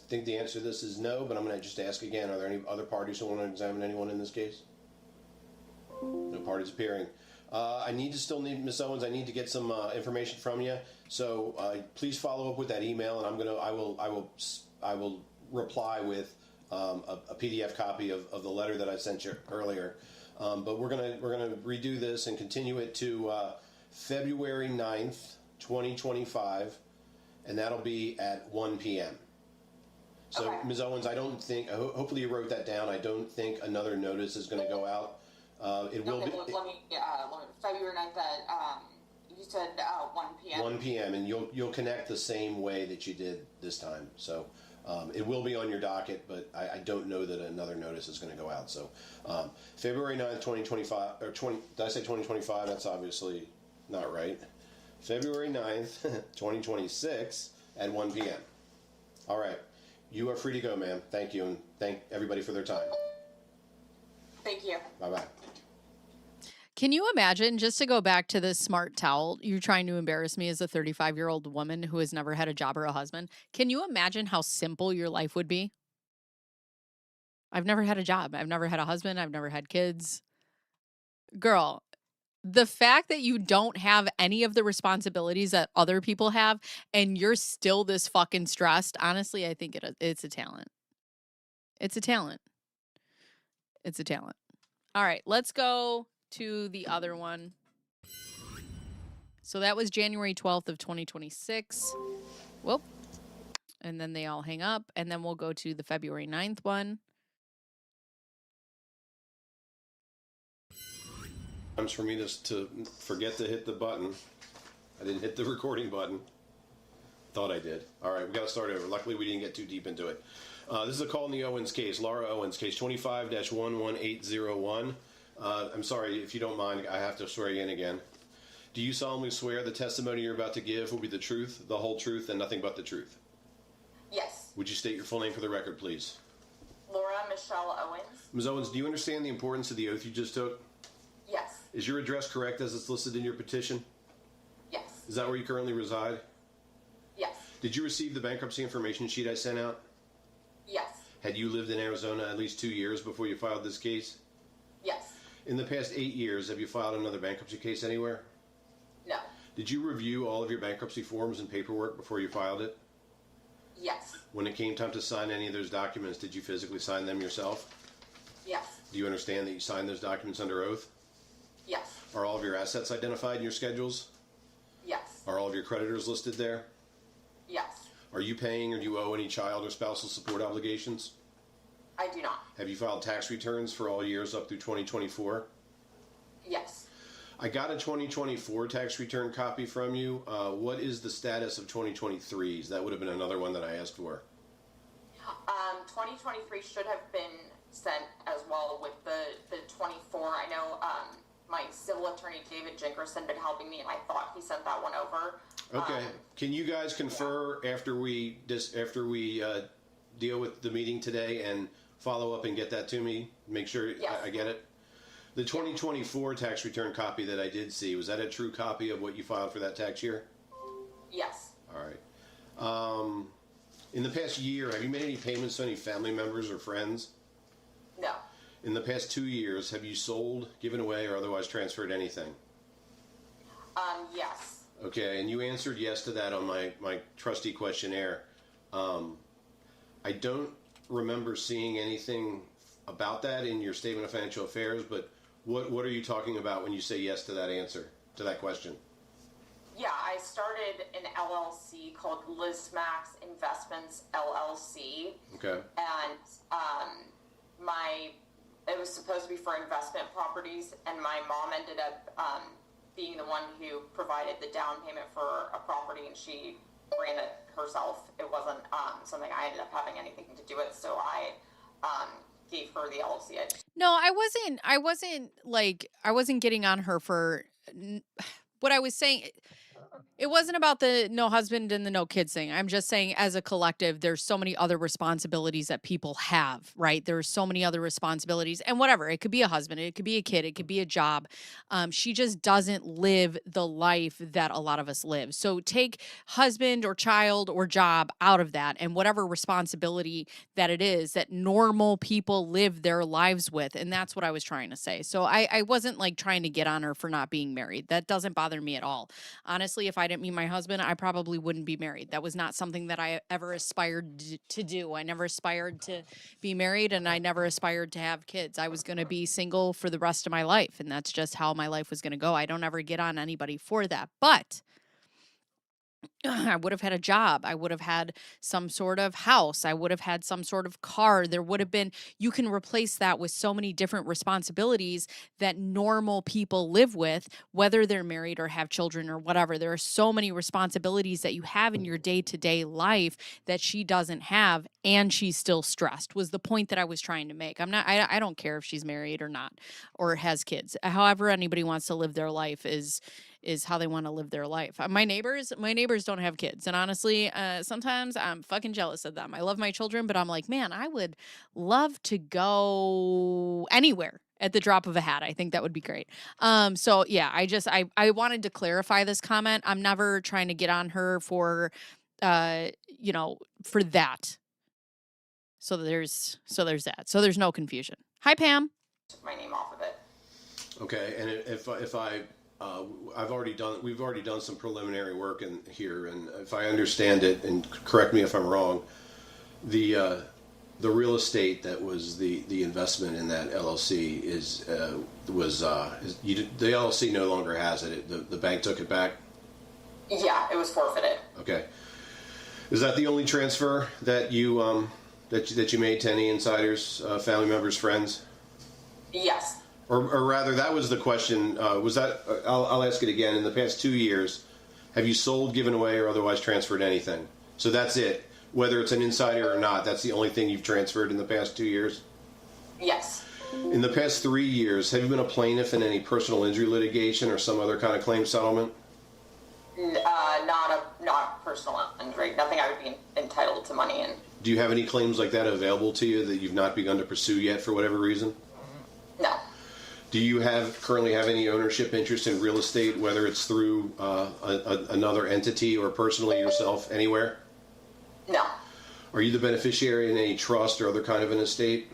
Speaker 7: think the answer to this is no, but I'm going to just ask again. Are there any other parties who want to examine anyone in this case? No parties appearing. I still need Ms. Owens. I need to get some information from you. So please follow up with that email, and I will reply with a PDF copy of the letter that I sent you earlier. But we're gonna redo this and continue it to February 9th, 2025, and that'll be at 1 p.m. So, okay. Ms. Owens, I don't think. Hopefully, you wrote that down. I don't think another notice is going to go out. It will be.
Speaker 9: Let me February 9th at you said 1 p.m.
Speaker 7: 1 p.m. and you'll connect the same way that you did this time. So. It will be on your docket, but I don't know that another notice is going to go out. So, February 9th, 2025, or 20, did I say 2025? That's obviously not right. February 9th, 2026 at 1 p.m. All right. You are free to go, ma'am. Thank you, and thank everybody for their time.
Speaker 9: Thank you.
Speaker 7: Bye-bye.
Speaker 2: Can you imagine, just to go back to this smart towel, you're trying to embarrass me as a 35-year-old woman who has never had a job or a husband. Can you imagine how simple your life would be? I've never had a job. I've never had a husband. I've never had kids. Girl, the fact that you don't have any of the responsibilities that other people have and you're still this fucking stressed, honestly, I think it's a talent. It's a talent. It's a talent. All right, let's go to the other one. So that was January 12th of 2026. Whoop. And then they all hang up. And then we'll go to the February 9th one.
Speaker 7: Times for me to forget to hit the button. I didn't hit the recording button. Thought I did. All right, we got to start over. Luckily, we didn't get too deep into it. This is a call in the Owens case, Laura Owens, case 25-11801. I'm sorry, if you don't mind, I have to swear you in again. Do you solemnly swear the testimony you're about to give will be the truth, the whole truth, and nothing but the truth?
Speaker 9: Yes.
Speaker 7: Would you state your full name for the record, please?
Speaker 9: Laura Michelle Owens.
Speaker 7: Ms. Owens, do you understand the importance of the oath you just took?
Speaker 9: Yes.
Speaker 7: Is your address correct as it's listed in your petition?
Speaker 9: Yes.
Speaker 7: Is that where you currently reside?
Speaker 9: Yes.
Speaker 7: Did you receive the bankruptcy information sheet I sent out?
Speaker 9: Yes.
Speaker 7: Had you lived in Arizona at least 2 years before you filed this case?
Speaker 9: Yes.
Speaker 7: In the past 8 years, have you filed another bankruptcy case anywhere?
Speaker 9: No.
Speaker 7: Did you review all of your bankruptcy forms and paperwork before you filed it?
Speaker 9: Yes.
Speaker 7: When it came time to sign any of those documents, did you physically sign them yourself?
Speaker 9: Yes.
Speaker 7: Do you understand that you signed those documents under oath?
Speaker 9: Yes.
Speaker 7: Are all of your assets identified in your schedules?
Speaker 9: Yes.
Speaker 7: Are all of your creditors listed there?
Speaker 9: Yes.
Speaker 7: Are you paying or do you owe any child or spousal support obligations?
Speaker 9: I do not.
Speaker 7: Have you filed tax returns for all years up through 2024?
Speaker 9: Yes.
Speaker 7: I got a 2024 tax return copy from you. What is the status of 2023s? That would have been another one that I asked for.
Speaker 9: 2023 should have been sent as well with the 24. I know my civil attorney, David Jinkerson, been helping me, and I thought he sent that one over.
Speaker 7: Okay. Can you guys confer after we deal with the meeting today and follow up and get that to me? Make sure I get it. The 2024 tax return copy that I did see, was that a true copy of what you filed for that tax year?
Speaker 9: Yes.
Speaker 7: All right. In the past year, have you made any payments to any family members or friends?
Speaker 9: No.
Speaker 7: In the past 2 years, have you sold, given away, or otherwise transferred anything?
Speaker 9: Yes.
Speaker 7: Okay, and you answered yes to that on my trustee questionnaire. I don't remember seeing anything about that in your statement of financial affairs, but what are you talking about when you say yes to that answer, to that question?
Speaker 9: Yeah, I started an LLC called Lizmax Investments LLC.
Speaker 7: Okay.
Speaker 9: And it was supposed to be for investment properties, and my mom ended up being the one who provided the down payment for a property, and she ran it herself. It wasn't something I ended up having anything to do with, so I gave her the LLC.
Speaker 2: No, I wasn't getting on her for what I was saying. It wasn't about the no husband and the no kids thing. I'm just saying, as a collective, there's so many other responsibilities that people have, right? There's so many other responsibilities, and whatever. It could be a husband, it could be a kid, it could be a job. She just doesn't live the life that a lot of us live. So take husband or child or job out of that, and whatever responsibility that it is that normal people live their lives with. And that's what I was trying to say. So I wasn't like trying to get on her for not being married. That doesn't bother me at all. Honestly, if I didn't meet my husband, I probably wouldn't be married. That was not something that I ever aspired to do. I never aspired to be married, and I never aspired to have kids. I was going to be single for the rest of my life, and that's just how my life was going to go. I don't ever get on anybody for that. But I would have had a job. I would have had some sort of house. I would have had some sort of car. There would have been, you can replace that with so many different responsibilities that normal people live with, whether they're married or have children or whatever. There are so many responsibilities that you have in your day-to-day life that she doesn't have, and she's still stressed, was the point that I was trying to make. I don't care if she's married or not, or has kids. However anybody wants to live their life is how they want to live their life. My neighbors don't have kids. And honestly, sometimes I'm fucking jealous of them. I love my children, but I'm like, man, I would love to go anywhere at the drop of a hat. I think that would be great. So yeah, I wanted to clarify this comment. I'm never trying to get on her for, for that. So there's that. So there's no confusion. Hi, Pam.
Speaker 9: Took my name off of it.
Speaker 7: Okay. And we've already done some preliminary work in here, and if I understand it, and correct me if I'm wrong, the real estate that was the investment in that LLC the LLC no longer has it. The bank took it back.
Speaker 9: Yeah, it was forfeited.
Speaker 7: Okay. Is that the only transfer that you that you made to any insiders, family members, friends?
Speaker 9: Yes.
Speaker 7: Or rather, that was the question. Was that? I'll ask it again. In the past 2 years, have you sold, given away, or otherwise transferred anything? So that's it. Whether it's an insider or not, that's the only thing you've transferred in the past 2 years?
Speaker 9: Yes.
Speaker 7: In the past 3 years, have you been a plaintiff in any personal injury litigation or some other kind of claim settlement?
Speaker 9: Not personal injury. Nothing I would be entitled to money in.
Speaker 7: Do you have any claims like that available to you that you've not begun to pursue yet for whatever reason?
Speaker 9: No.
Speaker 7: Do you currently have any ownership interest in real estate, whether it's through another entity or personally yourself, anywhere?
Speaker 9: No.
Speaker 7: Are you the beneficiary in any trust or other kind of an estate?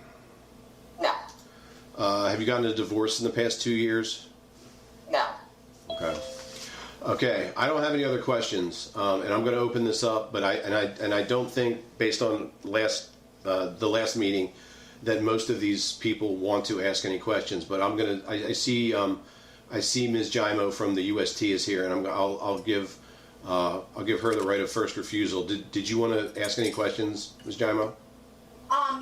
Speaker 9: No.
Speaker 7: Have you gotten a divorce in the past 2 years?
Speaker 9: No.
Speaker 7: Okay. I don't have any other questions, and I'm going to open this up. But I don't think, based on the last meeting, that most of these people want to ask any questions. But I see Ms. Giaimo from the UST is here, and I'll give her the right of first refusal. Did you want to ask any questions, Ms. Giaimo?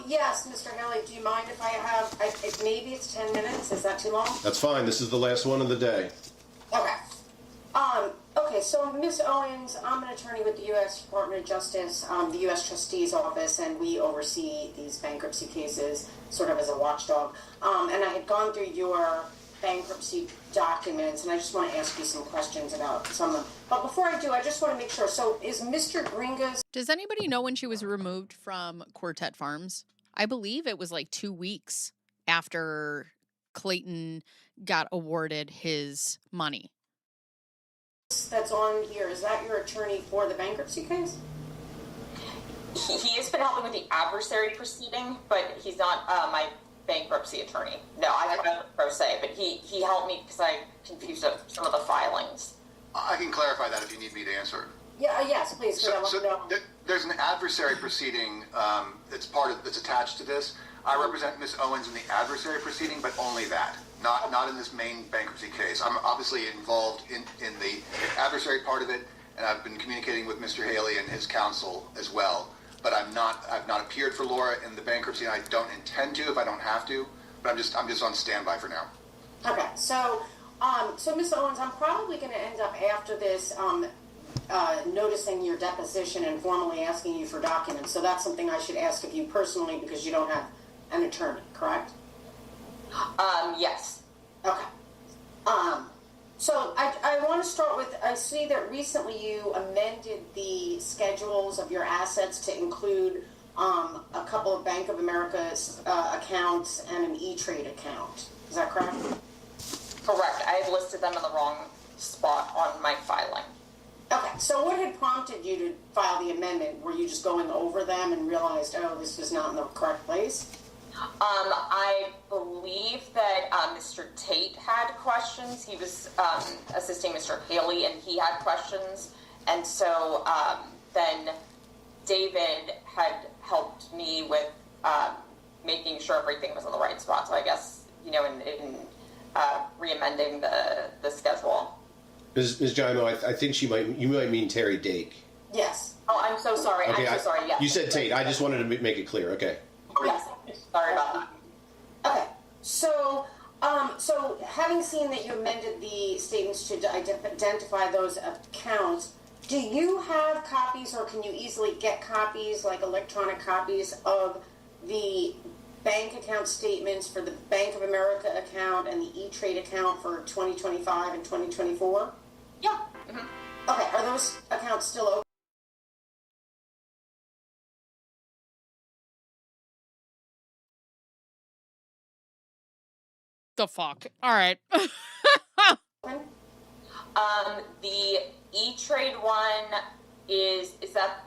Speaker 11: Yes, Mr. Haley, do you mind if I have, maybe it's 10 minutes, is that too long?
Speaker 7: That's fine. This is the last one of the day.
Speaker 11: Okay. Okay, so Ms. Owens, I'm an attorney with the U.S. Department of Justice, the U.S. Trustee's Office, and we oversee these bankruptcy cases sort of as a watchdog. And I had gone through your bankruptcy documents, and I just want to ask you some questions about some of them. But before I do, I just want to make sure. So is Mr. Gringa's...
Speaker 2: Does anybody know when she was removed from Quartet Farms? I believe it was like 2 weeks after Clayton got awarded his money.
Speaker 11: That's on here, is that your attorney for the bankruptcy case?
Speaker 9: He has been helping with the adversary proceeding, but he's not my bankruptcy attorney. No, I don't pro se, but he helped me because I confused some of the filings.
Speaker 10: I can clarify that if you need me to answer it.
Speaker 11: Yes, please.
Speaker 12: There's an adversary proceeding that's attached to this. I represent Ms. Owens in the adversary proceeding, but only that, not in this main bankruptcy case. I'm obviously involved in the adversary part of it, and I've been communicating with Mr. Haley and his counsel as well. But I've not appeared for Laura in the bankruptcy, and I don't intend to if I don't have to. But I'm just on standby for now.
Speaker 11: Okay, so Ms. Owens, I'm probably going to end up after this noticing your deposition and formally asking you for documents. So that's something I should ask of you personally because you don't have an attorney, correct?
Speaker 9: Yes.
Speaker 11: Okay. So I want to start with, I see that recently you amended the schedules of your assets to include a couple of Bank of America's accounts and an E-Trade account. Is that correct?
Speaker 9: Correct. I had listed them in the wrong spot on my filing.
Speaker 11: Okay, so what had prompted you to file the amendment? Were you just going over them and realized, oh, this was not in the correct place?
Speaker 9: I believe that Mr. Tate had questions. He was assisting Mr. Haley, and he had questions. And so then David had helped me with making sure everything was in the right spot. So I guess, in re-amending the schedule.
Speaker 7: Ms. Giaimo, I think you might mean Terry Dake.
Speaker 11: Yes.
Speaker 9: Oh, I'm so sorry.
Speaker 7: Okay,
Speaker 9: I'm so sorry. Yes.
Speaker 7: You said Tate. I just wanted to make it clear. Okay.
Speaker 9: Yes. Sorry about that.
Speaker 11: Okay. So having seen that you amended the statements to identify those accounts, do you have copies or can you easily get copies, like electronic copies of the bank account statements for the Bank of America account and the E-Trade account for 2025 and 2024?
Speaker 9: Yeah. Mm-hmm.
Speaker 11: Okay, are those accounts still open?
Speaker 2: The fuck? All right.
Speaker 9: The E-Trade one is that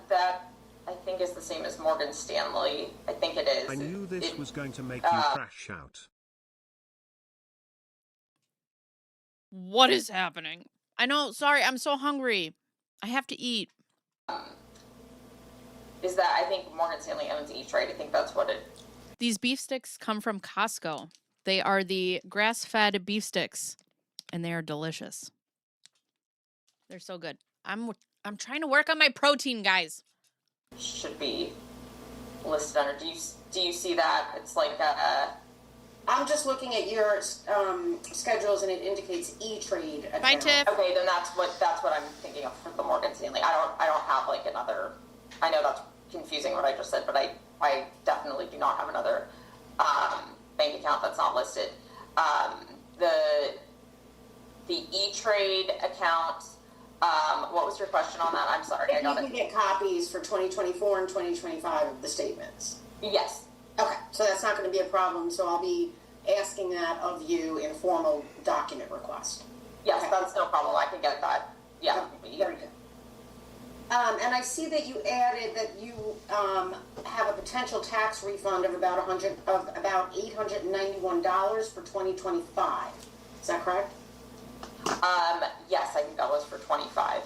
Speaker 9: I think is the same as Morgan Stanley. I think it is.
Speaker 3: I knew this was going to make you crash out.
Speaker 2: What is happening? I know. Sorry, I'm so hungry. I have to eat.
Speaker 9: Is that I think Morgan Stanley owns E-Trade. I think that's what it.
Speaker 2: These beef sticks come from Costco. They are the grass-fed beef sticks, and they are delicious. They're so good. I'm trying to work on my protein, guys.
Speaker 9: Should be listed under. Do you see that? It's like
Speaker 11: I'm just looking at your schedules, and it indicates E-Trade account.
Speaker 2: Bye, Tiff.
Speaker 9: Okay, then that's what I'm thinking of for the Morgan Stanley. I don't have like another. I know that's confusing what I just said, but I definitely do not have another bank account that's not listed. The E-Trade account. What was your question on that? I'm sorry.
Speaker 11: If you can get copies for 2024 and 2025 of the statements.
Speaker 9: Yes.
Speaker 11: Okay, so that's not going to be a problem. So I'll be asking that of you in formal document request.
Speaker 9: Yes,
Speaker 11: okay.
Speaker 9: That's no problem. I can get that. Yeah.
Speaker 11: Okay, very good. And I see that you added that you have a potential tax refund of about $891 for 2025. Is that correct?
Speaker 9: Yes, I think that was for 25.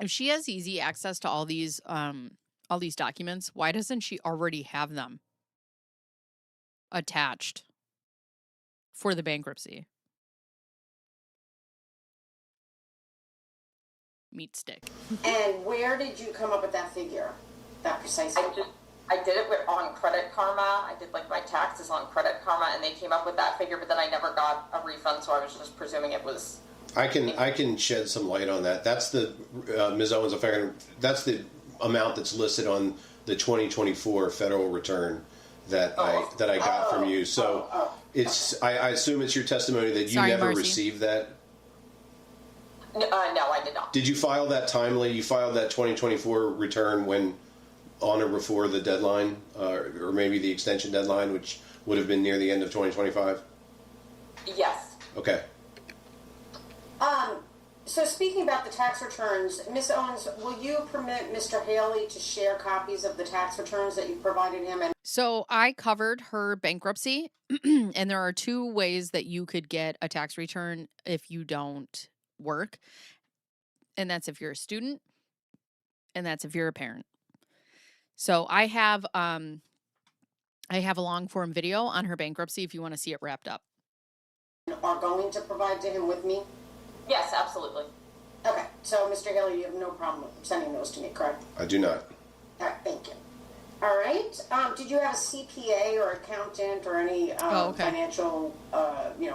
Speaker 2: If she has easy access to all these documents, why doesn't she already have them attached for the bankruptcy? Meat stick.
Speaker 11: And where did you come up with that figure? That precise figure?
Speaker 9: I did it on Credit Karma. I did like my taxes on Credit Karma, and they came up with that figure, but then I never got a refund, so I was just presuming it was.
Speaker 7: I can shed some light on that. That's the Ms. Owens affair. That's the amount that's listed on the 2024 federal return that I got from you. So it's I assume it's your testimony that you never received that.
Speaker 9: No, I did not.
Speaker 7: Did you file that timely? You filed that 2024 return when on or before the deadline, or maybe the extension deadline, which would have been near the end of 2025?
Speaker 9: Yes.
Speaker 7: Okay.
Speaker 11: So speaking about the tax returns, Ms. Owens, will you permit Mr. Haley to share copies of the tax returns that you provided him?
Speaker 2: So I covered her bankruptcy, and there are two ways that you could get a tax return if you don't work. And that's if you're a student and that's if you're a parent. So I have a long form video on her bankruptcy if you want to see it wrapped up.
Speaker 11: Are going to provide to him with me?
Speaker 9: Yes, absolutely.
Speaker 11: Okay, so Mr. Geller, you have no problem with sending those to me, correct?
Speaker 7: I do not.
Speaker 11: All right, thank you. All right, did you have a CPA or accountant or any financial,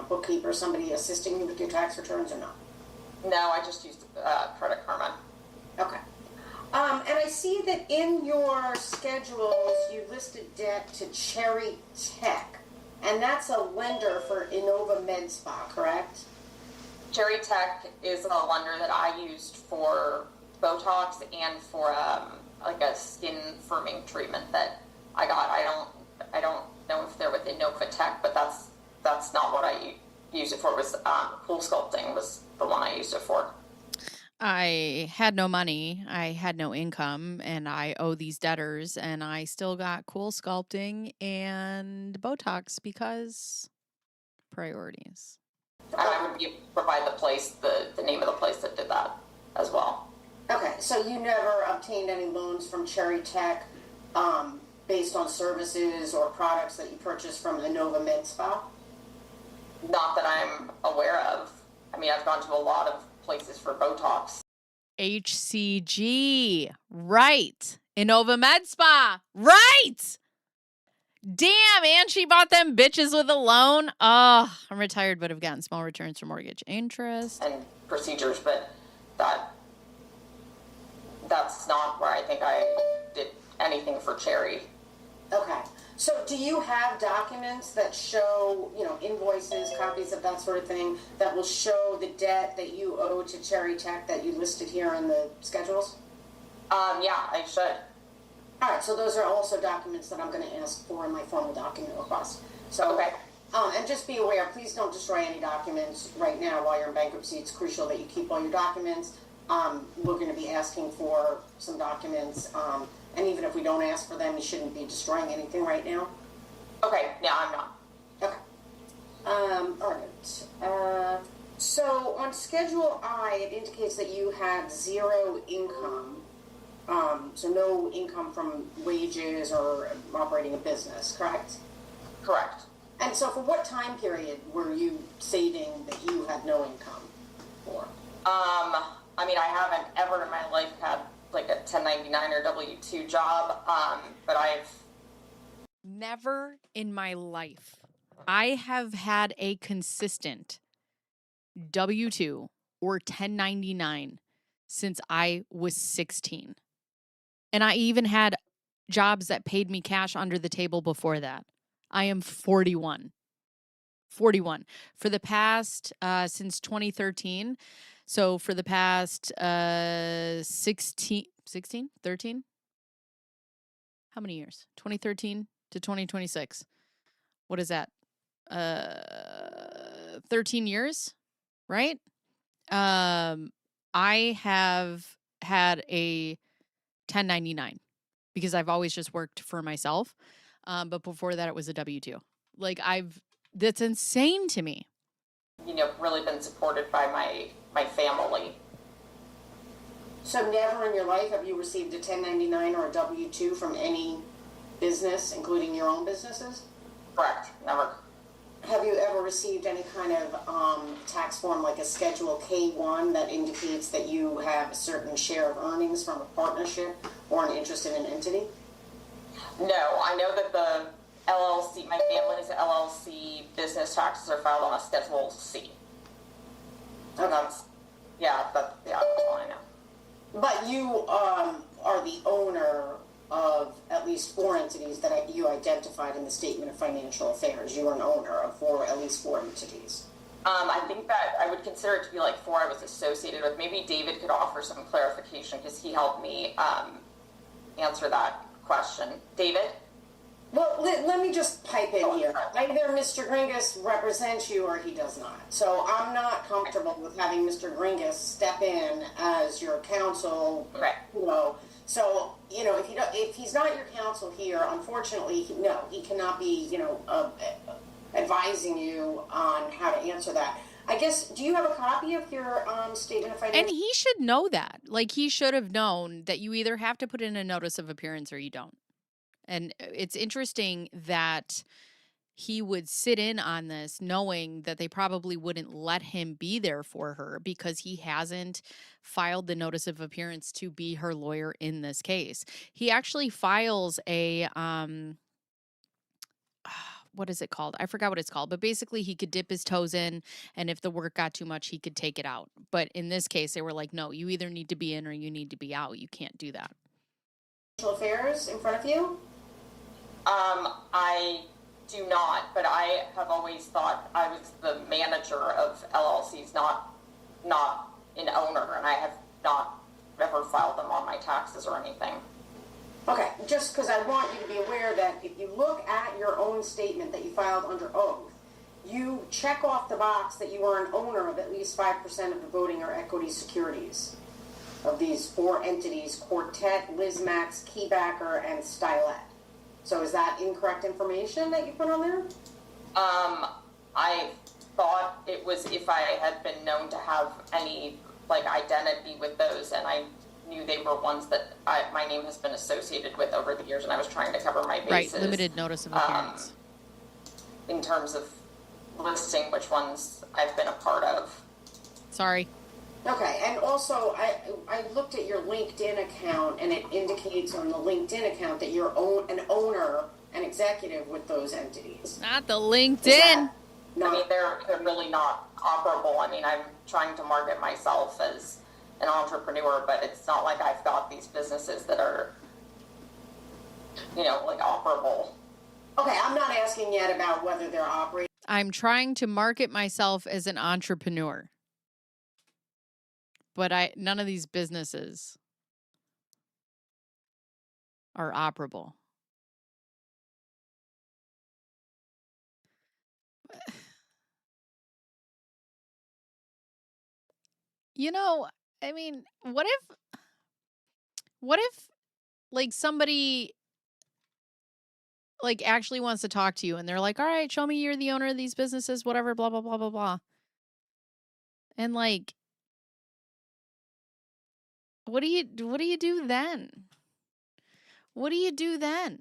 Speaker 11: bookkeeper, somebody assisting you with your tax returns or not?
Speaker 9: No, I just used Credit Karma.
Speaker 11: Okay. And I see that in your schedules you listed debt to Cherry Tech, and that's a lender for Innova Med Spa, correct?
Speaker 9: Cherry Tech is a lender that I used for Botox and for like a skin firming treatment that I got. I don't know if they're with Innova Tech, but that's not what I used it for. It was Cool Sculpting was the one I used it for.
Speaker 2: I had no money, I had no income, and I owe these debtors, and I still got Cool Sculpting and Botox because priorities.
Speaker 9: And I would provide the name of the place that did that as well.
Speaker 11: Okay, so you never obtained any loans from Cherry Tech based on services or products that you purchased from Innova Med Spa?
Speaker 9: Not that I'm aware of. I mean, I've gone to a lot of places for Botox.
Speaker 2: HCG, right. Innova Med Spa, right. Damn, and she bought them bitches with a loan. Oh, I'm retired but have gotten small returns for mortgage interest.
Speaker 9: And procedures, but that's not where I think I did anything for Cherry.
Speaker 11: Okay. So do you have documents that show, invoices, copies of that sort of thing, that will show the debt that you owe to Cherry Tech that you listed here in the schedules?
Speaker 9: Yeah, I should.
Speaker 11: All right, so those are also documents that I'm going to ask for in my formal document request. So,
Speaker 9: okay.
Speaker 11: And just be aware, please don't destroy any documents right now while you're in bankruptcy. It's crucial that you keep all your documents. We're going to be asking for some documents, and even if we don't ask for them, you shouldn't be destroying anything right now.
Speaker 9: Okay, yeah, I'm not.
Speaker 11: Okay. All right. So on Schedule I, it indicates that you had zero income. So no income from wages or operating a business, correct?
Speaker 9: Correct.
Speaker 11: And so for what time period were you stating that you had no income for?
Speaker 9: I mean, I haven't ever in my life had like a 1099 or W-2 job, but I've...
Speaker 2: Never in my life. I have had a consistent W-2 or 1099 since I was 16. And I even had jobs that paid me cash under the table before that. I am 41. 41. For the past, since 2013. So for the past 13? How many years? 2013 to 2026. What is that? 13 years, right? I have had a 1099 because I've always just worked for myself. But before that, it was a W-2. That's insane to me.
Speaker 9: Really been supported by my family.
Speaker 11: So never in your life have you received a 1099 or a W-2 from any business, including your own businesses?
Speaker 9: Correct, never.
Speaker 11: Have you ever received any kind of tax form like a Schedule K-1 that indicates that you have a certain share of earnings from a partnership or an interest in an entity?
Speaker 9: No, I know that the LLC, my family's LLC business taxes are filed on a Schedule C. And that's all I know.
Speaker 11: But you are the owner of at least 4 entities that you identified in the Statement of Financial Affairs. You are an owner of at least 4 entities.
Speaker 9: I think that I would consider it to be like 4 I was associated with. Maybe David could offer some clarification because he helped me answer that question. David?
Speaker 11: Well, let me just pipe in here. Either Mr. Gringus represents you or he does not. So I'm not comfortable with having Mr. Gringus step in as your counsel.
Speaker 9: Right.
Speaker 11: So, if he's not your counsel here, unfortunately, he cannot be, advising you on how to answer that. I guess, do you have a copy of your statement of financial?
Speaker 2: And he should know that. Like, he should have known that you either have to put in a notice of appearance or you don't. And it's interesting that he would sit in on this knowing that they probably wouldn't let him be there for her because he hasn't filed the notice of appearance to be her lawyer in this case. He actually files a what is it called? I forgot what it's called, but basically he could dip his toes in, and if the work got too much, he could take it out. But in this case, they were like, no, you either need to be in or you need to be out. You can't do that.
Speaker 11: Affairs in front of you?
Speaker 9: I do not, but I have always thought I was the manager of LLCs, not an owner, and I have not ever filed them on my taxes or anything.
Speaker 11: Okay, just because I want you to be aware that if you look at your own statement that you filed under oath, you check off the box that you are an owner of at least 5% of the voting or equity securities of these 4 entities: Quartet, Lizmax, Keybacker, and Stylet. So is that incorrect information that you put on there?
Speaker 9: I thought it was if I had been known to have any identity with those, and I knew they were ones that my name has been associated with over the years, and I was trying to cover my bases.
Speaker 2: Right, limited notice of appearance.
Speaker 9: In terms of listing which ones I've been a part of.
Speaker 2: Sorry.
Speaker 11: Okay, and also I looked at your LinkedIn account, and it indicates on the LinkedIn account that you're an owner, an executive with those entities.
Speaker 2: Not the LinkedIn.
Speaker 9: I mean, they're really not operable. I mean, I'm trying to market myself as an entrepreneur, but it's not like I've got these businesses that are, operable.
Speaker 11: Okay, I'm not asking yet about whether they're operating.
Speaker 2: I'm trying to market myself as an entrepreneur. But none of these businesses are operable. I mean, what if somebody actually wants to talk to you and they're like, all right, show me you're the owner of these businesses, whatever, blah, blah, blah, blah, blah. And what do you do then? What do you do then?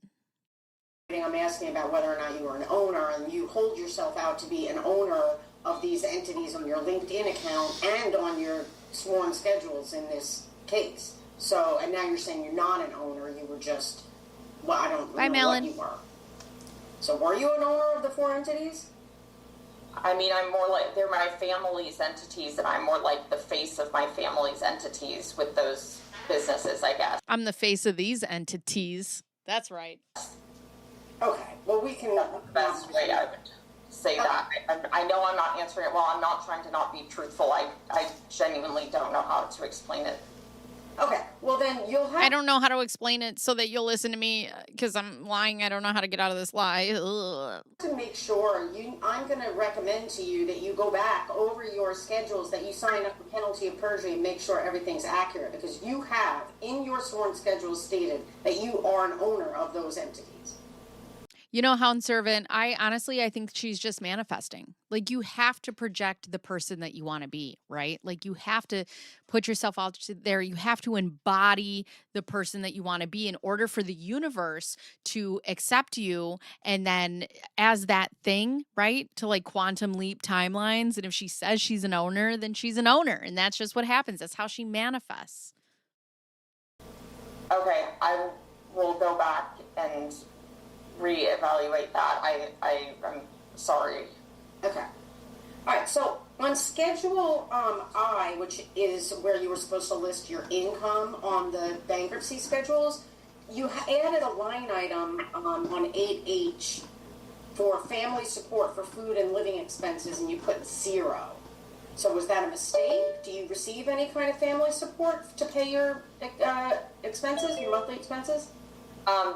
Speaker 11: I'm asking about whether or not you are an owner, and you hold yourself out to be an owner of these entities on your LinkedIn account and on your sworn schedules in this case. So, and now you're saying you're not an owner, you were just, I don't know what you were. So were you an owner of the 4 entities?
Speaker 9: I mean, I'm more like, they're my family's entities, and I'm more like the face of my family's entities with those businesses, I guess.
Speaker 2: I'm the face of these entities. That's right.
Speaker 11: Okay, well, we can...
Speaker 9: That's the best way I would say that. I know I'm not answering it well. I'm not trying to not be truthful. I genuinely don't know how to explain it.
Speaker 11: Okay, well then you'll have...
Speaker 2: I don't know how to explain it so that you'll listen to me because I'm lying. I don't know how to get out of this lie. Ugh.
Speaker 11: To make sure, I'm going to recommend to you that you go back over your schedules, that you sign up for penalty of perjury and make sure everything's accurate, because you have in your sworn schedules stated that you are an owner of those entities.
Speaker 2: Hound Servant, I think she's just manifesting. You have to project the person that you want to be, right? You have to put yourself out there. You have to embody the person that you want to be in order for the universe to accept you. And then as that thing, right? To quantum leap timelines. And if she says she's an owner, then she's an owner. And that's just what happens. That's how she manifests.
Speaker 9: Okay, I will go back and reevaluate that. I'm sorry.
Speaker 11: Okay. All right, so on Schedule I, which is where you were supposed to list your income on the bankruptcy schedules, you added a line item on 8H for family support for food and living expenses, and you put 0. So was that a mistake? Do you receive any kind of family support to pay your expenses, your monthly expenses?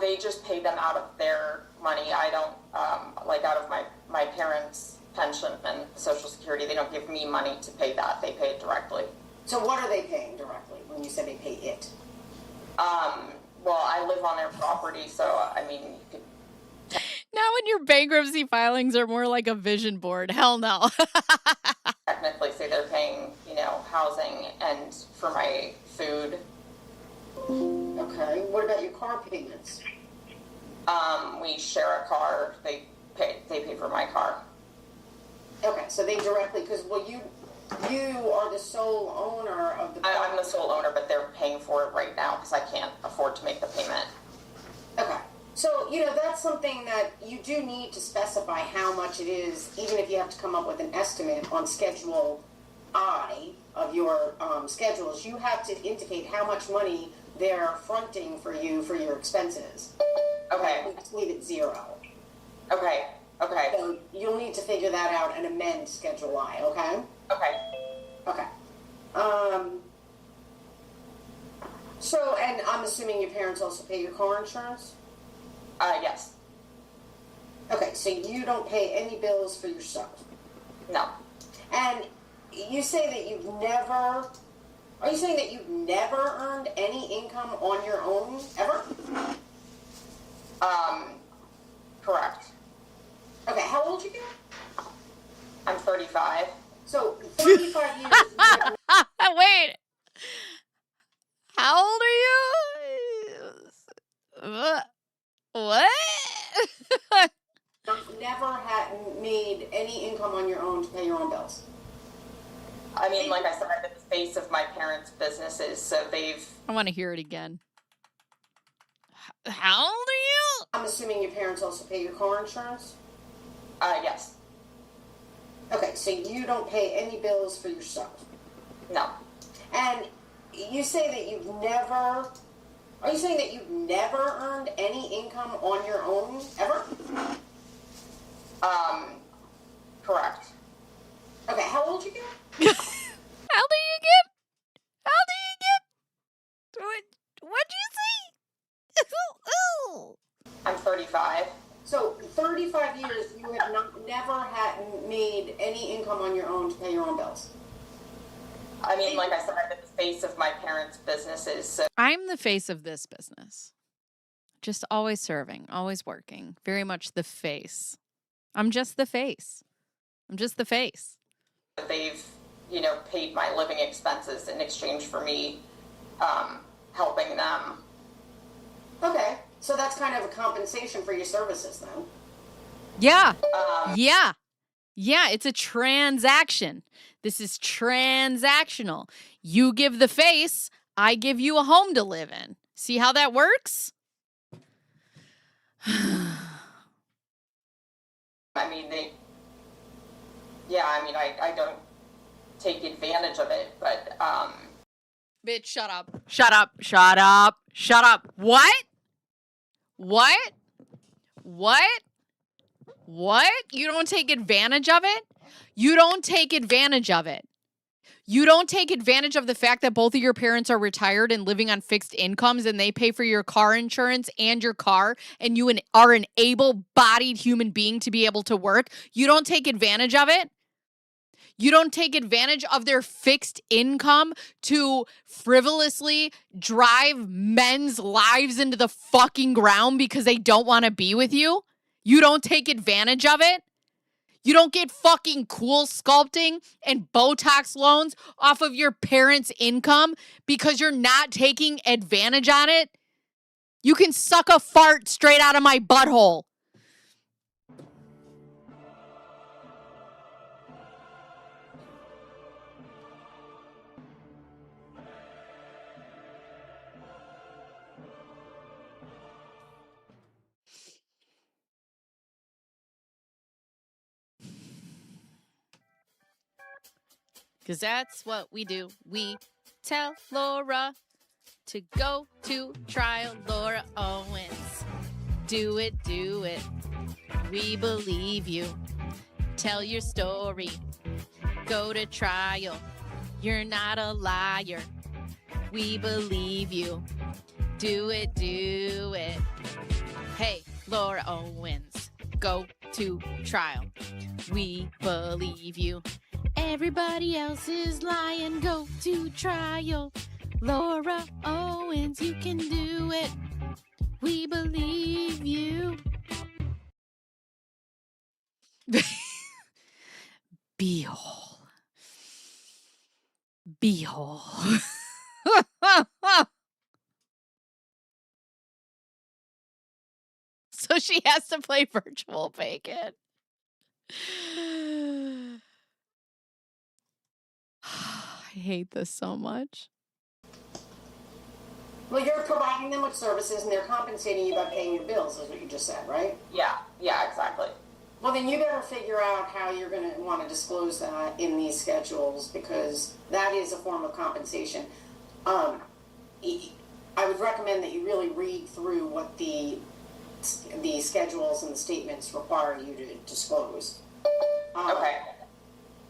Speaker 9: They just pay them out of their money. I don't, out of my parents' pension and Social Security. They don't give me money to pay that. They pay it directly.
Speaker 11: So what are they paying directly when you say they pay it?
Speaker 9: Well, I live on their property, so, I mean, you could...
Speaker 2: Now when your bankruptcy filings are more like a vision board. Hell no.
Speaker 9: technically say they're paying, housing and for my food.
Speaker 11: Okay. What about your car payments?
Speaker 9: We share a car. They pay for my car.
Speaker 11: Okay, so they directly, because you are the sole owner of the car.
Speaker 9: I'm the sole owner, but they're paying for it right now because I can't afford to make the payment.
Speaker 11: Okay. So, that's something that you do need to specify how much it is, even if you have to come up with an estimate on Schedule I of your schedules. You have to indicate how much money they're fronting for you for your expenses.
Speaker 9: Okay.
Speaker 11: Just leave it zero.
Speaker 9: Okay.
Speaker 11: So you'll need to figure that out and amend Schedule I, okay? Okay. So, and I'm assuming your parents also pay your car insurance?
Speaker 9: Yes.
Speaker 11: Okay, so you don't pay any bills for yourself?
Speaker 9: No.
Speaker 11: And you say that are you saying that you've never earned any income on your own, ever?
Speaker 9: Correct.
Speaker 11: Okay, how old are you?
Speaker 9: I'm 35.
Speaker 11: So, 35 years.
Speaker 2: Wait. How old are you? What?
Speaker 11: Never had made any income on your own to pay your own bills?
Speaker 9: I mean, like I said, I'm the face of my parents' businesses, so they've...
Speaker 2: I want to hear it again. How old are you?
Speaker 11: I'm assuming your parents also pay your car insurance?
Speaker 9: Yes.
Speaker 11: Okay, so you don't pay any bills for yourself?
Speaker 9: No.
Speaker 11: And you say that you've never... Are you saying that you've never earned any income on your own, ever?
Speaker 9: Correct.
Speaker 11: Okay, how old are you?
Speaker 2: How old are you again? What'd you say?
Speaker 9: I'm 35.
Speaker 11: So, 35 years, you have never made any income on your own to pay your own bills?
Speaker 9: I mean, like I said, I'm the face of my parents' businesses, so...
Speaker 2: I'm the face of this business. Just always serving, always working. Very much the face. I'm just the face.
Speaker 9: They've, paid my living expenses in exchange for me helping them.
Speaker 11: Okay, so that's kind of a compensation for your services, then?
Speaker 2: Yeah. Yeah, it's a transaction. This is transactional. You give the face, I give you a home to live in. See how that works?
Speaker 9: I mean, I don't take advantage of it, but,
Speaker 2: Bitch, shut up. What? You don't take advantage of it? You don't take advantage of it. You don't take advantage of the fact that both of your parents are retired and living on fixed incomes and they pay for your car insurance and your car and you are an able-bodied human being to be able to work. You don't take advantage of it. You don't take advantage of their fixed income to frivolously drive men's lives into the fucking ground because they don't want to be with you. You don't take advantage of it. You don't get fucking cool sculpting and Botox loans off of your parents' income because you're not taking advantage on it. You can suck a fart straight out of my butthole. Because that's what we do. We tell Laura to go to trial. Laura Owens. Do it. We believe you. Tell your story. Go to trial. You're not a liar. We believe you. Do it. Hey, Laura Owens. Go to trial. We believe you. Everybody else is lying. Go to trial. Laura Owens, you can do it. We believe you. Be whole. beehole. So she has to play virtual bacon. I hate this so much.
Speaker 11: Well, you're providing them with services and they're compensating you by paying your bills, is what you just said, right?
Speaker 9: Yeah, exactly.
Speaker 11: Well, then you better figure out how you're going to want to disclose that in these schedules, because that is a form of compensation. I would recommend that you really read through what the schedules and the statements require you to disclose.
Speaker 9: Okay.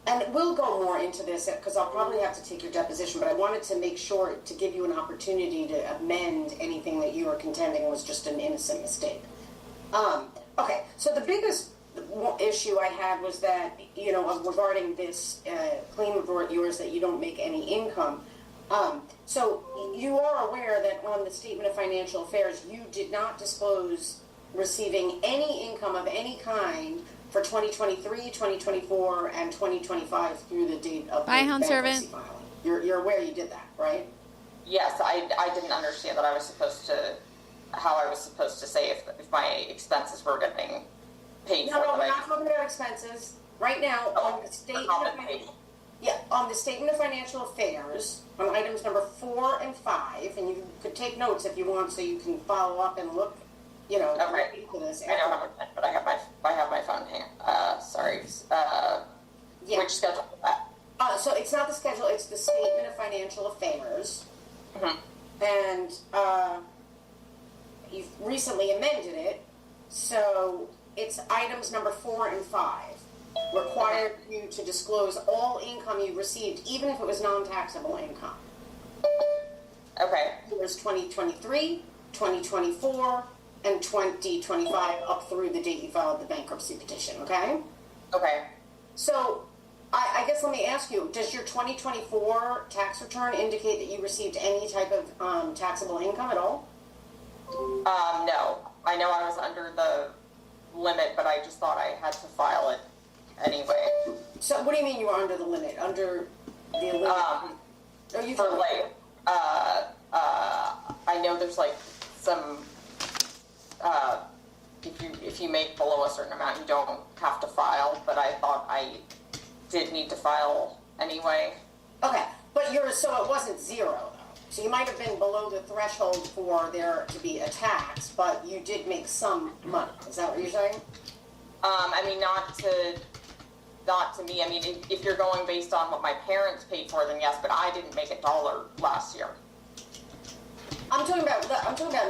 Speaker 11: And we'll go more into this because I'll probably have to take your deposition, but I wanted to make sure to give you an opportunity to amend anything that you were contending was just an innocent mistake. Okay, so the biggest issue I had was that, regarding this claim of yours that you don't make any income. So you are aware that on the Statement of Financial Affairs, you did not disclose receiving any income of any kind for 2023, 2024, and 2025 through the date of the bankruptcy filing. You're aware you did that, right?
Speaker 9: Yes, I didn't understand that how I was supposed to say if my expenses were getting paid for.
Speaker 11: No, we're not talking about expenses. Right now, on the Statement of Financial Affairs, on items number 4 and 5, and you could take notes if you want so you can follow up and look,
Speaker 9: okay.
Speaker 11: For this.
Speaker 9: I don't have a pen, but I have my phone here. Sorry. Which schedule is that?
Speaker 11: So it's not the schedule, it's the Statement of Financial Affairs.
Speaker 9: Mm-hmm.
Speaker 11: And you've recently amended it, so it's items number 4 and 5. Required you to disclose all income you received, even if it was non-taxable income.
Speaker 9: Okay.
Speaker 11: It was 2023, 2024, and 2025 up through the date you filed the bankruptcy petition, okay?
Speaker 9: Okay.
Speaker 11: So, I guess let me ask you, does your 2024 tax return indicate that you received any type of taxable income at all?
Speaker 9: No. I know I was under the limit, but I just thought I had to file it anyway.
Speaker 11: So what do you mean you were under the limit? Under the limit?
Speaker 9: I know there's like some, if you make below a certain amount, you don't have to file, but I thought I did need to file anyway.
Speaker 11: Okay, but so it wasn't zero though. So you might have been below the threshold for there to be a tax, but you did make some money. Is that what you're saying?
Speaker 9: I mean, not to me. I mean, if you're going based on what my parents paid for, then yes, but I didn't make $1 last year.
Speaker 11: I'm talking about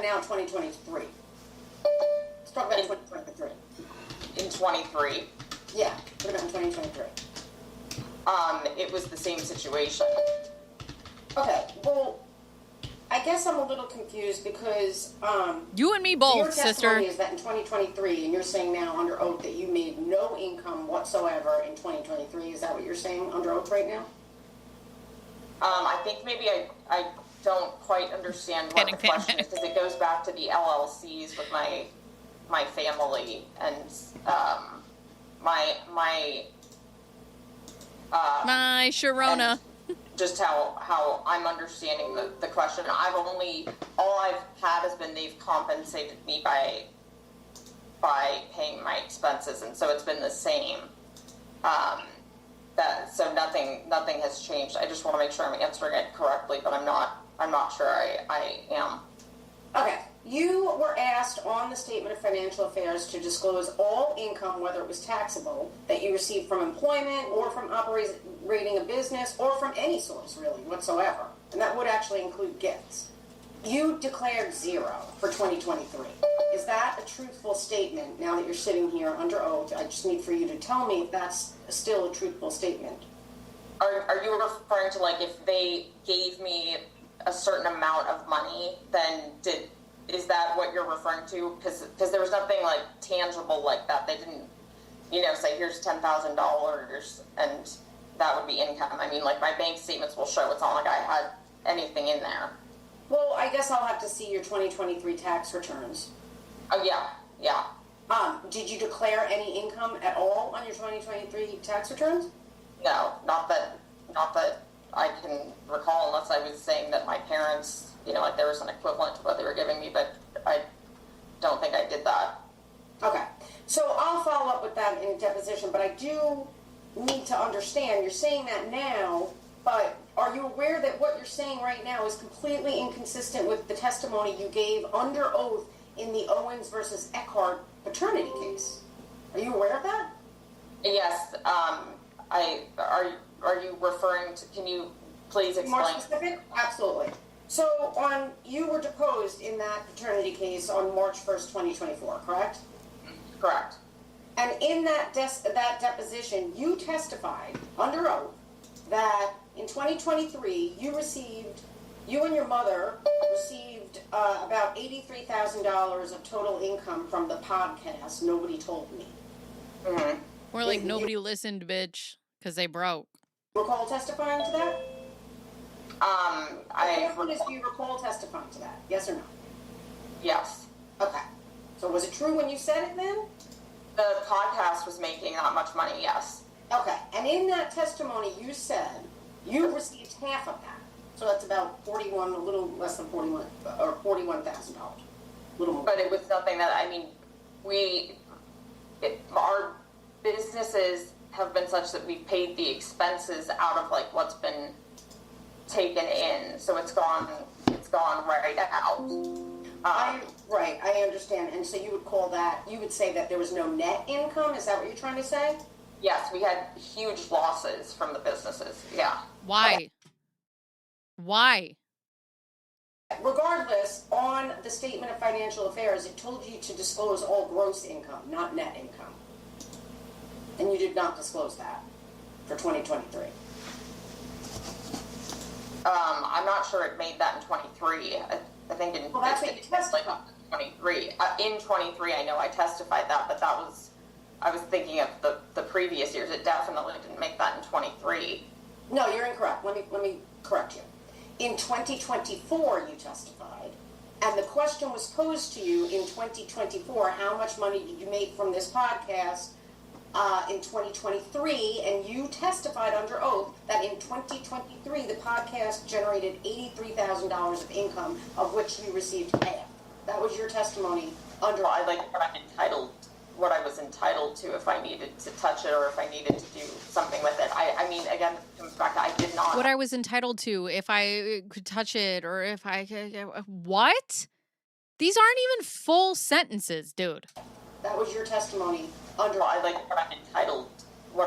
Speaker 11: now 2023. Let's talk about 2023.
Speaker 9: In 23?
Speaker 11: Yeah, what about in 2023?
Speaker 9: It was the same situation.
Speaker 11: Okay, well, I guess I'm a little confused because
Speaker 2: you and me both,
Speaker 11: your testimony
Speaker 2: sister.
Speaker 11: is that in 2023, and you're saying now under oath that you made no income whatsoever in 2023. Is that what you're saying under oath right now?
Speaker 9: I think maybe I don't quite understand what the question is, because it goes back to the LLCs with my family and my
Speaker 2: Sharona.
Speaker 9: Just how I'm understanding the question. All I've had has been they've compensated me by paying my expenses, and so it's been the same. So nothing has changed. I just want to make sure I'm answering it correctly, but I'm not sure I am.
Speaker 11: Okay. You were asked on the Statement of Financial Affairs to disclose all income, whether it was taxable, that you received from employment or from operating a business or from any source, really, whatsoever. And that would actually include gifts. You declared zero for 2023. Is that a truthful statement now that you're sitting here under oath? I just need for you to tell me if that's still a truthful statement.
Speaker 9: Are you referring to, like, if they gave me a certain amount of money, then is that what you're referring to? Because there was nothing, like, tangible like that. They didn't, say, here's $10,000 and that would be income. I mean, like, my bank statements will show it's not like I had anything in there.
Speaker 11: Well, I guess I'll have to see your 2023 tax returns.
Speaker 9: Oh, yeah.
Speaker 11: Did you declare any income at all on your 2023 tax returns?
Speaker 9: No, not that I can recall, unless I was saying that my parents, like there was an equivalent to what they were giving me, but I don't think I did that.
Speaker 11: Okay, so I'll follow up with that in deposition, but I do need to understand, you're saying that now, but are you aware that what you're saying right now is completely inconsistent with the testimony you gave under oath in the Owens versus Eckhart paternity case? Are you aware of that?
Speaker 9: Yes, are you referring to, can you please explain?
Speaker 11: More specific? Absolutely. So you were deposed in that paternity case on March 1st, 2024, correct?
Speaker 9: Correct.
Speaker 11: And in that deposition, you testified under oath that in 2023, you and your mother received about $83,000 of total income from the podcast Nobody Told Me.
Speaker 9: Mm-hmm.
Speaker 2: More like nobody listened, bitch, because they broke.
Speaker 11: Recall testifying to that? Do you recall testifying to that? Yes or no?
Speaker 9: Yes.
Speaker 11: Okay. So was it true when you said it then?
Speaker 9: The podcast was making that much money, yes.
Speaker 11: Okay. And in that testimony, you said you received half of that. So that's about a little less than $41,000. A little more.
Speaker 9: But it was something that, our businesses have been such that we paid the expenses out of like what's been taken in, so it's gone right out.
Speaker 11: Right, I understand. And so you would say that there was no net income? Is that what you're trying to say?
Speaker 9: Yes, we had huge losses from the businesses. Yeah.
Speaker 2: Why? Why?
Speaker 11: Regardless, on the Statement of Financial Affairs, it told you to disclose all gross income, not net income. And you did not disclose that for 2023.
Speaker 9: I'm not sure it made that in 23. I think in
Speaker 11: that's what you testified.
Speaker 9: 23. In 23, I know I testified that, but I was thinking of the previous years. It definitely didn't make that in 23.
Speaker 11: No, you're incorrect. Let me correct you. In 2024, you testified, and the question was posed to you in 2024, how much money did you make from this podcast in 2023, and you testified under oath that in 2023, the podcast generated $83,000 of income, of which you received half. That was your testimony under
Speaker 9: I like what I was entitled to if I needed to touch it or if I needed to do something with it. I mean, again, it comes back to I did not.
Speaker 2: What I was entitled to if I could touch it or if I could. What? These aren't even full sentences, dude.
Speaker 11: That was your testimony under.
Speaker 9: I like what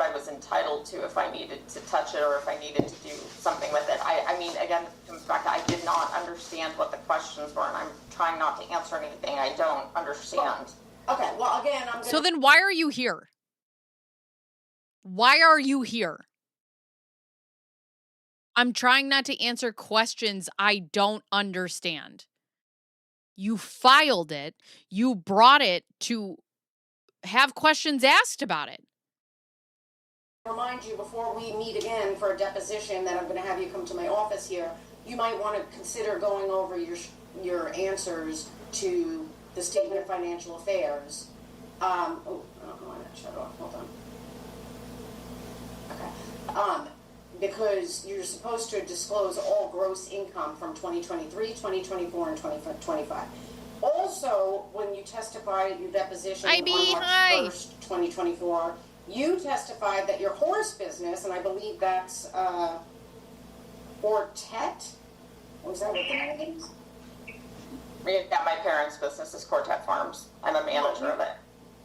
Speaker 9: I was entitled to if I needed to touch it or if I needed to do something with it. I mean, again, it comes back to I did not understand what the questions were, and I'm trying not to answer anything I don't understand.
Speaker 11: Okay, well, again,
Speaker 2: So then why are you here? Why are you here? I'm trying not to answer questions I don't understand. You filed it. You brought it to have questions asked about it.
Speaker 11: Remind you before we meet again for a deposition that I'm going to have you come to my office here, you might want to consider going over your answers to the Statement of Financial Affairs. I don't know why that shut off. Hold on. Okay. Because you're supposed to disclose all gross income from 2023, 2024, and 2025. Also, when you testified at your deposition on March 1st, 2024, you testified that your horse business, and I believe that's Quartet? Was that what the name is?
Speaker 9: Yeah, my parents' business is Quartet Farms. I'm a manager of it.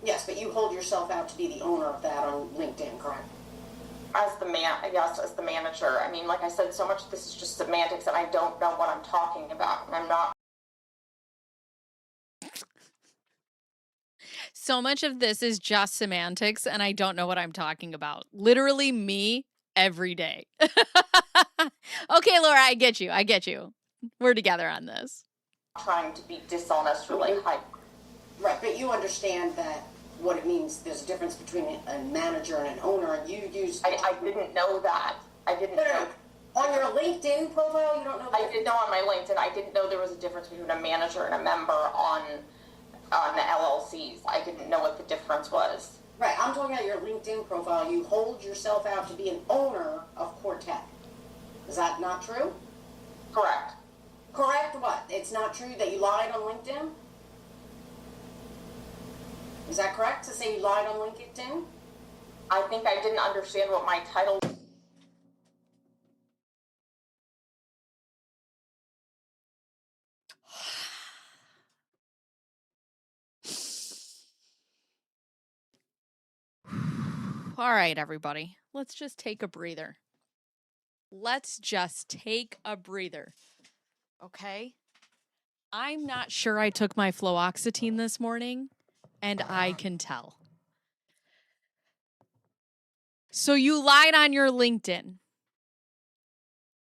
Speaker 11: Yes, but you hold yourself out to be the owner of that on LinkedIn, correct?
Speaker 9: As the manager. I mean, like I said, so much of this is just semantics, and I don't know what I'm talking about, and I'm not.
Speaker 2: So much of this is just semantics, and I don't know what I'm talking about. Literally me every day. Okay, Laura, I get you. We're together on this.
Speaker 9: Trying to be dishonest or like hype.
Speaker 11: Right, but you understand that what it means, there's a difference between a manager and an owner, and you used...
Speaker 9: I didn't know that. I didn't know.
Speaker 11: On your LinkedIn profile, you don't know that?
Speaker 9: I did know on my LinkedIn, I didn't know there was a difference between a manager and a member on the LLCs. I didn't know what the difference was.
Speaker 11: Right, I'm talking about your LinkedIn profile. You hold yourself out to be an owner of Quartet. Is that not true?
Speaker 9: Correct.
Speaker 11: Correct what? It's not true that you lied on LinkedIn? Is that correct to say you lied on LinkedIn?
Speaker 9: I think I didn't understand what my title.
Speaker 2: All right, everybody. Let's just take a breather. Let's just take a breather. Okay? I'm not sure I took my fluoxetine this morning, and I can tell. So you lied on your LinkedIn.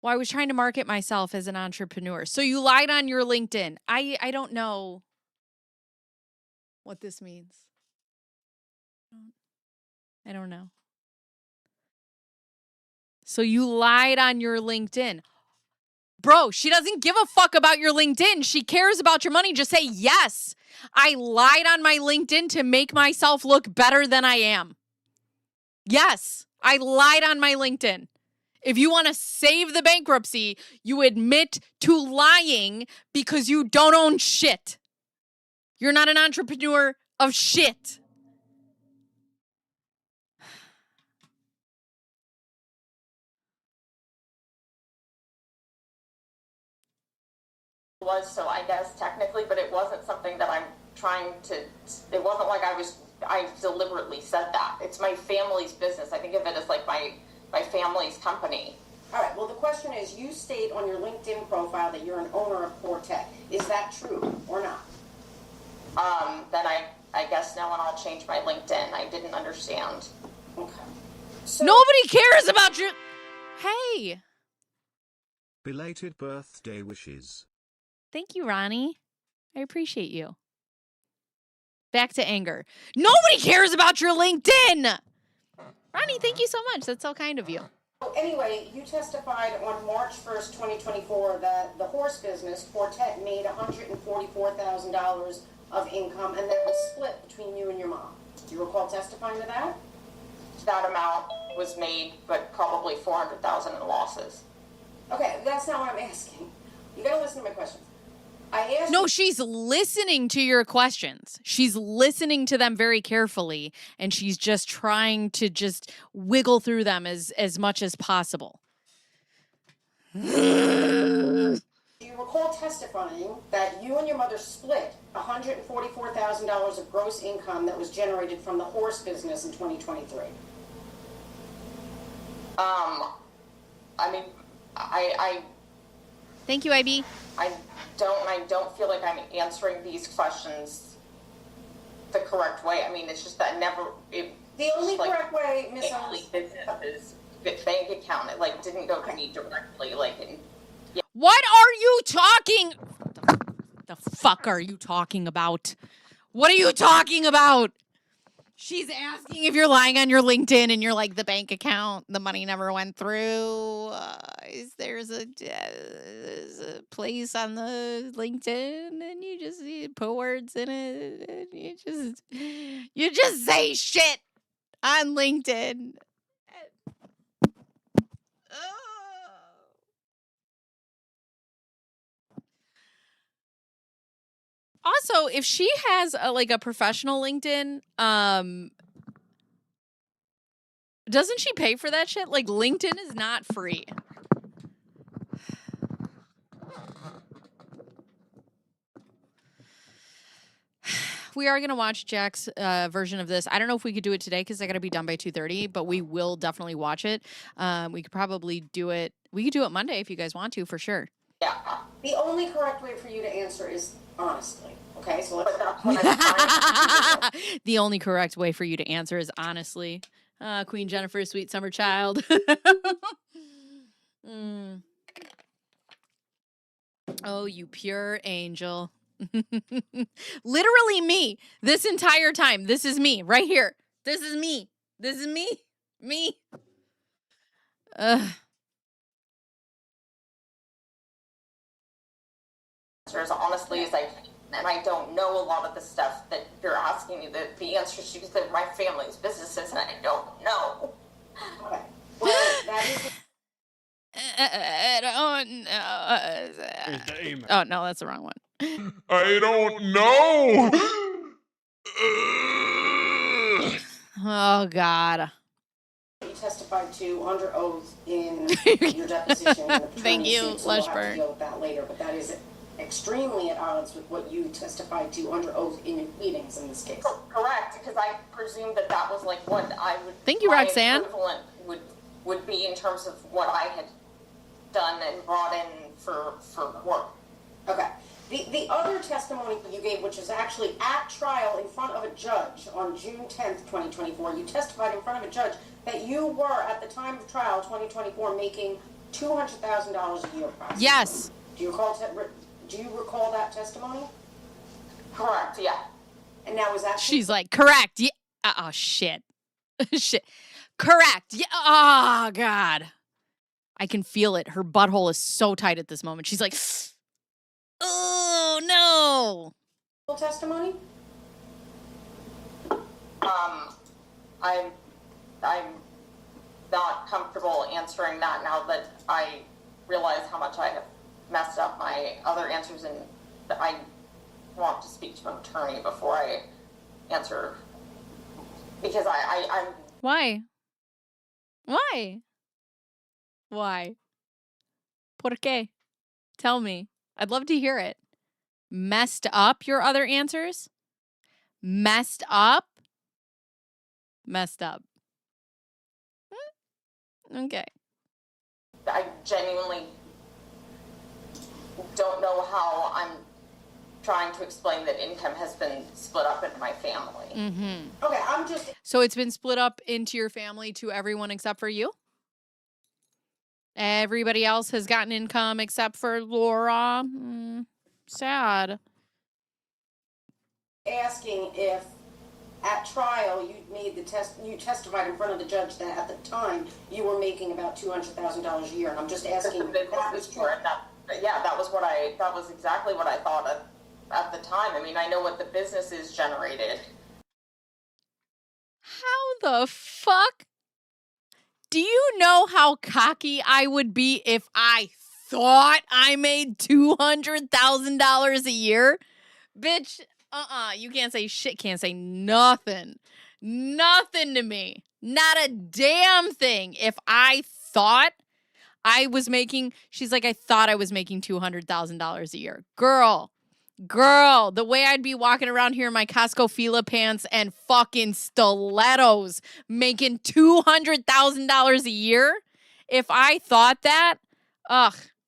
Speaker 2: Well, I was trying to market myself as an entrepreneur. So you lied on your LinkedIn. I don't know what this means. I don't know. So you lied on your LinkedIn. Bro, she doesn't give a fuck about your LinkedIn. She cares about your money. Just say, yes, I lied on my LinkedIn to make myself look better than I am. Yes, I lied on my LinkedIn. If you want to save the bankruptcy, you admit to lying because you don't own shit. You're not an entrepreneur of shit.
Speaker 9: Was, so I guess technically, but it wasn't something that I'm trying to, it wasn't like I deliberately said that. It's my family's business. I think of it as like my family's company.
Speaker 11: All right, well, the question is, you state on your LinkedIn profile that you're an owner of Quartet. Is that true or not?
Speaker 9: Then I guess no, and I'll change my LinkedIn. I didn't understand.
Speaker 11: Okay. So
Speaker 2: nobody cares about your... Hey.
Speaker 3: Belated birthday wishes.
Speaker 2: Thank you, Ronnie. I appreciate you. Back to anger. Nobody cares about your LinkedIn. Ronnie, thank you so much. That's so kind of you.
Speaker 11: Anyway, you testified on March 1st, 2024 that the horse business, Quartet, made $144,000 of income and that was split between you and your mom. Do you recall testifying to that?
Speaker 9: That amount was made, but probably $400,000 in losses.
Speaker 11: Okay, that's not what I'm asking. You gotta listen to my questions. I asked
Speaker 2: No, she's listening to your questions. She's listening to them very carefully, and she's just trying to just wiggle through them as much as possible.
Speaker 11: Do you recall testifying that you and your mother split $144,000 of gross income that was generated from the horse business in 2023?
Speaker 9: I mean, I
Speaker 2: Thank you, IB.
Speaker 9: I don't feel like I'm answering these questions the correct way. I mean, it's just that
Speaker 11: the only correct way, Miss Owens,
Speaker 9: is bank account. It like didn't go to me directly. Like, yeah.
Speaker 2: What are you talking? The fuck are you talking about? What are you talking about? She's asking if you're lying on your LinkedIn and you're like, the bank account, the money never went through. There's a place on the LinkedIn and you put words in it and you just say shit on LinkedIn. Also, if she has a professional LinkedIn, doesn't she pay for that shit? Like, LinkedIn is not free. We are going to watch Jack's version of this. I don't know if we could do it today because I got to be done by 2:30, but we will definitely watch it. We could probably do it. We could do it Monday if you guys want to, for sure.
Speaker 9: Yeah.
Speaker 11: The only correct way for you to answer is honestly. Okay, so let's
Speaker 2: The only correct way for you to answer is honestly. Queen Jennifer, sweet summer child. Oh, you pure angel. Literally me. This entire time. This is me right here. This is me. This is me. Me.
Speaker 9: As honestly as I can, and I don't know a lot of the stuff that you're asking me. The answers to that my family's businesses, and I don't know.
Speaker 11: Okay. Well, that is.
Speaker 2: Oh, no, that's the wrong one.
Speaker 4: I don't know.
Speaker 2: Oh, God.
Speaker 11: You testified to under oath in your deposition.
Speaker 2: Thank you,
Speaker 11: so we'll have to
Speaker 2: Lushburn.
Speaker 11: deal with that later, but that is extremely at odds with what you testified to under oath in your pleadings in this case.
Speaker 9: Correct, because I presumed that that was like what I would.
Speaker 2: Thank you,
Speaker 9: my
Speaker 2: Roxanne.
Speaker 9: Equivalent would be in terms of what I had done and brought in for work.
Speaker 11: Okay. The other testimony you gave, which is actually at trial in front of a judge on June 10th, 2024, you testified in front of a judge that you were, at the time of trial, 2024, making $200,000 a year.
Speaker 2: Yes.
Speaker 11: Do you recall that testimony?
Speaker 9: Correct, yeah.
Speaker 11: And now, was that...
Speaker 2: She's like, correct. Yeah. Oh, shit. Shit. Correct. Yeah. Oh, God. I can feel it. Her butthole is so tight at this moment. She's like, oh, no.
Speaker 11: Full testimony?
Speaker 9: I'm not comfortable answering that now that I realize how much I have messed up my other answers, and I want to speak to an attorney before I answer, because I'm...
Speaker 2: Why? Why? Why? ¿Por qué? Tell me. I'd love to hear it. Messed up your other answers? Messed up? Messed up. Okay.
Speaker 9: I genuinely don't know how I'm trying to explain that income has been split up into my family.
Speaker 2: Mm-hmm.
Speaker 11: Okay, I'm just...
Speaker 2: So it's been split up into your family to everyone except for you? Everybody else has gotten income except for Laura? Sad.
Speaker 11: Asking if at trial you testified in front of the judge that at the time you were making about $200,000 a year, and I'm just asking if that was true.
Speaker 9: Yeah, that was exactly what I thought at the time. I mean, I know what the business is generated.
Speaker 2: How the fuck? Do you know how cocky I would be if I thought I made $200,000 a year? Bitch, you can't say shit, can't say nothing. Nothing to me. Not a damn thing. If I thought I was making, she's like, I thought I was making $200,000 a year. Girl, the way I'd be walking around here in my Costco Fila pants and fucking stilettos making $200,000 a year, if I thought that,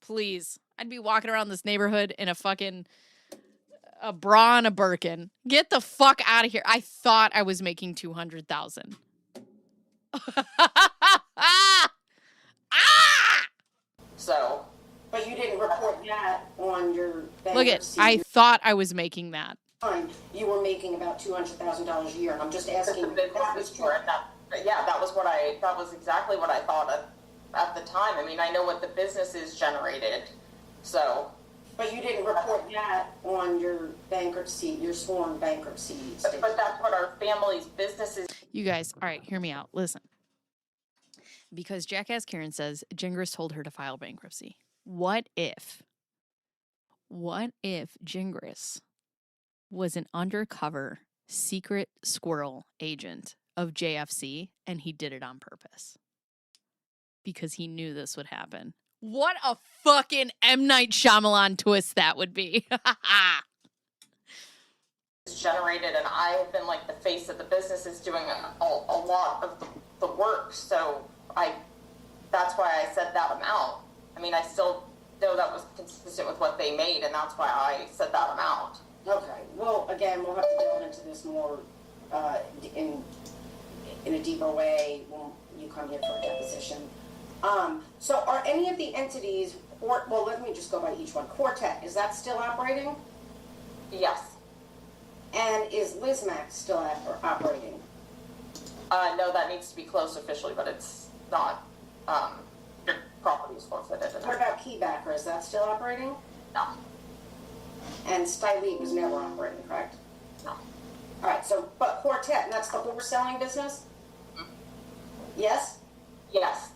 Speaker 2: please. I'd be walking around this neighborhood in a bra and a Birkin. Get the fuck out of here. I thought I was making $200,000.
Speaker 9: So...
Speaker 11: But you didn't report that on your bankruptcy.
Speaker 2: Look at, I thought I was making that.
Speaker 11: You were making about $200,000 a year, and I'm just asking if that was true.
Speaker 9: Yeah, that was exactly what I thought at the time. I mean, I know what the business is generated, so.
Speaker 11: But you didn't report that on your bankruptcy, your sworn bankruptcy statement.
Speaker 9: But that's what our family's business is.
Speaker 2: You guys, all right, hear me out. Listen. Because Jackass Karen says Gingras told her to file bankruptcy. What if Gingras was an undercover secret squirrel agent of JFC and he did it on purpose? Because he knew this would happen. What a fucking M. Night Shyamalan twist that would be.
Speaker 9: Generated, and I have been like the face of the business, is doing a lot of the work, so that's why I said that amount. I mean, I still know that was consistent with what they made, and that's why I said that amount.
Speaker 11: Okay. Well, again, we'll have to delve into this more in a deeper way when you come here for a deposition. So are any of the entities, well, let me just go by each one. Quartet, is that still operating?
Speaker 9: Yes.
Speaker 11: And is Lizmac still operating?
Speaker 9: No, that needs to be closed officially, but it's not. Property is forfeited.
Speaker 11: What about Keybacker? Is that still operating?
Speaker 9: No.
Speaker 11: And Stylee was never operating, correct?
Speaker 9: No.
Speaker 11: All right, so, but Quartet, and that's the wholesaling business?
Speaker 9: Mm-hmm.
Speaker 11: Yes?
Speaker 9: Yes.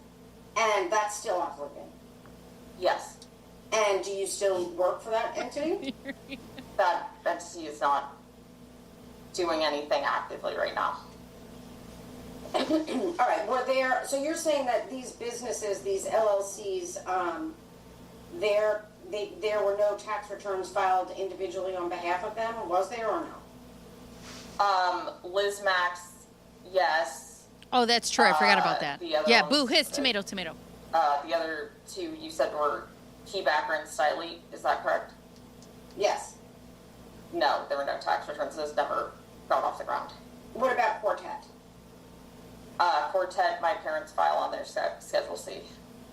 Speaker 11: And that's still operating?
Speaker 9: Yes.
Speaker 11: And do you still work for that entity?
Speaker 9: That entity is not doing anything actively right now.
Speaker 11: All right. So you're saying that these businesses, these LLCs, there were no tax returns filed individually on behalf of them? Was there or no?
Speaker 9: Liz Max, yes.
Speaker 2: Oh, that's true. I forgot about that. Yeah, boo
Speaker 9: ones,
Speaker 2: hiss, tomato, tomato.
Speaker 9: The other two you said were Keybacker and Styley. Is that correct?
Speaker 11: Yes.
Speaker 9: No, there were no tax returns. Those never got off the ground.
Speaker 11: What about Quartet?
Speaker 9: Quartet, my parents file on their Schedule C.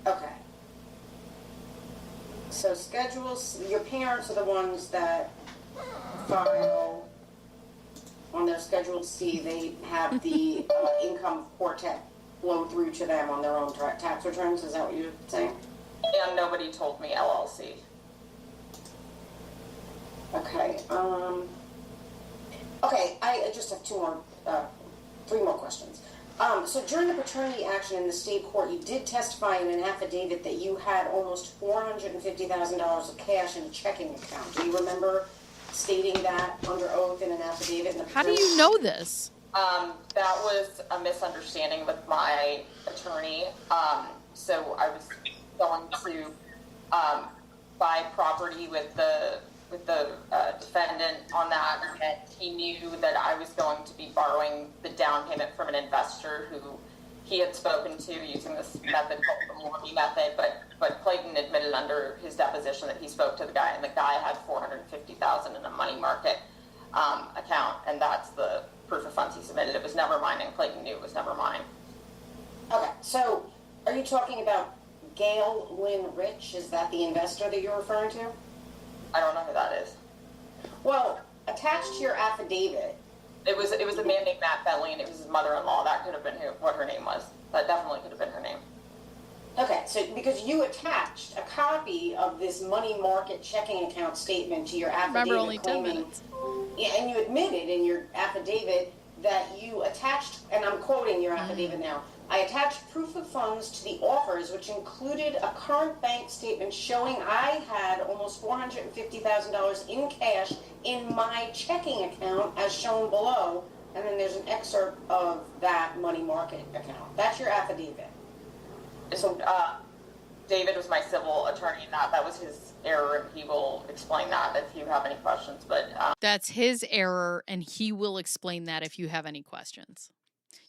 Speaker 11: Okay. So your parents are the ones that file on their Schedule C. They have the income of Quartet flow through to them on their own tax returns. Is that what you're saying?
Speaker 9: And nobody told me LLC.
Speaker 11: Okay. Okay. I just have three more questions. So during the paternity action in the state court, you did testify in an affidavit that you had almost $450,000 of cash in a checking account. Do you remember stating that under oath in an affidavit?
Speaker 2: How do you know this?
Speaker 9: That was a misunderstanding with my attorney. So I was going to buy property with the defendant on that, and he knew that I was going to be borrowing the down payment from an investor who he had spoken to using this method called the Morby method, but Clayton admitted under his deposition that he spoke to the guy, and the guy had $450,000 in a money market account, and that's the proof of funds he submitted. It was never mine, and Clayton knew it was never mine.
Speaker 11: Okay, so are you talking about Gail Lynn Rich? Is that the investor that you're referring to?
Speaker 9: I don't know who that is.
Speaker 11: Well, attached to your affidavit,
Speaker 9: it was a man named Matt Bentley, and it was his mother-in-law. That could have been what her name was. That definitely could have been her name.
Speaker 11: Okay, so because you attached a copy of this money market checking account statement to your affidavit,
Speaker 2: remember only 10 minutes.
Speaker 11: Yeah, and you admitted in your affidavit that you attached, and I'm quoting your affidavit now, I attached proof of funds to the offers, which included a current bank statement showing I had almost $450,000 in cash in my checking account, as shown below. And then there's an excerpt of that money market account. That's your affidavit.
Speaker 9: So David was my civil attorney, and that was his error, and he will explain that if you have any questions. But
Speaker 2: that's his error, and he will explain that if you have any questions.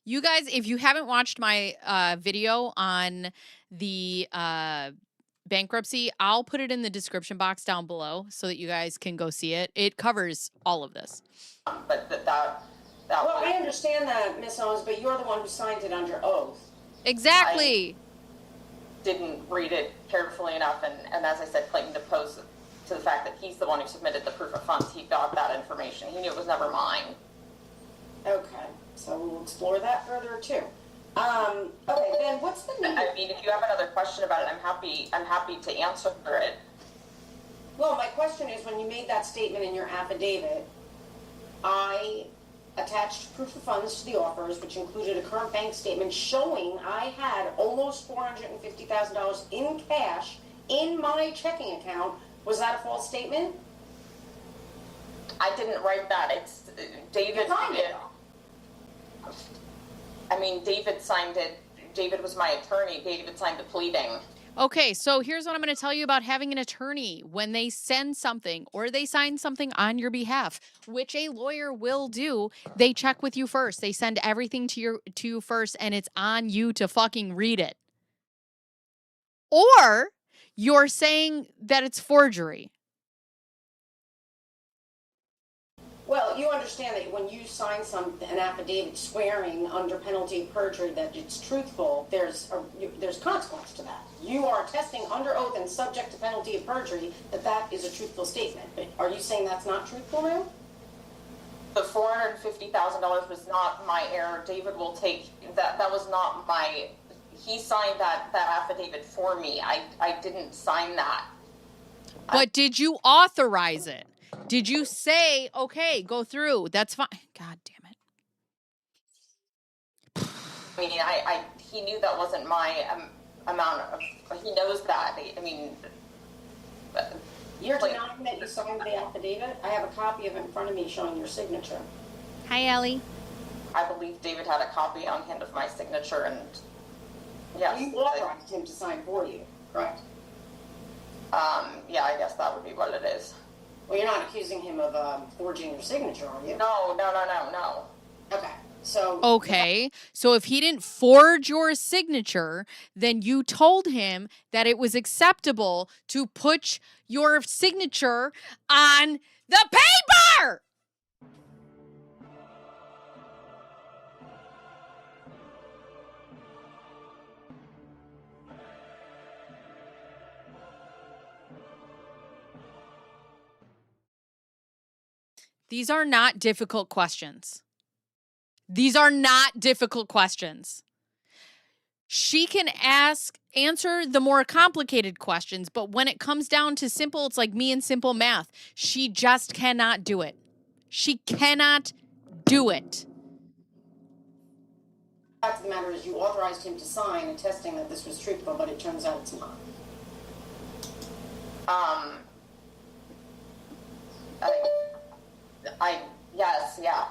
Speaker 2: You guys, if you haven't watched my video on the bankruptcy, I'll put it in the description box down below so that you guys can go see it. It covers all of this.
Speaker 9: But that
Speaker 11: well, I understand that, Miss Owens, but you're the one who signed it under oath.
Speaker 2: Exactly.
Speaker 9: I didn't read it carefully enough, and as I said, Clayton deposed to the fact that he's the one who submitted the proof of funds. He got that information. He knew it was never mine.
Speaker 11: Okay. So we'll explore that further too. Okay, then what's the name?
Speaker 9: I mean, if you have another question about it, I'm happy to answer it.
Speaker 11: Well, my question is, when you made that statement in your affidavit, I attached proof of funds to the offers, which included a current bank statement showing I had almost $450,000 in cash in my checking account. Was that a false statement?
Speaker 9: I didn't write that. It's David signed it. I mean, David signed it. David was my attorney. David signed the pleading.
Speaker 2: Okay, so here's what I'm going to tell you about having an attorney. When they send something or they sign something on your behalf, which a lawyer will do, they check with you first. They send everything to you first, and it's on you to fucking read it. Or you're saying that it's forgery.
Speaker 11: Well, you understand that when you sign an affidavit swearing under penalty of perjury that it's truthful, there's consequence to that. You are attesting under oath and subject to penalty of perjury that is a truthful statement. But are you saying that's not truthful now?
Speaker 9: The $450,000 was not my error. David will take that. That was not my. He signed that affidavit for me. I didn't sign that.
Speaker 2: But did you authorize it? Did you say, okay, go through? That's fine. God damn
Speaker 9: it. I mean, he knew that wasn't my amount of, he knows that. I mean,
Speaker 11: You're denying that you signed the affidavit? I have a copy of it in front of me showing your signature.
Speaker 2: Hi, Ellie.
Speaker 9: I believe David had a copy on hand of my signature, and yes.
Speaker 11: You authorized him to sign for you, correct?
Speaker 9: Yeah, I guess that would be what it is.
Speaker 11: Well, you're not accusing him of forging your signature, are you?
Speaker 9: No.
Speaker 11: Okay, so...
Speaker 2: Okay, so if he didn't forge your signature, then you told him that it was acceptable to put your signature on the paper! These are not difficult questions. These are not difficult questions. She can answer the more complicated questions, but when it comes down to simple, it's like me and simple math. She just cannot do it. She cannot do it.
Speaker 11: The fact of the matter is you authorized him to sign attesting that this was truthful, but it turns out it's not.
Speaker 9: Yes, yeah.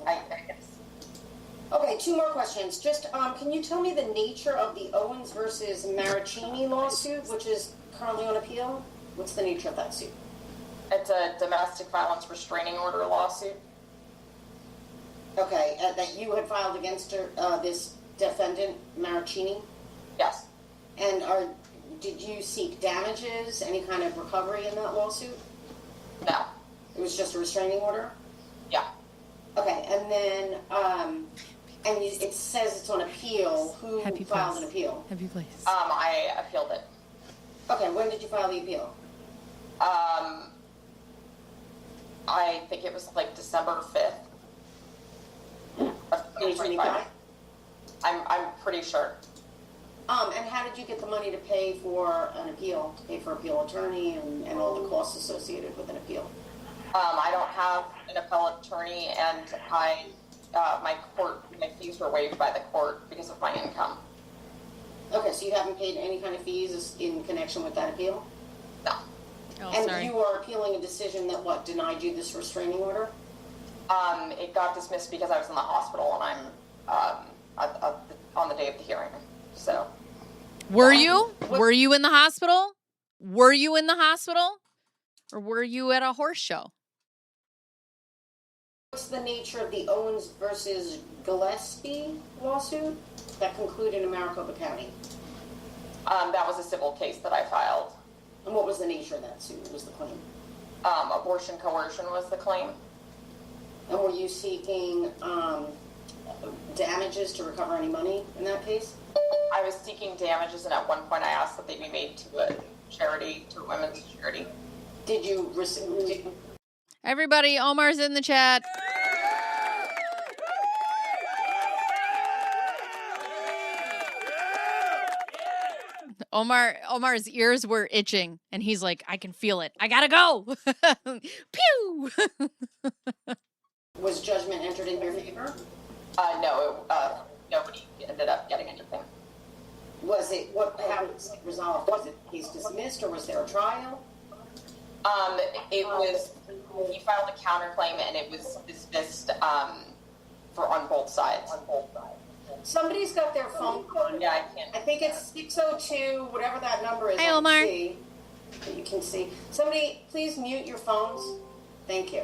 Speaker 9: I guess.
Speaker 11: Okay, two more questions. Just, can you tell me the nature of the Owens versus Maricini lawsuit, which is currently on appeal? What's the nature of that suit?
Speaker 9: It's a domestic violence restraining order lawsuit.
Speaker 11: Okay, that you had filed against this defendant, Maricini?
Speaker 9: Yes.
Speaker 11: And did you seek damages, any kind of recovery in that lawsuit?
Speaker 9: No.
Speaker 11: It was just a restraining order?
Speaker 9: Yeah.
Speaker 11: Okay, and then, it says it's on appeal. Who filed an appeal?
Speaker 2: Happy place.
Speaker 9: I appealed it.
Speaker 11: Okay, when did you file the appeal?
Speaker 9: I think it was like December 5th. Of 2025. I'm pretty sure.
Speaker 11: And how did you get the money to pay for an appeal, to pay for appeal attorney and all the costs associated with an appeal?
Speaker 9: I don't have an appellate attorney, and my fees were waived by the court because of my income.
Speaker 11: Okay, so you haven't paid any kind of fees in connection with that appeal?
Speaker 9: No.
Speaker 2: Oh,
Speaker 11: and
Speaker 2: sorry.
Speaker 11: you are appealing a decision that denied you this restraining order?
Speaker 9: It got dismissed because I was in the hospital, and I'm on the day of the hearing. So.
Speaker 2: Were you? Were you in the hospital? Were you in the hospital? Or were you at a horse show?
Speaker 11: What's the nature of the Owens versus Gillespie lawsuit that concluded in Maricopa County?
Speaker 9: That was a civil case that I filed.
Speaker 11: And what was the nature of that suit? What was the claim?
Speaker 9: Abortion coercion was the claim.
Speaker 11: And were you seeking damages to recover any money in that case?
Speaker 9: I was seeking damages, and at one point I asked that they be made to a charity, to a women's charity.
Speaker 11: Did you receive...
Speaker 2: Everybody, Omar's in the chat. Omar's ears were itching, and he's like, I can feel it. I gotta go. Pew!
Speaker 11: Was judgment entered in your favor?
Speaker 9: No, nobody ended up getting anything.
Speaker 11: Was it, how was it resolved? Was it case dismissed, or was there a trial?
Speaker 9: It was, he filed a counterclaim, and it was dismissed, on both sides.
Speaker 11: Somebody's got their phone on.
Speaker 9: Yeah, I can't.
Speaker 11: I think it's 602, whatever that number is.
Speaker 2: Hi, Omar.
Speaker 11: You can see. Somebody, please mute your phones. Thank you.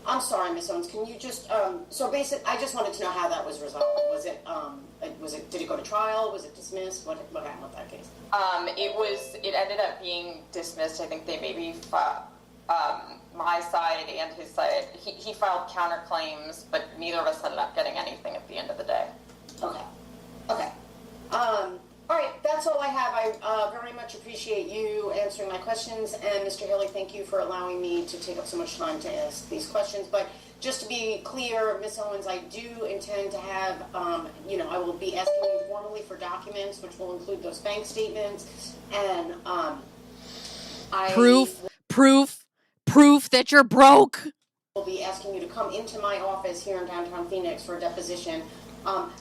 Speaker 11: I'm sorry, Miss Owens. Can you just, so basically, I just wanted to know how that was resolved. Did it go to trial? Was it dismissed? What happened with that case?
Speaker 9: It ended up being dismissed. I think they maybe, my side and his side, he filed counterclaims, but neither of us ended up getting anything at the end of the day.
Speaker 11: Okay. All right, that's all I have. I very much appreciate you answering my questions, and Mr. Haley, thank you for allowing me to take up so much time to ask these questions. But just to be clear, Ms. Owens, I do intend to have, I will be asking you formally for documents, which will include those bank statements, and
Speaker 2: Proof that you're broke.
Speaker 11: Will be asking you to come into my office here in downtown Phoenix for a deposition.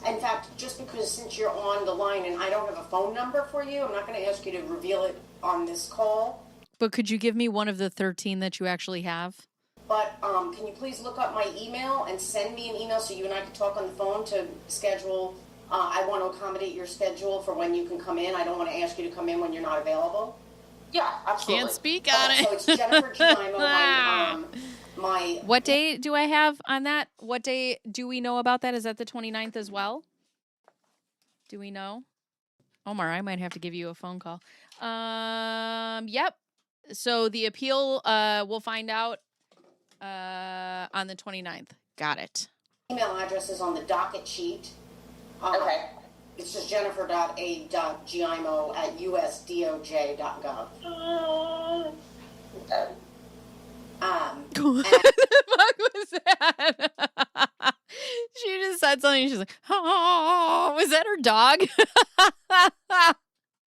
Speaker 11: In fact, just because since you're on the line and I don't have a phone number for you, I'm not going to ask you to reveal it on this call.
Speaker 2: But could you give me one of the 13 that you actually have?
Speaker 11: But can you please look up my email and send me an email so you and I can talk on the phone to schedule? I want to accommodate your schedule for when you can come in. I don't want to ask you to come in when you're not available.
Speaker 9: Yeah, absolutely.
Speaker 2: Can't speak on it.
Speaker 11: So it's Jennifer Giaimo. My
Speaker 2: What day do I have on that? What day do we know about that? Is that the 29th as well? Do we know? Omar, I might have to give you a phone call. Yep. So the appeal, we'll find out on the 29th. Got it.
Speaker 11: email address is on the docket sheet.
Speaker 9: Okay.
Speaker 11: It's just jennifer.a.giaimo@usdoj.gov.
Speaker 2: What the fuck was that? She just said something. She's like, "Oh, was that her dog?"
Speaker 11: I'm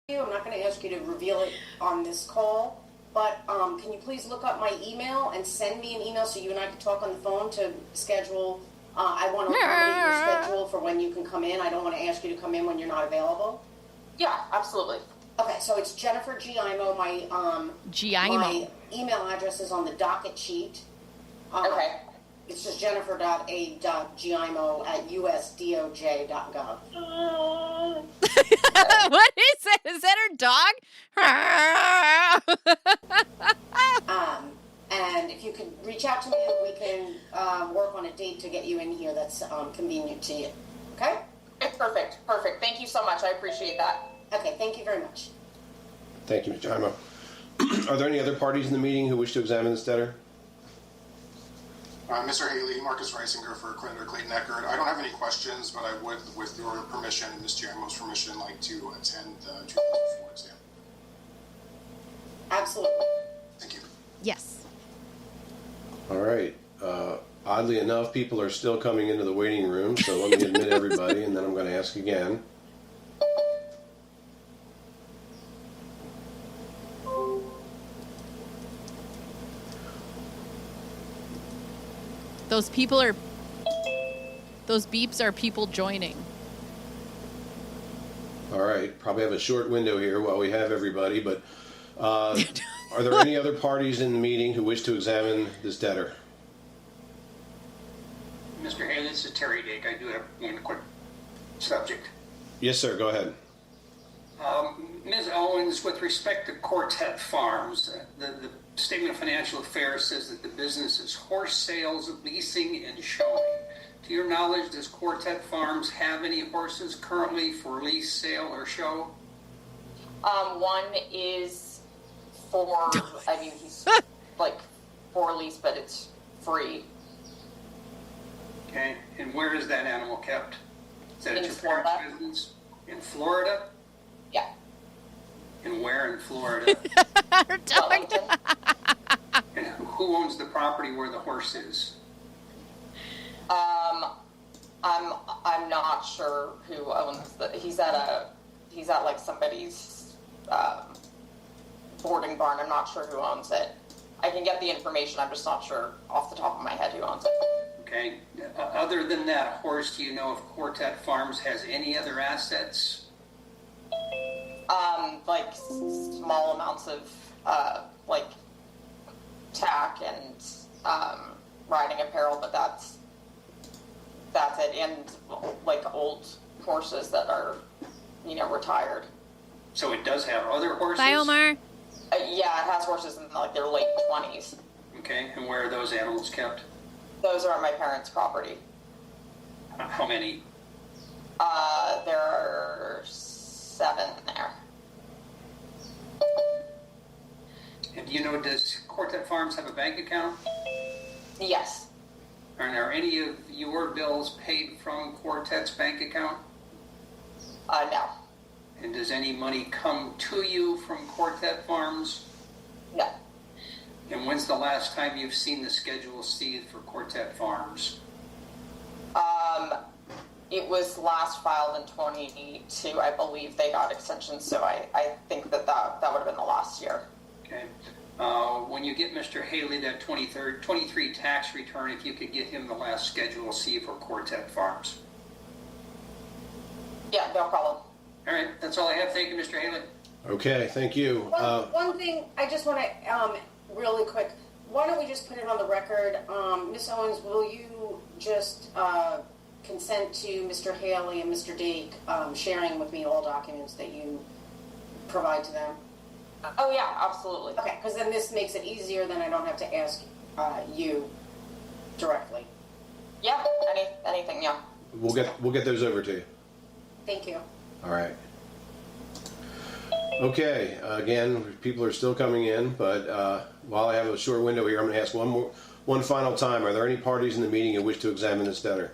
Speaker 11: not going to ask you to reveal it on this call, but can you please look up my email and send me an email so you and I can talk on the phone to schedule? I want to accommodate your schedule for when you can come in. I don't want to ask you to come in when you're not available.
Speaker 9: Yeah, absolutely.
Speaker 11: Okay, so it's Jennifer Giaimo. My my email address is on the docket sheet.
Speaker 9: Okay.
Speaker 11: It's just jennifer.a.giaimo@usdoj.gov.
Speaker 2: What is it? Is that her dog?
Speaker 11: And if you could reach out to me, we can work on a date to get you in here that's convenient to you. Okay?
Speaker 9: It's perfect. Perfect. Thank you so much. I appreciate that.
Speaker 11: Okay, thank you very much.
Speaker 7: Thank you, Ms. Giaimo. Are there any other parties in the meeting who wish to examine this debtor?
Speaker 10: Mr. Haley, Marcus Reisinger for Creditor Clayton Eckert. I don't have any questions, but I would, with your permission and Ms. Giaimo's permission, like to attend the 2004 exam.
Speaker 11: Absolutely.
Speaker 10: Thank you.
Speaker 2: Yes.
Speaker 7: All right. Oddly enough, people are still coming into the waiting room, so let me admit everybody, and then I'm going to ask again.
Speaker 2: Those beeps are people joining.
Speaker 7: All right. Probably have a short window here while we have everybody, but are there any other parties in the meeting who wish to examine this debtor?
Speaker 13: Mr. Haley, this is Terry Dake. I do have one quick subject.
Speaker 7: Yes, sir. Go ahead.
Speaker 13: Ms. Owens, with respect to Quartet Farms, the Statement of Financial Affairs says that the business is horse sales, leasing, and showing. To your knowledge, does Quartet Farms have any horses currently for lease, sale, or show?
Speaker 9: One is for, I mean, he's like for lease, but it's free.
Speaker 13: Okay, and where is that animal kept? Is that
Speaker 9: In
Speaker 13: at your
Speaker 9: Florida.
Speaker 13: parents' business? In Florida?
Speaker 9: Yeah.
Speaker 13: And where in Florida?
Speaker 9: Wellington.
Speaker 13: And who owns the property where the horse is?
Speaker 9: I'm not sure who owns the. He's at like somebody's boarding barn. I'm not sure who owns it. I can get the information. I'm just not sure off the top of my head who owns it.
Speaker 13: Okay. Other than that horse, do you know if Quartet Farms has any other assets?
Speaker 9: Like small amounts of like tack and riding apparel, but that's it. And like old horses that are, retired.
Speaker 13: So it does have other horses?
Speaker 2: Bye, Omar.
Speaker 9: Yeah, it has horses in like their late 20s.
Speaker 13: Okay, and where are those animals kept?
Speaker 9: Those are on my parents' property.
Speaker 13: How many?
Speaker 9: There are 7 there.
Speaker 13: And do you know, does Quartet Farms have a bank account?
Speaker 9: Yes.
Speaker 13: Are any of your bills paid from Quartet's bank account?
Speaker 9: No.
Speaker 13: And does any money come to you from Quartet Farms?
Speaker 9: No.
Speaker 13: And when's the last time you've seen the Schedule C for Quartet Farms?
Speaker 9: It was last filed in 2022. I believe they got extensions, so I think that would have been the last year.
Speaker 13: Okay. When you get Mr. Haley that 23 tax return, if you could get him the last Schedule C for Quartet Farms.
Speaker 9: Yeah, no problem.
Speaker 13: All right, that's all I have. Thank you, Mr. Haley.
Speaker 7: Okay, thank you.
Speaker 11: One thing I just want to, really quick, why don't we just put it on the record? Ms. Owens, will you just consent to Mr. Haley and Mr. Dake sharing with me all documents that you provide to them?
Speaker 9: Oh yeah, absolutely.
Speaker 11: Okay, because then this makes it easier, then I don't have to ask you directly.
Speaker 9: Yeah, anything, yeah.
Speaker 7: We'll get those over to you.
Speaker 11: Thank you.
Speaker 7: All right. Okay, again, people are still coming in, but while I have a short window here, I'm going to ask one final time. Are there any parties in the meeting who wish to examine this debtor?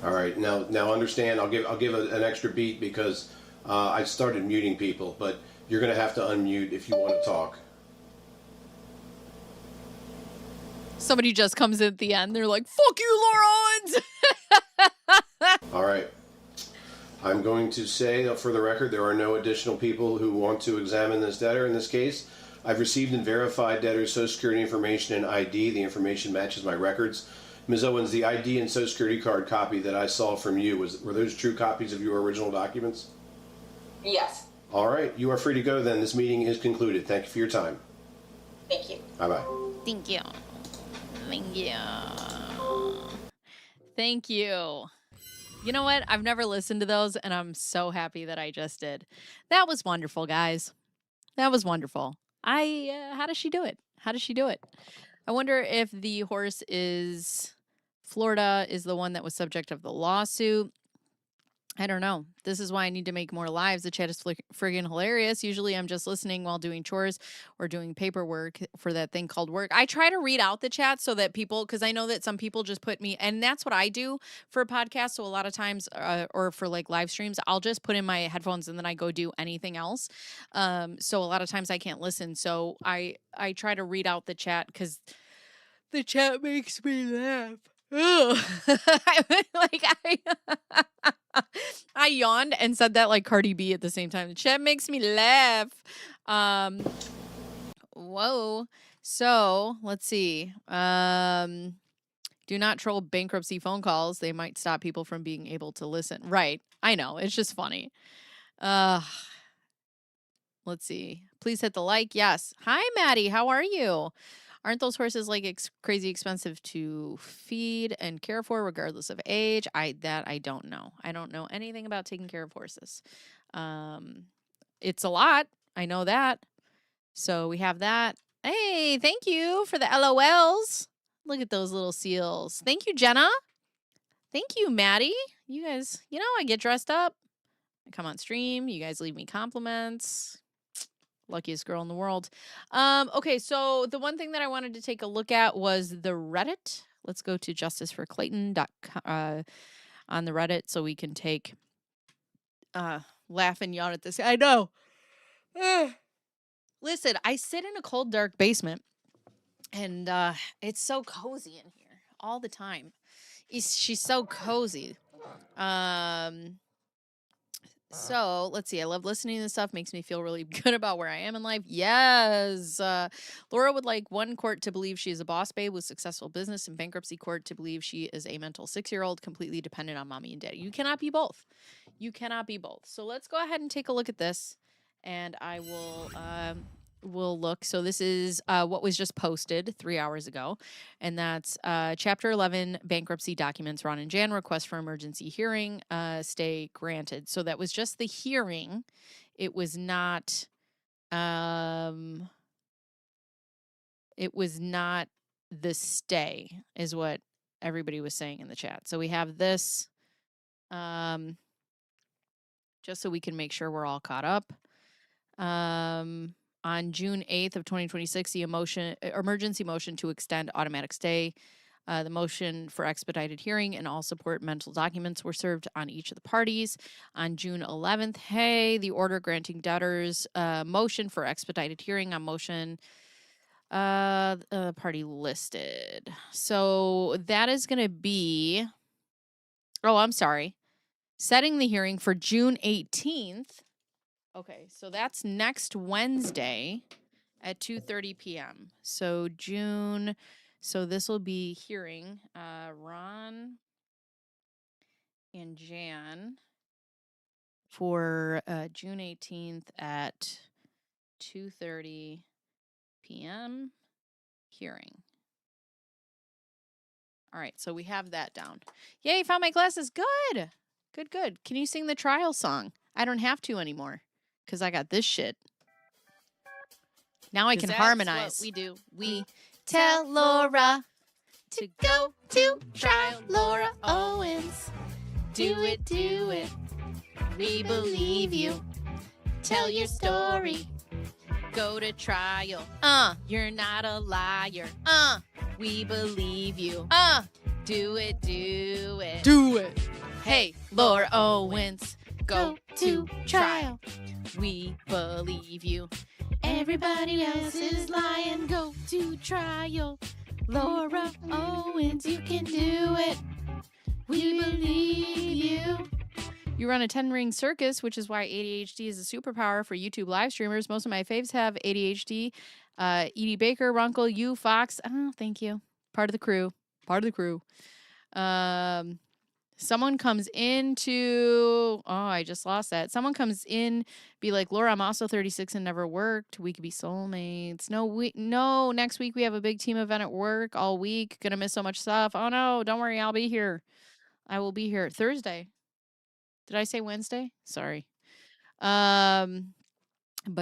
Speaker 7: All right, now understand, I'll give an extra beat because I started muting people, but you're going to have to unmute if you want to talk.
Speaker 2: Somebody just comes in at the end. They're like, fuck you, Laura Owens.
Speaker 7: All right. I'm going to say, for the record, there are no additional people who want to examine this debtor in this case. I've received and verified debtor's Social Security information and ID. The information matches my records. Ms. Owens, the ID and Social Security card copy that I saw from you, were those true copies of your original documents?
Speaker 9: Yes.
Speaker 7: All right. You are free to go then. This meeting is concluded. Thank you for your time.
Speaker 9: Thank you.
Speaker 7: Bye-bye.
Speaker 2: Thank you. Thank you. Thank you. You know what? I've never listened to those, and I'm so happy that I just did. That was wonderful, guys. That was wonderful. How does she do it? How does she do it? I wonder if the horse is Florida is the one that was subject of the lawsuit. I don't know. This is why I need to make more lives. The chat is friggin' hilarious. Usually I'm just listening while doing chores or doing paperwork for that thing called work. I try to read out the chat so that people, because I know that some people just put me, and that's what I do for a podcast. So a lot of times, or for like live streams, I'll just put in my headphones and then I go do anything else. So a lot of times I can't listen. So I try to read out the chat because the chat makes me laugh. I yawned and said that like Cardi B at the same time. The chat makes me laugh. Whoa. So let's see. Do not troll bankruptcy phone calls. They might stop people from being able to listen. Right. I know. It's just funny. Let's see. Please hit the like. Yes. Hi, Maddie. How are you? Aren't those horses like crazy expensive to feed and care for regardless of age? I don't know. I don't know anything about taking care of horses. It's a lot. I know that. So we have that. Hey, thank you for the LOLs. Look at those little seals. Thank you, Jenna. Thank you, Maddie. You guys, I get dressed up. I come on stream. You guys leave me compliments. Luckiest girl in the world. Okay, so the one thing that I wanted to take a look at was the Reddit. Let's go to justiceforclayton.com on the Reddit so we can take laugh and yawn at this. I know. Listen, I sit in a cold, dark basement, and it's so cozy in here all the time. She's so cozy. So let's see. I love listening to this stuff. Makes me feel really good about where I am in life. Yes. Laura would like one court to believe she is a boss babe with successful business, and bankruptcy court to believe she is a mental 6-year-old completely dependent on mommy and daddy. You cannot be both. You cannot be both. So let's go ahead and take a look at this, and I will look. So this is what was just posted 3 hours ago, and that's Chapter 11 bankruptcy documents. Ronn and Jan request for emergency hearing stay granted. So that was just the hearing. It was not. It was not the stay, is what everybody was saying in the chat. So we have this, just so we can make sure we're all caught up. On June 8th of 2026, the emergency motion to extend automatic stay, the motion for expedited hearing, and all support mental documents were served on each of the parties. On June 11th, the order granting debtors motion for expedited hearing on motion party listed. So that is going to be, setting the hearing for June 18th. Okay, so that's next Wednesday at 2:30 p.m. So this will be hearing Ronn and Jan. for June 18th at 2:30 p.m. hearing. All right, so we have that down. Yay, found my glasses. Good. Good, good. Can you sing the trial song? I don't have to anymore because I got this shit. Now I can harmonize.
Speaker 14: What we do.
Speaker 2: We tell Laura to go to trial. Laura Owens. Do it, do it. We believe you. Tell your story. Go to trial. You're not a liar. We believe you. Do it, do it.
Speaker 14: Do it.
Speaker 2: Hey, Laura Owens. Go to trial. We believe you. Everybody else is lying. Go to trial. Laura Owens, you can do it. We believe you. You run a 10-ring circus, which is why ADHD is a superpower for YouTube live streamers. Most of my faves have ADHD. Edie Baker, Runkle, you, Fox. Oh, thank you. Part of the crew. Part of the crew. Someone comes into... Oh, I just lost that. Someone comes in, be like, Laura, I'm also 36 and never worked. We could be soulmates. No, next week we have a big team event at work all week. Gonna miss so much stuff. Oh, no, don't worry. I'll be here. I will be here. Thursday. Did I say Wednesday? Sorry. But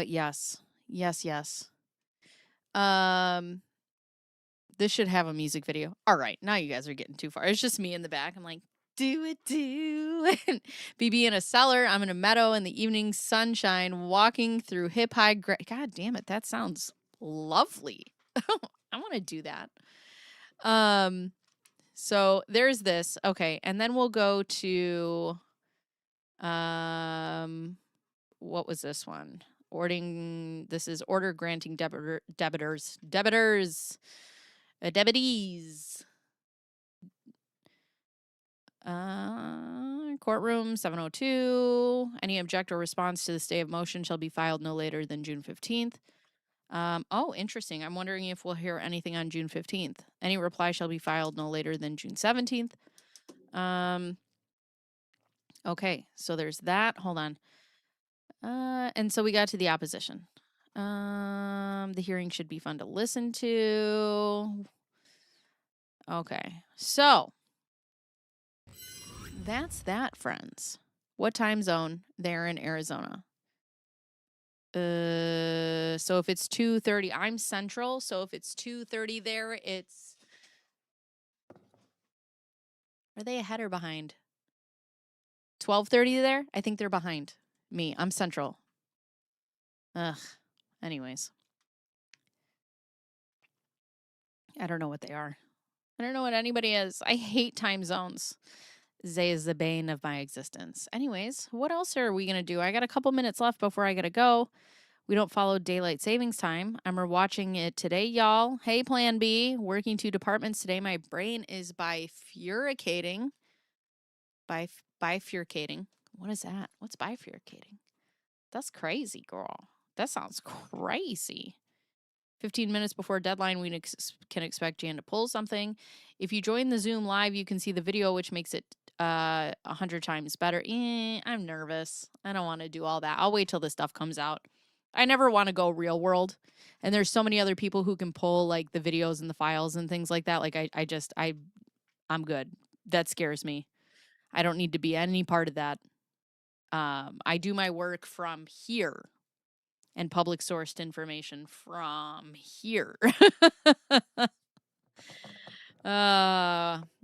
Speaker 2: yes. Yes. This should have a music video. All right, now you guys are getting too far. It's just me in the back. I'm like, do it. BB in a cellar. I'm in a meadow in the evening sunshine, walking through hip high. God damn it, that sounds lovely. I want to do that. So there's this. Okay, and then we'll go to what was this one? This is order granting debetees. Courtroom 702. Any object or response to the stay of motion shall be filed no later than June 15th. Oh, interesting. I'm wondering if we'll hear anything on June 15th. Any reply shall be filed no later than June 17th. Okay, so there's that. Hold on. And so we got to the opposition. The hearing should be fun to listen to. Okay, so that's that, friends. What time zone? They're in Arizona. So if it's 2:30, I'm Central. So if it's 2:30 there, it's... Are they ahead or behind? 12:30 there? I think they're behind me. I'm Central. Ugh. Anyways. I don't know what they are. I don't know what anybody is. I hate time zones. Zay is the bane of my existence. Anyways, what else are we going to do? I got a couple minutes left before I got to go. We don't follow daylight savings time. I'm rewatching it today, y'all. Hey, Plan B. Working 2 departments today. My brain is bifurcating. Bifurcating. What is that? What's bifurcating? That's crazy, girl. That sounds crazy. 15 minutes before deadline, we can expect Jan to pull something. If you join the Zoom live, you can see the video, which makes it 100 times better. I'm nervous. I don't want to do all that. I'll wait till this stuff comes out. I never want to go real world. And there's so many other people who can pull like the videos and the files and things like that. Like I'm good. That scares me. I don't need to be any part of that. I do my work from here. And public sourced information from here.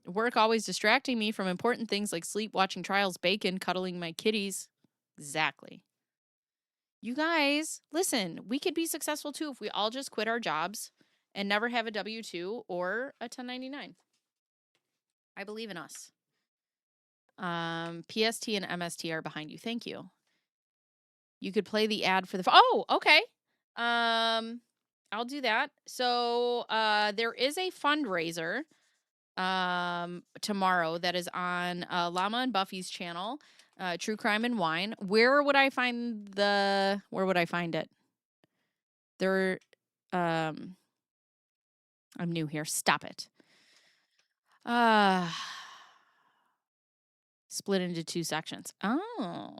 Speaker 2: Work always distracting me from important things like sleep, watching trials, bacon, cuddling my kitties. Exactly. You guys, listen, we could be successful too if we all just quit our jobs and never have a W-2 or a 1099. I believe in us. PST and MST are behind you. Thank you. You could play the ad for the... Oh, okay. I'll do that. So there is a fundraiser tomorrow that is on Llama and Buffy's channel, True Crime and Wine. Where would I find it? There... I'm new here. Stop it. Split into 2 sections. Oh.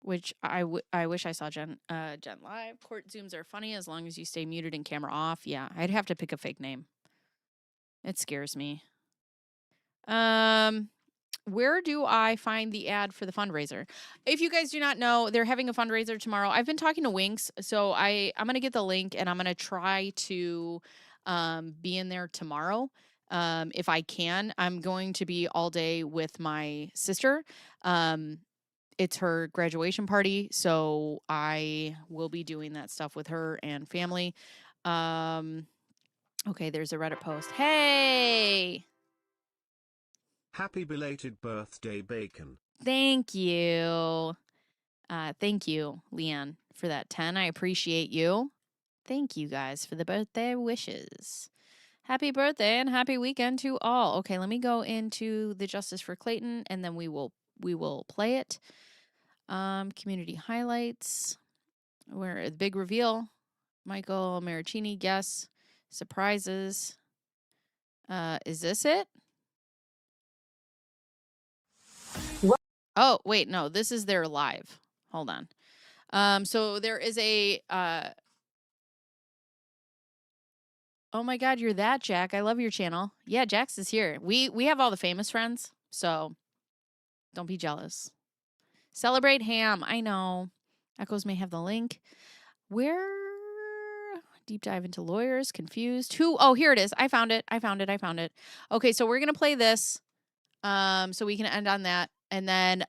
Speaker 2: which I wish I saw Jen live. Court Zooms are funny as long as you stay muted and camera off. Yeah, I'd have to pick a fake name. It scares me. Where do I find the ad for the fundraiser? If you guys do not know, they're having a fundraiser tomorrow. I've been talking to Winks, so I'm going to get the link and I'm going to try to be in there tomorrow. If I can. I'm going to be all day with my sister. It's her graduation party, so I will be doing that stuff with her and family. Okay, there's a Reddit post. Hey!
Speaker 3: Happy belated birthday, Bacon.
Speaker 2: Thank you. Thank you, Leanne, for that 10. I appreciate you. Thank you guys for the birthday wishes. Happy birthday and happy weekend to all. Okay, let me go into the Justice for Clayton and then we will play it. Community highlights. Where the big reveal. Michael Maricini, guess. Surprises. Is this it? What? Oh, wait, no, this is their live. Hold on. So there is a oh my god, you're that, Jack. I love your channel. Yeah, Jax is here. We have all the famous friends, so don't be jealous. Celebrate Ham. I know. Echoes may have the link. Where? Deep dive into lawyers. Confused. Who? Oh, here it is. I found it. Okay, so we're going to play this so we can end on that. And then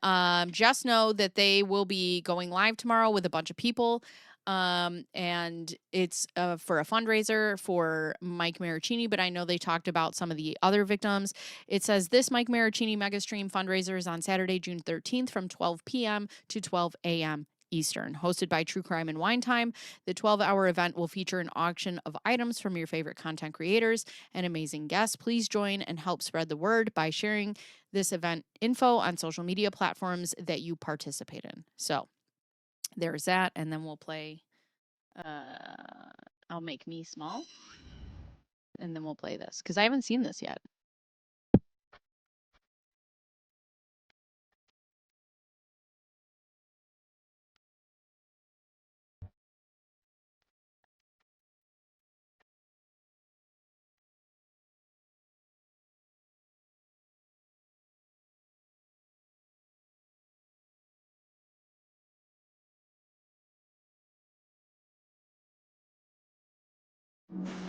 Speaker 2: just know that they will be going live tomorrow with a bunch of people. And it's for a fundraiser for Mike Maricini, but I know they talked about some of the other victims. It says this Mike Maricini Mega Stream fundraiser is on Saturday, June 13th from 12 p.m. to 12 a.m. Eastern. Hosted by True Crime and Wine Time, the 12-hour event will feature an auction of items from your favorite content creators and amazing guests. Please join and help spread the word by sharing this event info on social media platforms that you participate in. So there's that, and then we'll play I'll make me small, and then we'll play this, because I haven't seen this yet.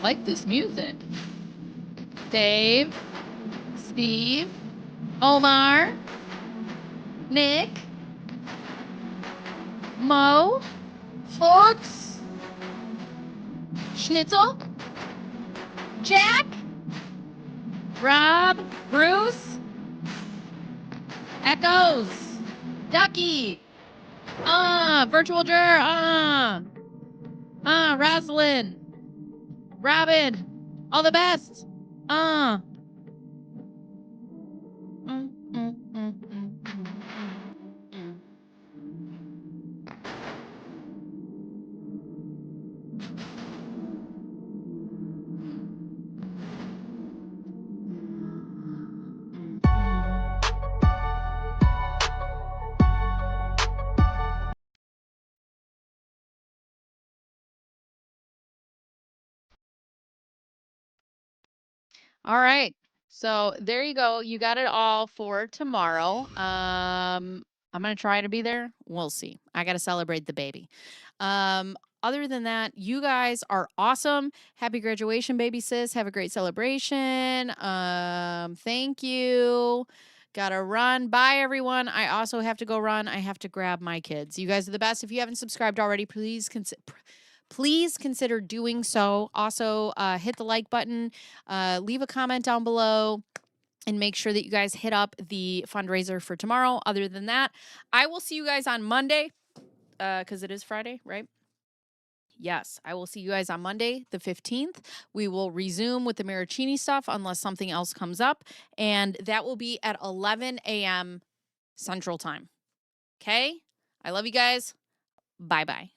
Speaker 2: Like this music. Dave, Steve, Omar, Nick, Mo, Fox, Schnitzel, Jack, Rob, Bruce, Echoes, Ducky, Virtual Jur, Rosalind, Robin, all the best. All right. So there you go. You got it all for tomorrow. I'm going to try to be there. We'll see. I got to celebrate the baby. Other than that, you guys are awesome. Happy graduation, baby sis. Have a great celebration. Thank you. Gotta run. Bye, everyone. I also have to go run. I have to grab my kids. You guys are the best. If you haven't subscribed already, please consider doing so. Also, hit the like button, leave a comment down below, and make sure that you guys hit up the fundraiser for tomorrow. Other than that, I will see you guys on Monday, because it is Friday, right? Yes, I will see you guys on Monday, the 15th. We will resume with the Maricini stuff unless something else comes up, and that will be at 11 a.m. Central Time. Okay? I love you guys. Bye-bye.